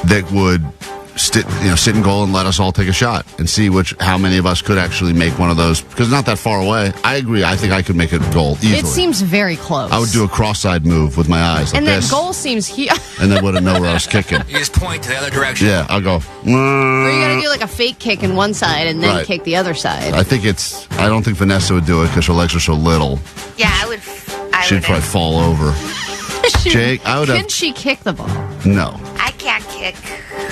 that would sit in goal and let us all take a shot and see how many of us could actually make one of those, because it's not that far away. I agree. I think I could make a goal easily. It seems very close. I would do a cross-side move with my eyes like and this. And that goal seems huge. And then wouldn't know where I was kicking. You just point to the other direction. Yeah, I'll go. Or you got to do like a fake kick in one side and then kick the other side. I don't think Vanessa would do it because her legs are so little. Yeah, I would. She'd probably fall over. Jake, Can she kick the ball? No. I can't kick.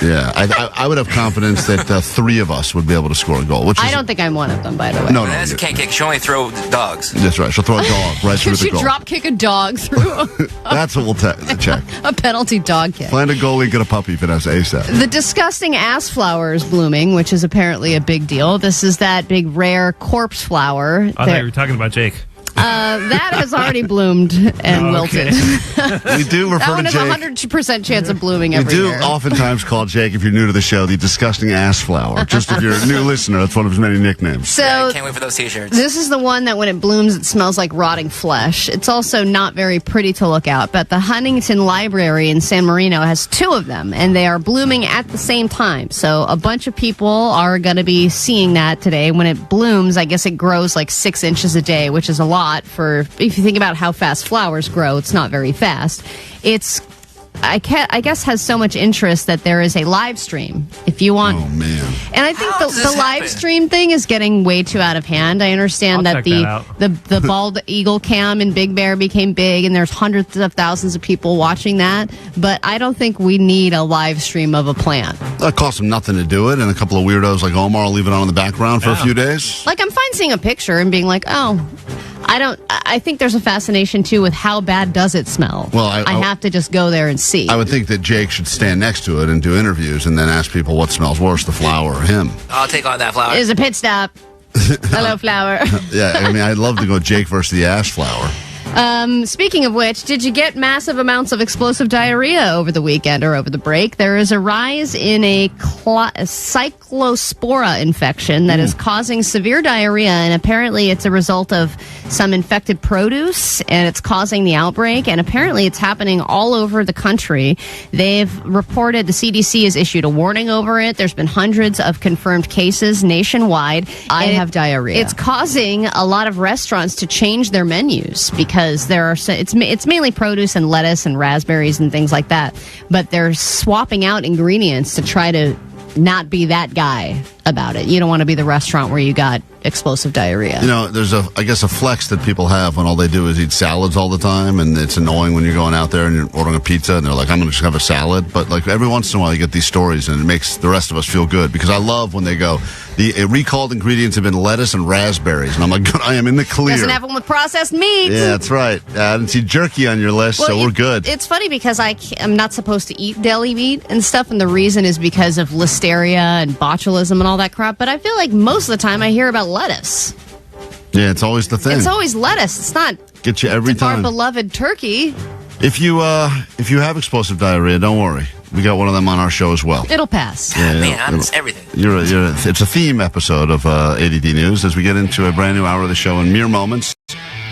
Yeah, I would have confidence that 3 of us would be able to score a goal. I don't think I'm one of them, by the way. No, Vanessa can't kick. She'll only throw dogs. That's right. She'll throw a dog right through the goal. Can she drop kick a dog through That's what we'll check. A penalty dog kick. Find a goalie, get a puppy, Vanessa, ASAP. The disgusting ass flower is blooming, which is apparently a big deal. This is that big, rare corpse flower. I thought you were talking about Jake. That has already bloomed and wilted. We do refer to Jake. That one has 100% chance of blooming every year. We do oftentimes call Jake, if you're new to the show, the disgusting ass flower. Just if you're a new listener, that's one of his many nicknames. So I can't wait for those t-shirts. This is the one that when it blooms, it smells like rotting flesh. It's also not very pretty to look at, but the Huntington Library in San Marino has 2 of them, and they are blooming at the same time. So a bunch of people are going to be seeing that today. When it blooms, I guess it grows like 6 inches a day, which is a lot for, if you think about how fast flowers grow, it's not very fast. It's, I guess, has so much interest that there is a live stream. If you want, oh man! And I think the live stream thing is getting way too out of hand. I understand that the bald eagle cam in Big Bear became big, and there's hundreds of thousands of people watching that. But I don't think we need a live stream of a plant. That costs them nothing to do it, and a couple of weirdos like Omar will leave it on in the background for a few days. Like, I'm fine seeing a picture and being like, oh. I think there's a fascination, too, with how bad does it smell. Well, I have to just go there and see. I would think that Jake should stand next to it and do interviews and then ask people what smells worse, the flower or him. I'll take on that flower. It is a pit stop. Hello, flower. Yeah, I mean, I'd love to go Jake versus the ash flower. Speaking of which, did you get massive amounts of explosive diarrhea over the weekend or over the break? There is a rise in a cyclospora infection that is causing severe diarrhea, and apparently it's a result of some infected produce, and it's causing the outbreak, and apparently it's happening all over the country. They've reported, the CDC has issued a warning over it. There's been hundreds of confirmed cases nationwide. I have diarrhea. It's causing a lot of restaurants to change their menus because it's mainly produce and lettuce and raspberries and things like that, but they're swapping out ingredients to try to not be that guy about it. You don't want to be the restaurant where you got explosive diarrhea. There's a flex that people have when all they do is eat salads all the time, and it's annoying when you're going out there and you're ordering a pizza and they're like, I'm going to just have a salad. But like every once in a while you get these stories and it makes the rest of us feel good, because I love when they go, the recalled ingredients have been lettuce and raspberries, and I'm like, good, I am in the clear. Doesn't have them with processed meat. Yeah, that's right. I didn't see jerky on your list, so we're good. It's funny because I'm not supposed to eat deli meat and stuff, and the reason is because of listeria and botulism and all that crap, but I feel like most of the time I hear about lettuce. Yeah, it's always the thing. It's always lettuce. It's not get you every time. Our beloved turkey. If you have explosive diarrhea, don't worry. We got one of them on our show as well. It'll pass. Man, it's everything. It's a theme episode of ADD News as we get into a brand new hour of the show in mere moments.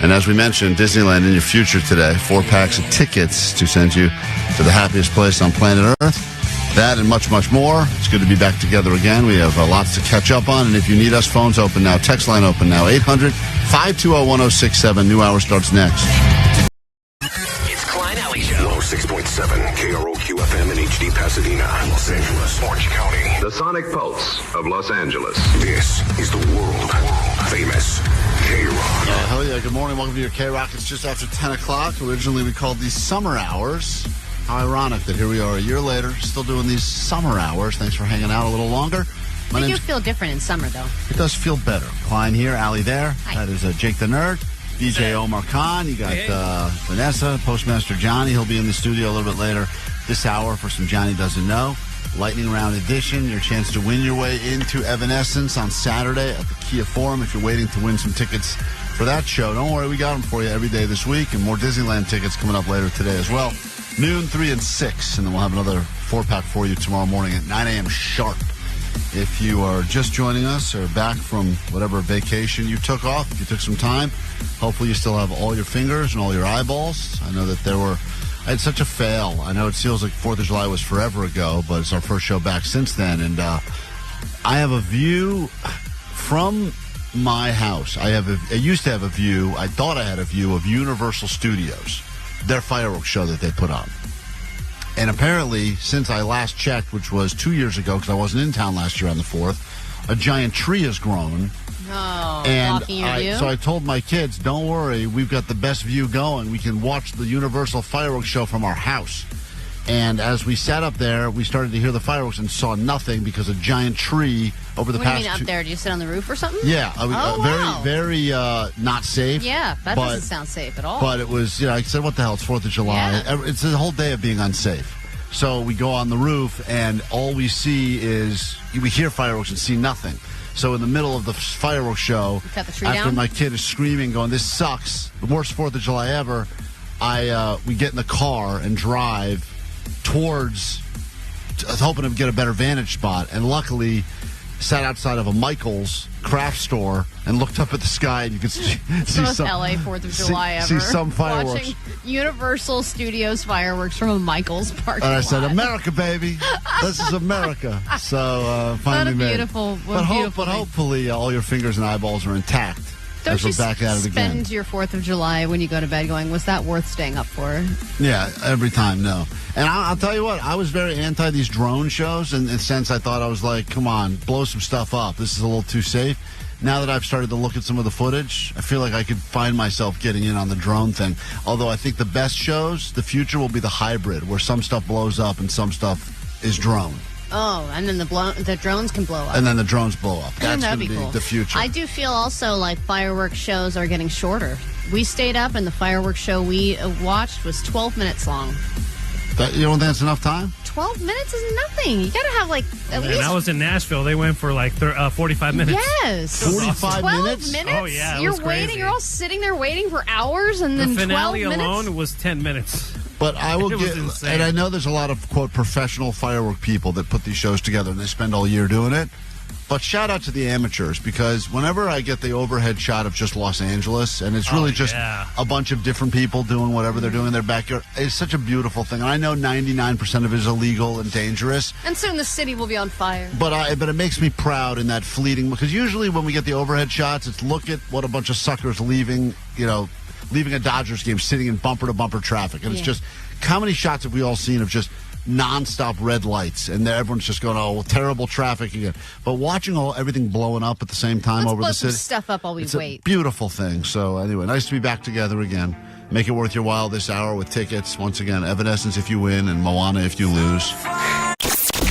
And as we mentioned, Disneyland in your future today. 4 packs of tickets to send you to the happiest place on planet Earth. That and much, much more. It's good to be back together again. We have lots to catch up on. And if you need us, phones open now. Text line open now. 800-520-1067. New hour starts next. It's Klein Alley Show. 106.7 KROQ FM in HD Pasadena, Los Angeles, Orange County. The Sonic Pulse of Los Angeles. This is the world famous K-Rock. Hell yeah. Good morning. Welcome to your K-Rock. It's just after 10 o'clock. Originally, we called these summer hours. How ironic that here we are a year later, still doing these summer hours. Thanks for hanging out a little longer. You do feel different in summer, though. It does feel better. Klein here, Allie there. Hi. That is Jake the Nerd. DJ Omar Khan. You got Vanessa, Postmaster Johnny. He'll be in the studio a little bit later this hour for some Johnny Doesn't Know. Lightning Round Edition, your chance to win your way into Evanescence on Saturday at the Kia Forum. If you're waiting to win some tickets for that show, don't worry, we got them for you every day this week, and more Disneyland tickets coming up later today as well. Noon, 3, and 6, and then we'll have another 4-pack for you tomorrow morning at 9 a.m. sharp. If you are just joining us or back from whatever vacation you took off, if you took some time, hopefully you still have all your fingers and all your eyeballs. I know that I had such a fail. I know it feels like 4th of July was forever ago, but it's our first show back since then, and I have a view from my house. I used to have a view, I thought I had a view of Universal Studios, their fireworks show that they put on. And apparently, since I last checked, which was 2 years ago, because I wasn't in town last year on the 4th, a giant tree has grown. Blocking your view? So I told my kids, don't worry, we've got the best view going. We can watch the Universal fireworks show from our house. And as we sat up there, we started to hear the fireworks and saw nothing because a giant tree over the past... What do you mean up there? Do you sit on the roof or something? Yeah. Wow. Very not safe. Yeah, that doesn't sound safe at all. But it was, I said, what the hell, it's 4th of July. Yeah. It's a whole day of being unsafe. So we go on the roof, and all we see is, we hear fireworks and see nothing. So in the middle of the fireworks show, after my kid is screaming, going, this sucks, the worst 4th of July ever, we get in the car and drive towards, hoping to get a better vantage spot, and luckily sat outside of a Michael's craft store and looked up at the sky, and you could see most some LA 4th of July ever. See some fireworks. Watching Universal Studios fireworks from a Michael's parking lot. And I said, America, baby. This is America. So finally made. Beautiful. But hopefully all your fingers and eyeballs are intact. Don't you back at it again. Spend your 4th of July when you go to bed going, was that worth staying up for? Yeah, every time, no. And I'll tell you what, I was very anti these drone shows in the sense I thought I was like, come on, blow some stuff up. This is a little too safe. Now that I've started to look at some of the footage, I feel like I could find myself getting in on the drone thing. Although I think the best shows, the future will be the hybrid, where some stuff blows up and some stuff is drone. Oh, and then the drones can blow up. And then the drones blow up. That's going to be cool. The future. I do feel also like fireworks shows are getting shorter. We stayed up, and the fireworks show we watched was 12 minutes long. You don't think that's enough time? 12 minutes is nothing. You got to have, like, at least... And I was in Nashville. They went for, like, 45 minutes. Yes. 45 minutes? 12 minutes? Oh, yeah. You're waiting. You're all sitting there waiting for hours, and then 12 minutes? The finale alone was 10 minutes. But I will get, and I know there's a lot of, quote, professional firework people that put these shows together, and they spend all year doing it. But shout out to the amateurs, because whenever I get the overhead shot of just Los Angeles, and it's really just a bunch of different people doing whatever they're doing in their backyard, it's such a beautiful thing. And I know 99% of it is illegal and dangerous. And soon the city will be on fire. But it makes me proud in that fleeting, because usually when we get the overhead shots, it's look at what a bunch of suckers leaving a Dodgers game, sitting in bumper-to-bumper traffic. And it's just, how many shots have we all seen of just non-stop red lights, and everyone's just going, oh, well, terrible traffic again. But watching everything blowing up at the same time over the city, some stuff up while we wait. A beautiful thing. So anyway, nice to be back together again. Make it worth your while this hour with tickets. Once again, Evanescence if you win, and Moana if you lose.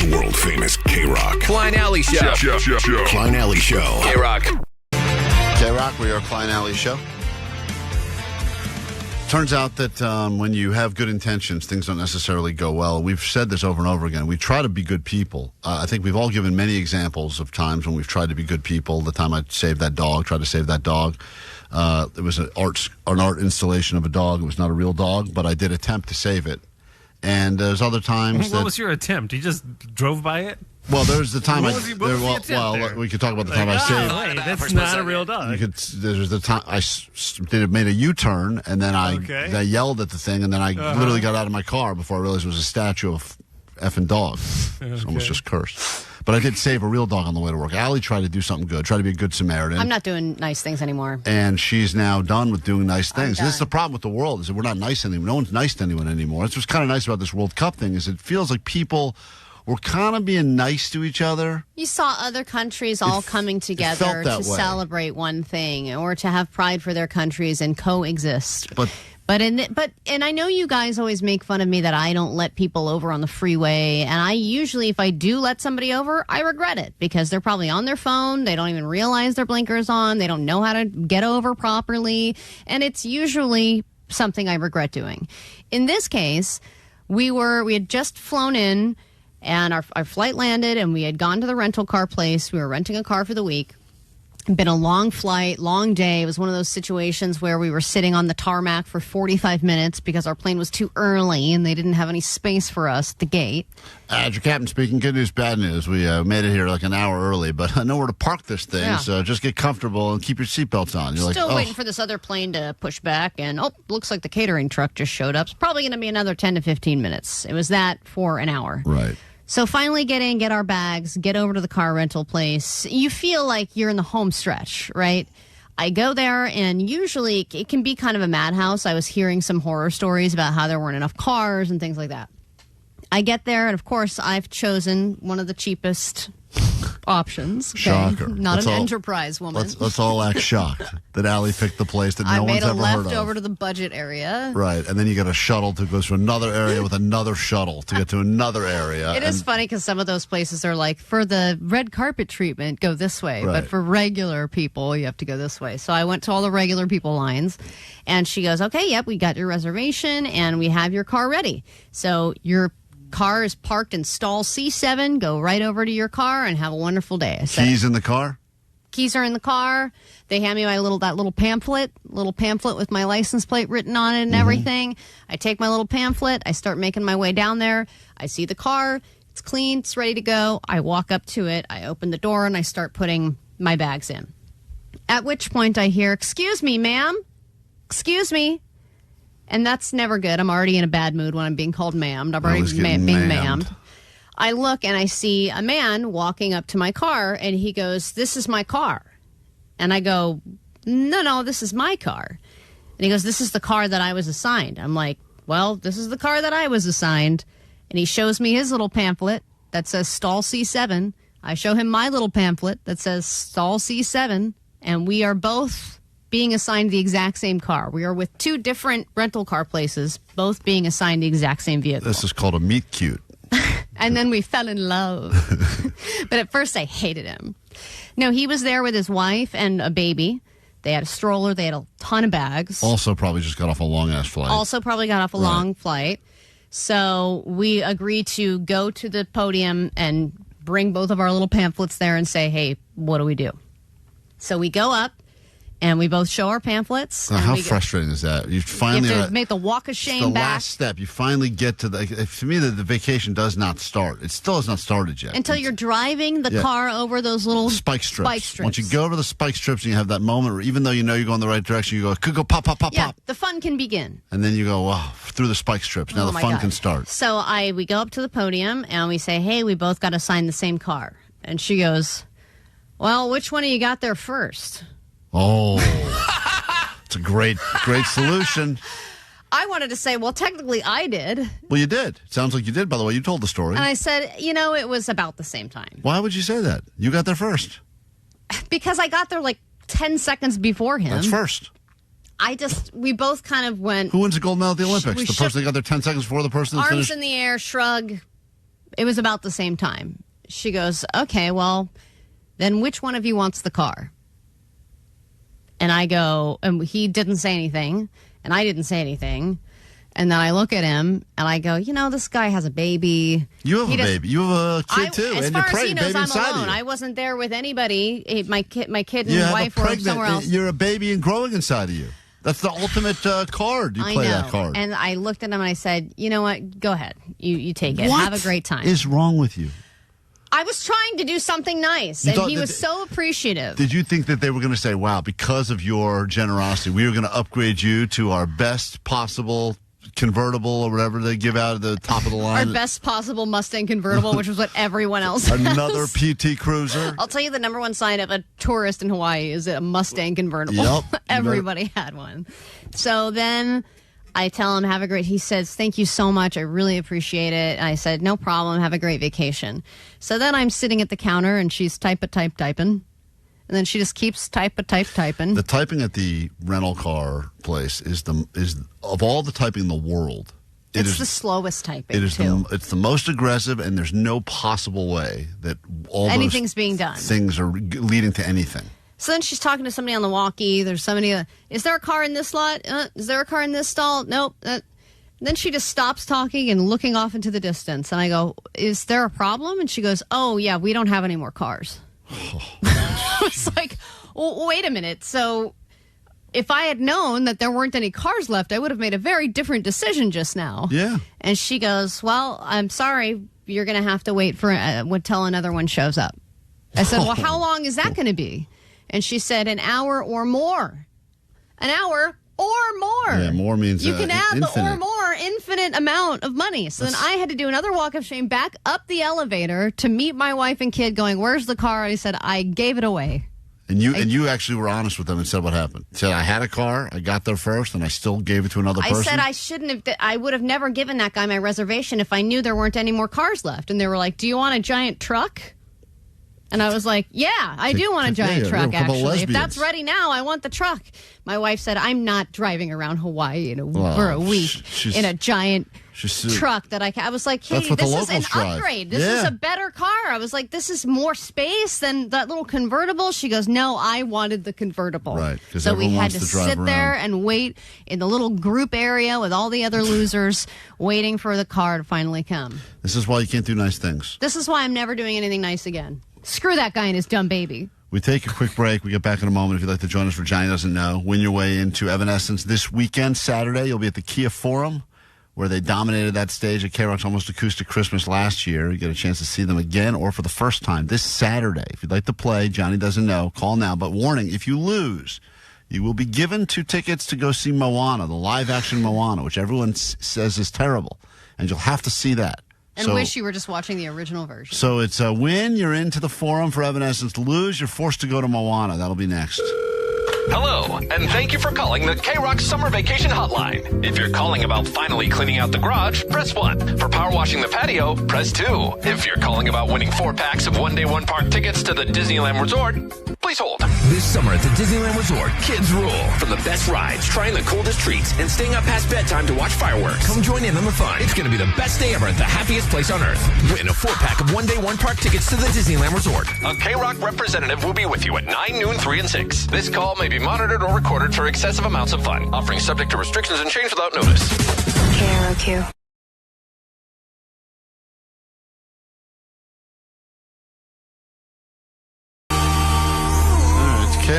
World famous K-Rock. Klein Alley Show. Klein Alley Show. K-Rock. K-Rock, we are Klein Alley Show. Turns out that when you have good intentions, things don't necessarily go well. We've said this over and over again. We try to be good people. I think we've all given many examples of times when we've tried to be good people. The time I tried to save that dog. It was an art installation of a dog. It was not a real dog, but I did attempt to save it. And there's other times What was your attempt? You just drove by it? Well, there's the time we could talk about the time I saved. Wait, that's not a real dog. There's the time I made a U-turn, and then I yelled at the thing, and then I literally got out of my car before I realized it was a statue of effing dog. I almost just cursed. But I did save a real dog on the way to work. Allie tried to do something good, try to be a good Samaritan. I'm not doing nice things anymore. And she's now done with doing nice things. This is the problem with the world, is that we're not nice anymore. No one's nice to anyone anymore. That's what's kind of nice about this World Cup thing, is it feels like people were kind of being nice to each other. You saw other countries all coming together to celebrate one thing, or to have pride for their countries and coexist. But I know you guys always make fun of me that I don't let people over on the freeway, and I usually, if I do let somebody over, I regret it, because they're probably on their phone, they don't even realize their blinkers on, they don't know how to get over properly, and it's usually something I regret doing. In this case, we had just flown in, and our flight landed, and we had gone to the rental car place. We were renting a car for the week. Been a long flight, long day. It was one of those situations where we were sitting on the tarmac for 45 minutes because our plane was too early and they didn't have any space for us at the gate. Your captain speaking. Good news, bad news. We made it here like an hour early, but I know where to park this thing, so just get comfortable and keep your seatbelts on. You're still waiting for this other plane to push back, and looks like the catering truck just showed up. It's probably going to be another 10 to 15 minutes. It was that for an hour. Right. So finally get in, get our bags, get over to the car rental place. You feel like you're in the home stretch, right? I go there, and usually it can be kind of a madhouse. I was hearing some horror stories about how there weren't enough cars and things like that. I get there, and of course, I've chosen one of the cheapest options. Okay? Shocker. Not an enterprise woman. Let's all act shocked that Allie picked the place that no one's ever heard of. I made a left over to the budget area. Right, and then you get a shuttle to go to another area with another shuttle to get to another area. It is funny because some of those places are like, for the red carpet treatment, go this way. Right. But for regular people, you have to go this way. So I went to all the regular people lines, and she goes, okay, yep, we got your reservation, and we have your car ready. So your car is parked in stall C7. Go right over to your car and have a wonderful day. Keys in the car? Keys are in the car. They hand me that little pamphlet with my license plate written on it and everything. I take my little pamphlet. I start making my way down there. I see the car. It's clean. It's ready to go. I walk up to it. I open the door, and I start putting my bags in. At which point I hear, "Excuse me, ma'am. Excuse me." And that's never good. I'm already in a bad mood when I'm being called ma'am. I'm already being ma'amed. I look, and I see a man walking up to my car, and he goes, "This is my car." And I go, no, this is my car. And he goes, "This is the car that I was assigned." I'm like, well, this is the car that I was assigned. And he shows me his little pamphlet that says stall C7. I show him my little pamphlet that says stall C7. And we are both being assigned the exact same car. We are with two different rental car places, both being assigned the exact same vehicle. This is called a meet cute. And then we fell in love. But at first I hated him. No, he was there with his wife and a baby. They had a stroller. They had a ton of bags. Also probably just got off a long-ass flight. Also probably got off a long flight. So we agreed to go to the podium and bring both of our little pamphlets there and say, hey, what do we do? So we go up. And we both show our pamphlets. How frustrating is that? You finally have to make the walk of shame the back. last step. You finally get to to me, the vacation does not start. It still has not started yet. Until you're driving the car over those little spike strips. Once you go over the spike strips and you have that moment where even though you know you're going the right direction, you go, could go pop, pop, pop, pop. The fun can begin. And then you go, wow, through the spike strips. Now the fun can start. So we go up to the podium and we say, hey, we both got to sign the same car. And she goes, well, which one of you got there first? Oh, it's a great solution. I wanted to say, well, technically I did. Well, you did. Sounds like you did, by the way. You told the story. And I said, it was about the same time. Why would you say that? You got there first. Because I got there like 10 seconds before him. That's first. We both kind of went. Who wins the gold medal at the Olympics? The person that got there 10 seconds before the person that arms finished? in the air, shrug. It was about the same time. She goes, okay, well, then which one of you wants the car? And I go, and he didn't say anything, and I didn't say anything. And then I look at him, and I go, this guy has a baby. You have a baby. You have a kid, too. As far as he knows, I'm alone. I wasn't there with anybody. My kid and wife were somewhere else. You're a baby and growing inside of you. That's the ultimate card. You play that card. And I looked at him, and I said, you know what? Go ahead. You take it. What have a great time. What is wrong with you? I was trying to do something nice, and he was so appreciative. Did you think that they were going to say, wow, because of your generosity, we were going to upgrade you to our best possible convertible or whatever they give out at the top of the line? Our best possible Mustang convertible, which was what everyone else has. Another PT Cruiser? I'll tell you the number one sign of a tourist in Hawaii is a Mustang convertible. Yep. Everybody had one. So then I tell him, have a great, he says, thank you so much. I really appreciate it. And I said, no problem. Have a great vacation. So then I'm sitting at the counter and she's typing. And then she just keeps typing. The typing at the rental car place is of all the typing in the world. It's the slowest typing, it's the most aggressive, and there's no possible way that anything's being done. Things are leading to anything. So then she's talking to somebody on the walkie. There's somebody, is there a car in this lot? Is there a car in this stall? Nope. Then she just stops talking and looking off into the distance. And I go, is there a problem? And she goes, oh, yeah, we don't have any more cars. I was like, well, wait a minute. So if I had known that there weren't any cars left, I would have made a very different decision just now. Yeah. And she goes, well, I'm sorry. You're going to have to wait for until another one shows up. I said, well, how long is that going to be? And she said, an hour or more. An hour or more. Yeah, more means you can add infinite. the or more infinite amount of money. So then I had to do another walk of shame back up the elevator to meet my wife and kid going, where's the car? I said, I gave it away. And you actually were honest with them and said what happened. Said, I had a car, I got there first, and I still gave it to another person. I said I shouldn't have. I would have never given that guy my reservation if I knew there weren't any more cars left. And they were like, do you want a giant truck? And I was like, yeah, I do want a giant truck, actually. If that's ready now, I want the truck. My wife said, I'm not driving around Hawaii for a week in a giant truck that I was like, hey, this is an upgrade. This is a better car. I was like, this is more space than that little convertible. She goes, no, I wanted the convertible. Right. So we had to sit there and wait in the little group area with all the other losers waiting for the car to finally come. This is why you can't do nice things. This is why I'm never doing anything nice again. Screw that guy and his dumb baby. We take a quick break. We get back in a moment. If you'd like to join us for Johnny Doesn't Know, win your way into Evanescence this weekend, Saturday. You'll be at the Kia Forum, where they dominated that stage at K-Rock's Almost Acoustic Christmas last year. You get a chance to see them again or for the first time this Saturday. If you'd like to play, Johnny Doesn't Know, call now. But warning, if you lose, you will be given 2 tickets to go see Moana, the live-action Moana, which everyone says is terrible. And you'll have to see that. And wish you were just watching the original version. So it's a win. You're into the forum for Evanescence. Lose, you're forced to go to Moana. That'll be next. Hello, and thank you for calling the K-Rock Summer Vacation Hotline. If you're calling about finally cleaning out the garage, press 1. For power washing the patio, press 2. If you're calling about winning 4 packs of one-day, one-park tickets to the Disneyland Resort, please hold. This summer at the Disneyland Resort, kids rule. From the best rides, trying the coldest treats, and staying up past bedtime to watch fireworks. Come join in on the fun. It's going to be the best day ever at the happiest place on earth. Win a 4-pack of one-day, one-park tickets to the Disneyland Resort. A K-Rock representative will be with you at 9, noon, 3, and 6. This call may be monitored or recorded for excessive amounts of fun. Offering subject to restrictions and change without notice. KROQ.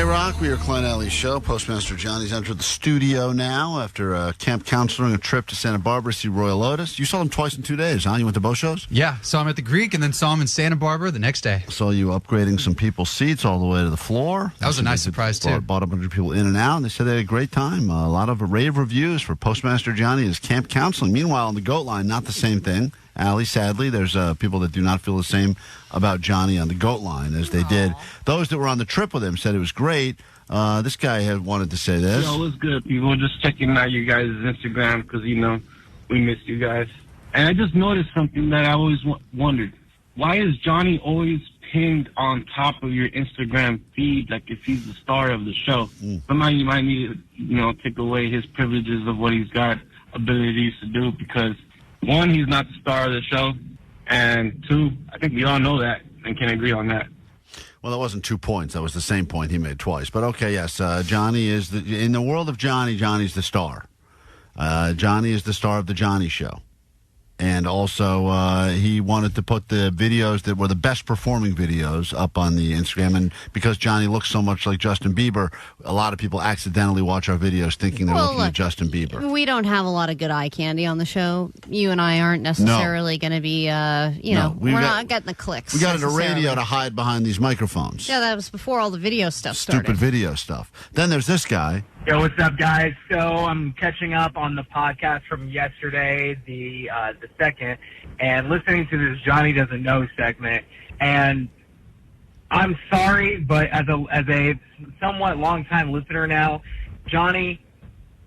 K-Rock, we are Klein Alley Show. Postmaster Johnny's entered the studio now after camp counseling a trip to Santa Barbara to see Royal Otis. You saw him twice in 2 days, huh? You went to both shows? Yeah, saw him at the Greek and then saw him in Santa Barbara the next day. Saw you upgrading some people's seats all the way to the floor. That was a nice surprise, too. Bought a bunch of people in and out, and they said they had a great time. A lot of rave reviews for Postmaster Johnny and his camp counseling. Meanwhile, on the Goat Line, not the same thing. Allie, sadly, there's people that do not feel the same about Johnny on the Goat Line as they did. Those that were on the trip with him said it was great. This guy had wanted to say this. Yo, what's good, people? Just checking out you guys' Instagram because, we miss you guys. And I just noticed something that I always wondered. Why is Johnny always pinned on top of your Instagram feed like if he's the star of the show? Somehow you might need to, take away his privileges of what he's got abilities to do because, one, he's not the star of the show, and two, I think we all know that and can agree on that. Well, that wasn't 2 points. That was the same point he made twice. But okay, yes, Johnny is in the world of Johnny, Johnny's the star. Johnny is the star of the Johnny Show. And also, he wanted to put the videos that were the best performing videos up on the Instagram. And because Johnny looks so much like Justin Bieber, a lot of people accidentally watch our videos thinking they're looking at Justin Bieber. We don't have a lot of good eye candy on the show. You and I aren't necessarily going to be, we're not getting the clicks. We got a radio to hide behind these microphones. Yeah, that was before all the video stuff started. Stupid video stuff. Then there's this guy. Yo, what's up, guys? So I'm catching up on the podcast from yesterday, the second, and listening to this Johnny Doesn't Know segment. And I'm sorry, but as a somewhat long-time listener now, Johnny,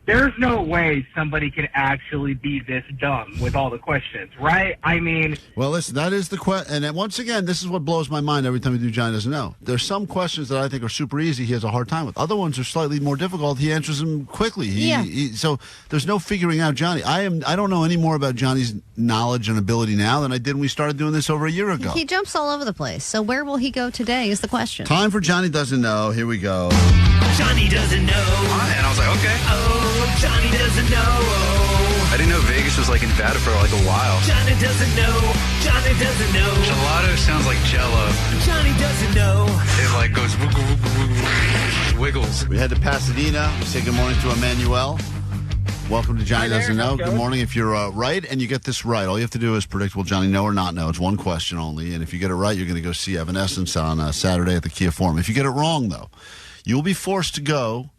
there's no way somebody can actually be this dumb with all the questions, right? I mean... Well, listen, that is the question. And once again, this is what blows my mind every time we do Johnny Doesn't Know. There's some questions that I think are super easy. He has a hard time with. Other ones are slightly more difficult. He answers them quickly. So there's no figuring out Johnny. I don't know any more about Johnny's knowledge and ability now than I did when we started doing this over a year ago. He jumps all over the place. So where will he go today is the question. Time for Johnny Doesn't Know. Here we go. Johnny doesn't know. And I was like, okay. Oh, Johnny doesn't know. I didn't know Vegas was like in Nevada for like a while. Johnny doesn't know. Johnny doesn't know. Gelato sounds like Jello. Johnny doesn't know. It like goes wiggles. We head to Pasadena. We say good morning to Emmanuel. Welcome to Johnny Doesn't Know. Good morning. If you're right and you get this right, all you have to do is predict will Johnny know or not know. It's one question only. And if you get it right, you're going to go see Evanescence on Saturday at the Kia Forum. If you get it wrong, though, you will be forced to go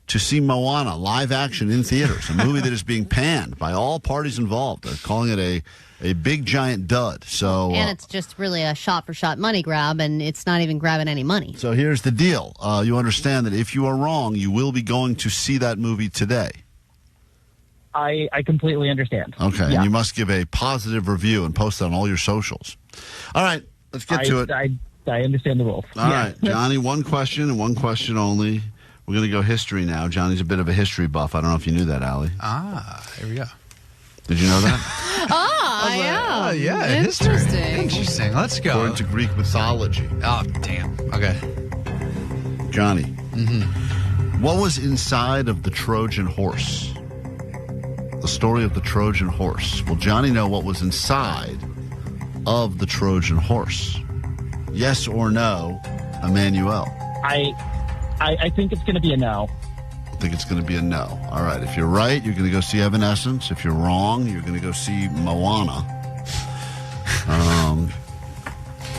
to see Moana live action in theaters, a movie that is being panned by all parties involved. They're calling it a big, giant dud. So, and it's just really a shot-for-shot money grab, and it's not even grabbing any money. So here's the deal. You understand that if you are wrong, you will be going to see that movie today. I completely understand. Okay, and you must give a positive review and post it on all your socials. All right, let's get to it. I understand the rules. All right, Johnny, one question and one question only. We're going to go history now. Johnny's a bit of a history buff. I don't know if you knew that, Allie. Here we go. Did you know that? Yeah. Yeah, Interesting. Interesting. Let's go. According to Greek mythology. Oh, damn. Okay. Johnny, what was inside of the Trojan horse? The story of the Trojan horse. Will Johnny know what was inside of the Trojan horse? Yes or no, Emmanuel? I think it's going to be a no. I think it's going to be a no. All right. If you're right, you're going to go see Evanescence. If you're wrong, you're going to go see Moana.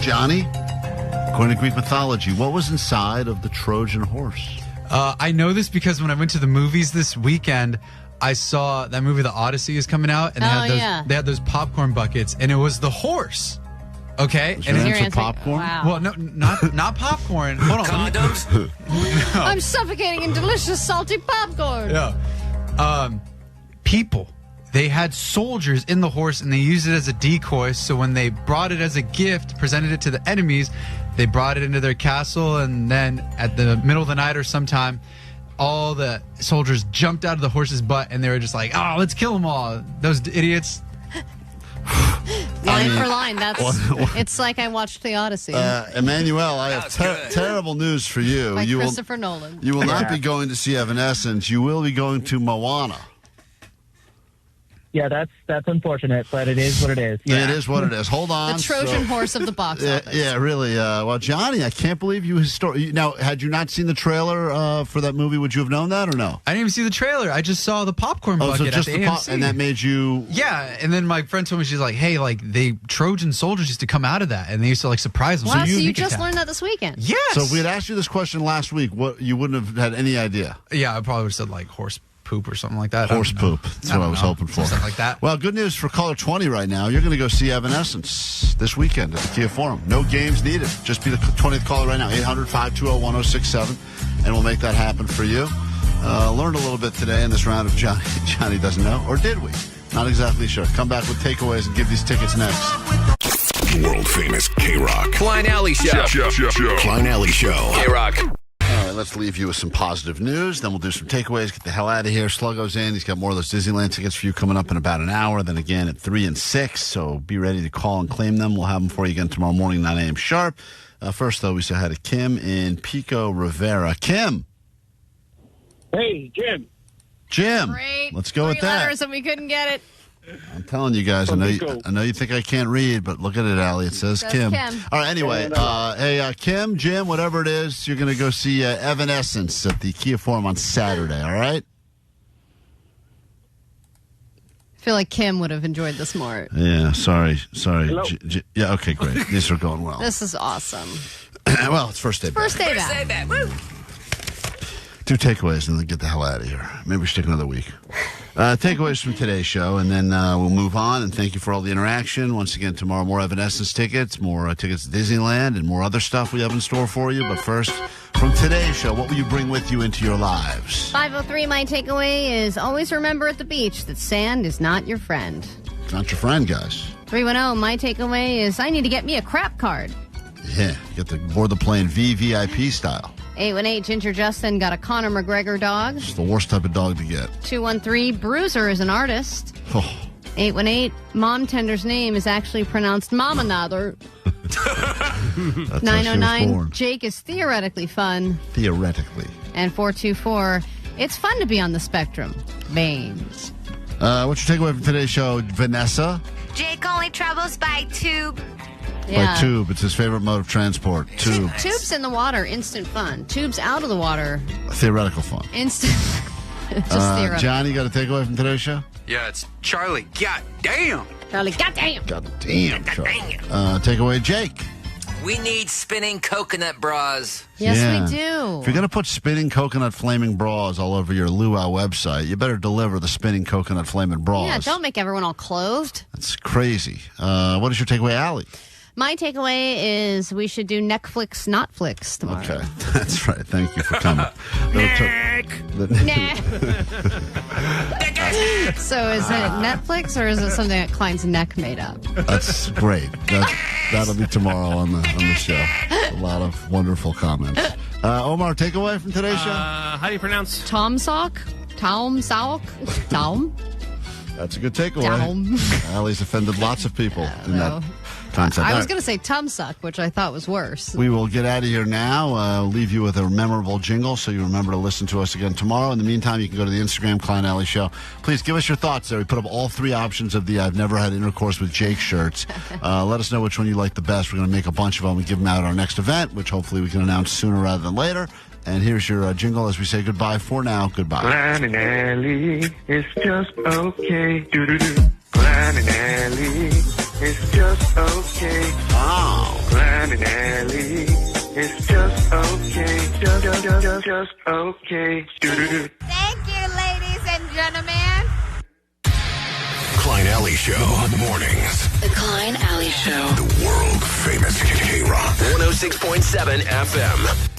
Johnny, according to Greek mythology, what was inside of the Trojan horse? I know this because when I went to the movies this weekend, I saw that movie, The Odyssey, is coming out, and they had those popcorn buckets, and it was the horse. Okay, and your answer popcorn? Wow. Well, no, not popcorn. Hold on. Condoms? No. I'm suffocating in delicious salty popcorn. Yeah. People. They had soldiers in the horse, and they used it as a decoy. So when they brought it as a gift, presented it to the enemies, they brought it into their castle, and then at the middle of the night or sometime, all the soldiers jumped out of the horse's butt, and they were just like, "Oh, let's kill them all! Those idiots!" Line for line. It's like I watched The Odyssey. Emmanuel, I have terrible news for you. By Christopher Nolan. You will not be going to see Evanescence. You will be going to Moana. Yeah, that's unfortunate, but it is what it is. Yeah, it is what it is. Hold on. The Trojan horse of the box office. Yeah, really. Well, Johnny, I can't believe you Now, had you not seen the trailer for that movie, would you have known that or no? I didn't even see the trailer. I just saw the popcorn bucket at the AMC. And that made you... Yeah, and then my friend told me, she's like, hey, like, Trojan soldiers used to come out of that, and they used to, like, surprise them. Wow, so you just learned that this weekend? Yes! So if we had asked you this question last week, you wouldn't have had any idea? Yeah, I probably would have said, like, horse poop or something like that. Horse poop. That's what I was hoping for. Something like that. Well, good news for caller 20 right now. You're going to go see Evanescence this weekend at the Kia Forum. No games needed. Just be the 20th caller right now, 800-520-1067, and we'll make that happen for you. Learned a little bit today in this round of Johnny Doesn't Know. Or did we? Not exactly sure. Come back with takeaways and give these tickets next. World famous K-Rock. Klein Alley Show. Klein Alley Show. K-Rock. All right, let's leave you with some positive news. Then we'll do some takeaways, get the hell out of here. Sluggo's in. He's got more of those Disneyland tickets for you coming up in about an hour. Then again at 3 and 6. So be ready to call and claim them. We'll have them for you again tomorrow morning, 9 a.m. sharp. First, though, we say hi to Kim in Pico Rivera. Kim. Hey, Jim. Jim. Great. Let's go with Three that. letters and we couldn't get it. I'm telling you guys, I know you think I can't read, but look at it, Allie. It says Kim. All right, anyway, hey, Kim, Jim, whatever it is, you're going to go see Evanescence at the Kia Forum on Saturday, all right? I feel like Kim would have enjoyed this more. Yeah, sorry. Yeah, okay, great. These are going well. This is awesome. Well, it's first day back. First day back. Woo. 2 takeaways and then get the hell out of here. Maybe we should take another week. Takeaways from today's show, and then we'll move on. And thank you for all the interaction. Once again, tomorrow, more Evanescence tickets, more tickets to Disneyland, and more other stuff we have in store for you. But first, from today's show, what will you bring with you into your lives? 503, my takeaway is always remember at the beach that sand is not your friend. It's not your friend, guys. 310, my takeaway is I need to get me a crap card. Yeah, you get to board the plane VVIP style. 818, Ginger Justin got a Conor McGregor dog. It's the worst type of dog to get. 213, Bruiser is an artist. 818, Mom Tender's name is actually pronounced Mama Nather. 909, Jake is theoretically fun. Theoretically. And 424, it's fun to be on the spectrum. Baines. What's your takeaway from today's show, Vanessa? Jake only travels by tube. By tube. It's his favorite mode of transport. Tube. Tubes in the water, instant fun. Tubes out of the water. Theoretical fun. Instant. Just theoretical. John, you got a takeaway from today's show? Yeah, it's Charlie. God damn. Charlie, goddamn. Goddamn, Charlie. Takeaway, Jake. We need spinning coconut bras. Yes, we do. If you're going to put spinning coconut flaming bras all over your Luau website, you better deliver the spinning coconut flaming bras. Yeah, don't make everyone all clothed. That's crazy. What is your takeaway, Allie? My takeaway is we should do Netflix, not flicks tomorrow. Okay, that's right. Thank you for coming. So is it Netflix or is it something that Klein's neck made up? That's great. That'll be tomorrow on the show. A lot of wonderful comments. Omar, takeaway from today's show? How do you pronounce? Tom Sock? Tom Sock? Tom? That's a good takeaway. Tom. Allie's offended lots of people in that concept. I was going to say Tum Suck, which I thought was worse. We will get out of here now. Leave you with a memorable jingle so you remember to listen to us again tomorrow. In the meantime, you can go to the Instagram, Klein Alley Show. Please give us your thoughts there. We put up all 3 options of the I've Never Had Intercourse with Jake shirts. Let us know which one you like the best. We're going to make a bunch of them and give them out at our next event, which hopefully we can announce sooner rather than later. And here's your jingle as we say goodbye for now. Goodbye. Klein and Alley, it's just okay. Do-do-do. Klein and Alley, it's just okay. Oh. Klein and Alley, it's just okay. Just okay. Do-do-do. Thank you, ladies and gentlemen. Klein Alley Show. Mornings. The Klein Alley Show. The world famous K-Rock. 106.7 FM.